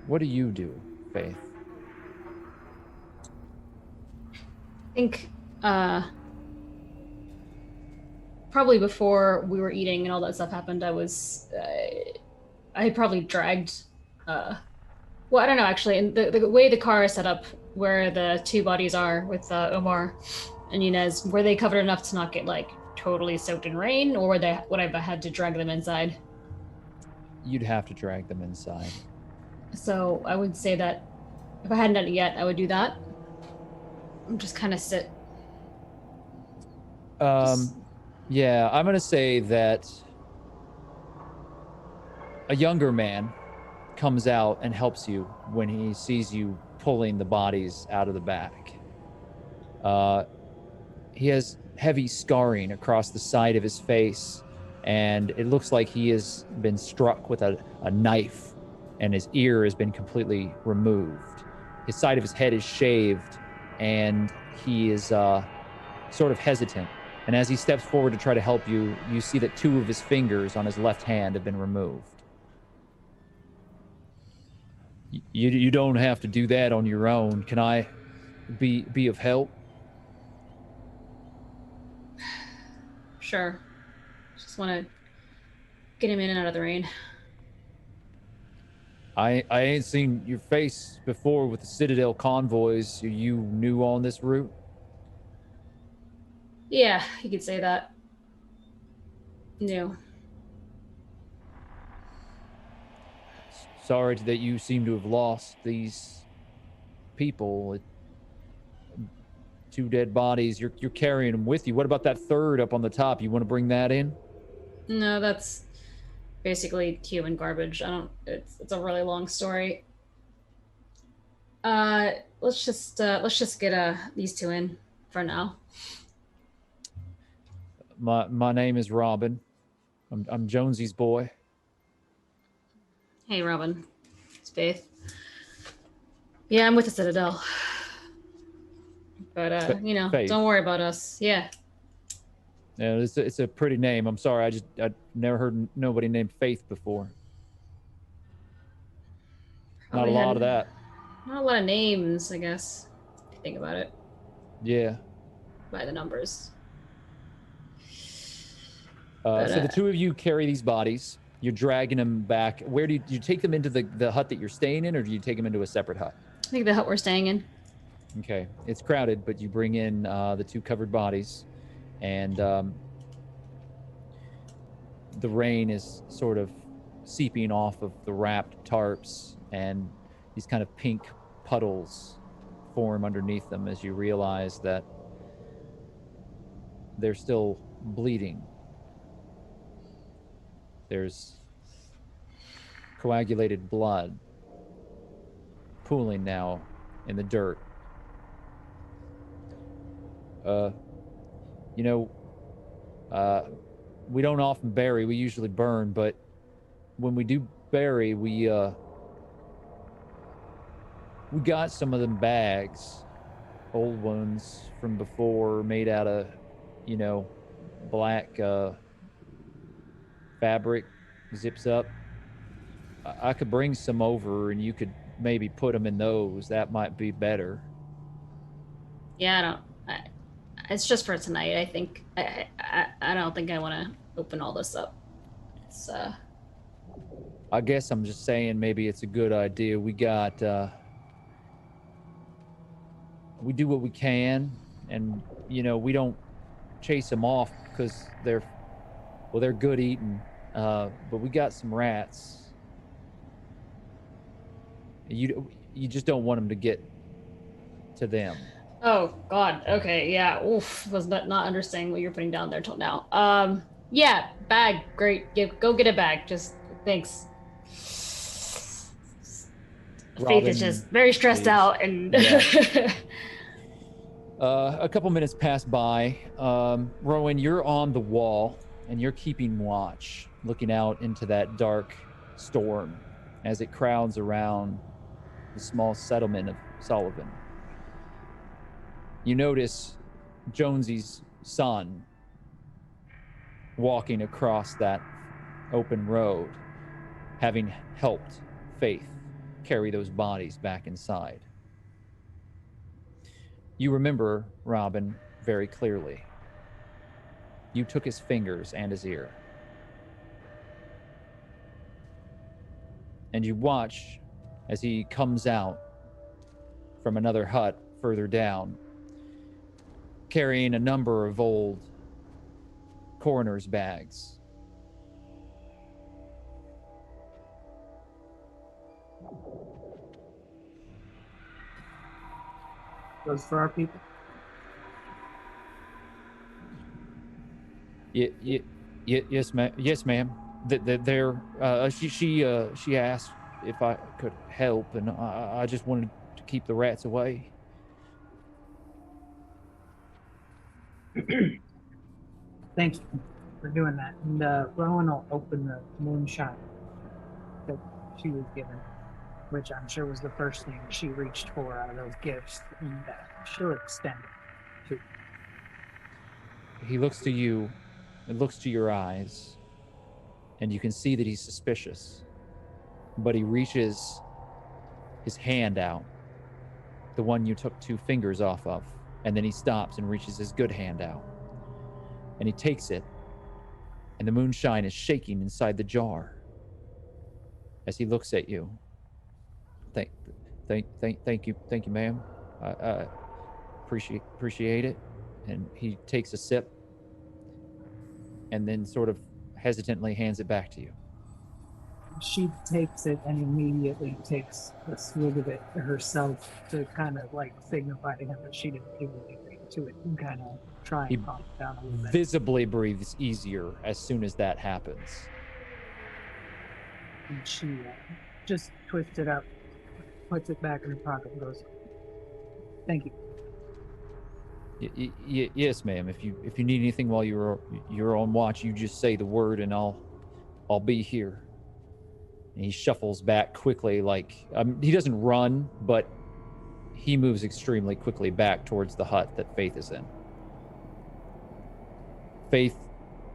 What do you do, Faith? I think probably before we were eating and all that stuff happened, I had probably dragged well, I don't know actually, and the way the car is set up where the two bodies are with Omar and Inez, were they covered enough to not get like totally soaked in rain, or would I have had to drag them inside? You'd have to drag them inside. So I would say that if I hadn't done it yet, I would do that. Just kind of sit. Yeah, I'm gonna say that a younger man comes out and helps you when he sees you pulling the bodies out of the back. He has heavy scarring across the side of his face, and it looks like he has been struck with a knife, and his ear has been completely removed. His side of his head is shaved, and he is sort of hesitant. And as he steps forward to try to help you, you see that 2 of his fingers on his left hand have been removed. You don't have to do that on your own. Can I be of help? Sure. Just want to get him in and out of the rain. I ain't seen your face before with the Citadel convoys. Are you new on this route? Yeah, you could say that. No. Sorry that you seem to have lost these people. 2 dead bodies. You're carrying them with you. What about that third up on the top? You want to bring that in? No, that's basically human garbage. It's a really long story. Let's just get these 2 in for now. My name is Robin. I'm Jonesy's boy. Hey, Robin. It's Faith. Yeah, I'm with the Citadel. But Faith. Don't worry about us. Yeah. Yeah, it's a pretty name. I'm sorry. I never heard nobody named Faith before. Probably Not a lot of that. Not a lot of names, I guess, if you think about it. Yeah. By the numbers. So the 2 of you carry these bodies. You're dragging them back. Where do you take them into the hut that you're staying in, or do you take them into a separate hut? I think the hut we're staying in. Okay, it's crowded, but you bring in the 2 covered bodies, and the rain is sort of seeping off of the wrapped tarps, and these kind of pink puddles form underneath them as you realize that they're still bleeding. There's coagulated blood pooling now in the dirt. We don't often bury, we usually burn, but when we do bury, we got some of them bags, old ones from before, made out of, black fabric, zips up. I could bring some over and you could maybe put them in those. That might be better. Yeah, it's just for tonight. I think I don't think I want to open all this up. It's I guess I'm just saying maybe it's a good idea. We got we do what we can, and we don't chase them off because they're good eating, but we got some rats. You just don't want them to get to them. Oh God. Okay. Yeah. Oof. Was not understanding what you're putting down there till now. Yeah. Bag. Great. Go get a bag. Just thanks. Faith is just very stressed out, and yeah. A couple minutes pass by. Rowan, you're on the wall and you're keeping watch, looking out into that dark storm as it crowds around the small settlement of Sullivan. You notice Jonesy's son walking across that open road, having helped Faith carry those bodies back inside. You remember Robin very clearly. You took his fingers and his ear. And you watch as he comes out from another hut further down, carrying a number of old coroner's bags. Those for our people? Yes, ma'am. Yes, ma'am. They're. She asked if I could help, and I just wanted to keep the rats away. Thank you for doing that. And Rowan will open the moonshine that she was given, which I'm sure was the first thing she reached for out of those gifts, and she'll extend it to. He looks to you, and looks to your eyes, and you can see that he's suspicious. But he reaches his hand out, the one you took 2 fingers off of, and then he stops and reaches his good hand out. And he takes it, and the moonshine is shaking inside the jar as he looks at you. Thank you, ma'am. I appreciate it. And he takes a sip, and then sort of hesitantly hands it back to you. She takes it and immediately takes a swig of it herself to kind of like signify to him that she didn't do anything to it and kind of try and calm it down a little bit. Visibly breathes easier as soon as that happens. And she just twists it up, puts it back in her pocket, and goes, "Thank you." Yes, ma'am. If you need anything while you're on watch, you just say the word, and I'll be here. And he shuffles back quickly, like he doesn't run, but he moves extremely quickly back towards the hut that Faith is in. Faith,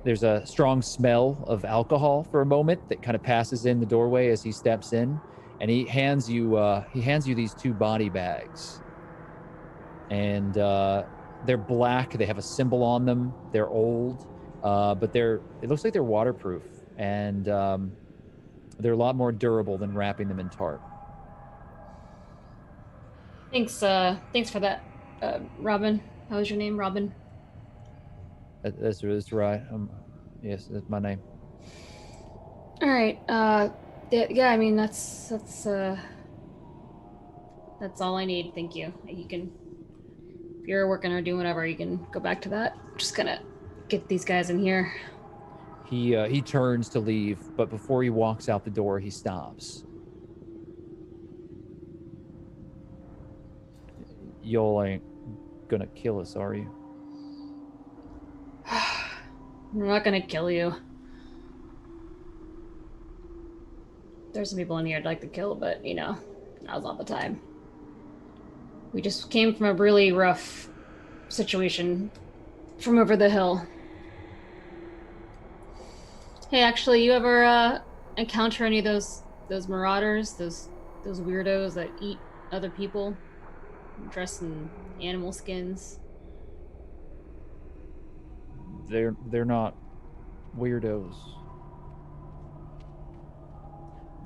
there's a strong smell of alcohol for a moment that kind of passes in the doorway as he steps in, and he hands you these 2 body bags, and they're black. They have a symbol on them. They're old, but it looks like they're waterproof, and they're a lot more durable than wrapping them in tarp. Thanks for that, Robin. How was your name, Robin? That's right. Yes, that's my name. All right. Yeah. I mean, that's all I need. Thank you. You can, if you're working or doing whatever, you can go back to that. I'm just gonna get these guys in here. He turns to leave, but before he walks out the door, he stops. Y'all ain't gonna kill us, are you? I'm not gonna kill you. There's some people in here I'd like to kill, but now's not the time. We just came from a really rough situation from over the hill. Hey, actually, you ever encounter any of those marauders, those weirdos that eat other people, dressed in animal skins? They're not weirdos.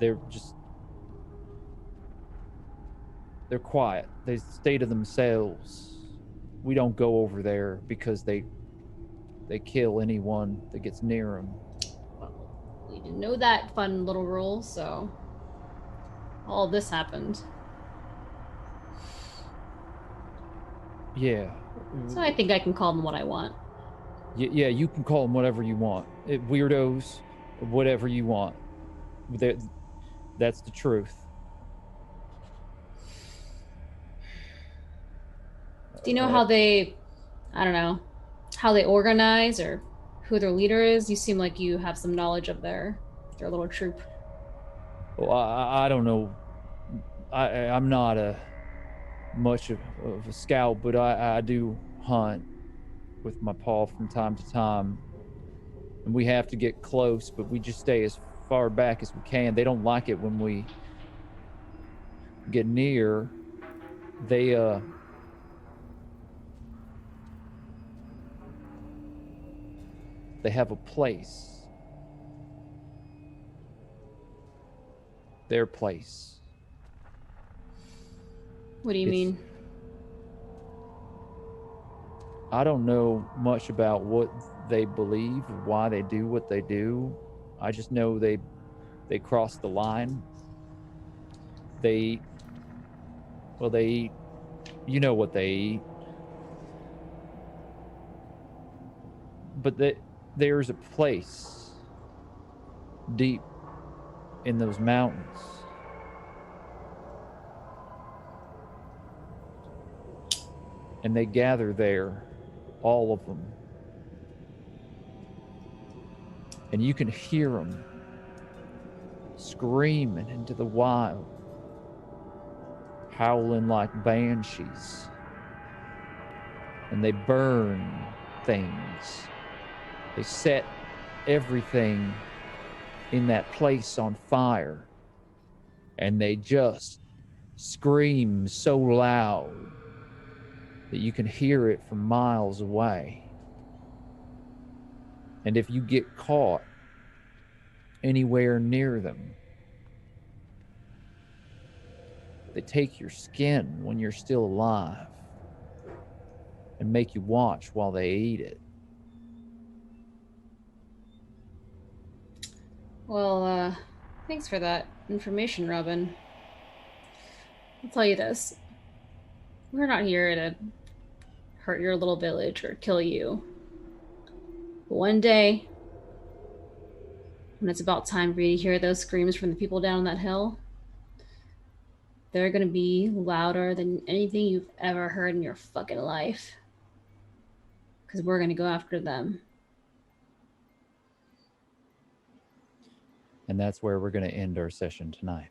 They're quiet. They stay to themselves. We don't go over there because they kill anyone that gets near them. Well, we didn't know that fun little rule, so all this happened. Yeah. So I think I can call them what I want. Yeah, you can call them whatever you want. Weirdos, whatever you want. That's the truth. Do you know how they, I don't know, how they organize or who their leader is? You seem like you have some knowledge of their little troop. Well, I don't know. I'm not much of a scout, but I do hunt with my paw from time to time. And we have to get close, but we just stay as far back as we can. They don't like it when we get near. They have a place. Their place. What do you mean? I don't know much about what they believe, why they do what they do. I just know they cross the line. They eat. You know what they eat. But there's a place deep in those mountains. And they gather there, all of them. And you can hear them screaming into the wild, howling like banshees. And they burn things. They set everything in that place on fire. And they just scream so loud that you can hear it from miles away. And if you get caught anywhere near them, they take your skin when you're still alive and make you watch while they eat it. Well, thanks for that information, Robin. I'll tell you this. We're not here to hurt your little village or kill you. But one day, when it's about time for you to hear those screams from the people down on that hill, they're gonna be louder than anything you've ever heard in your fucking life. Because we're gonna go after them. And that's where we're going to end our session tonight.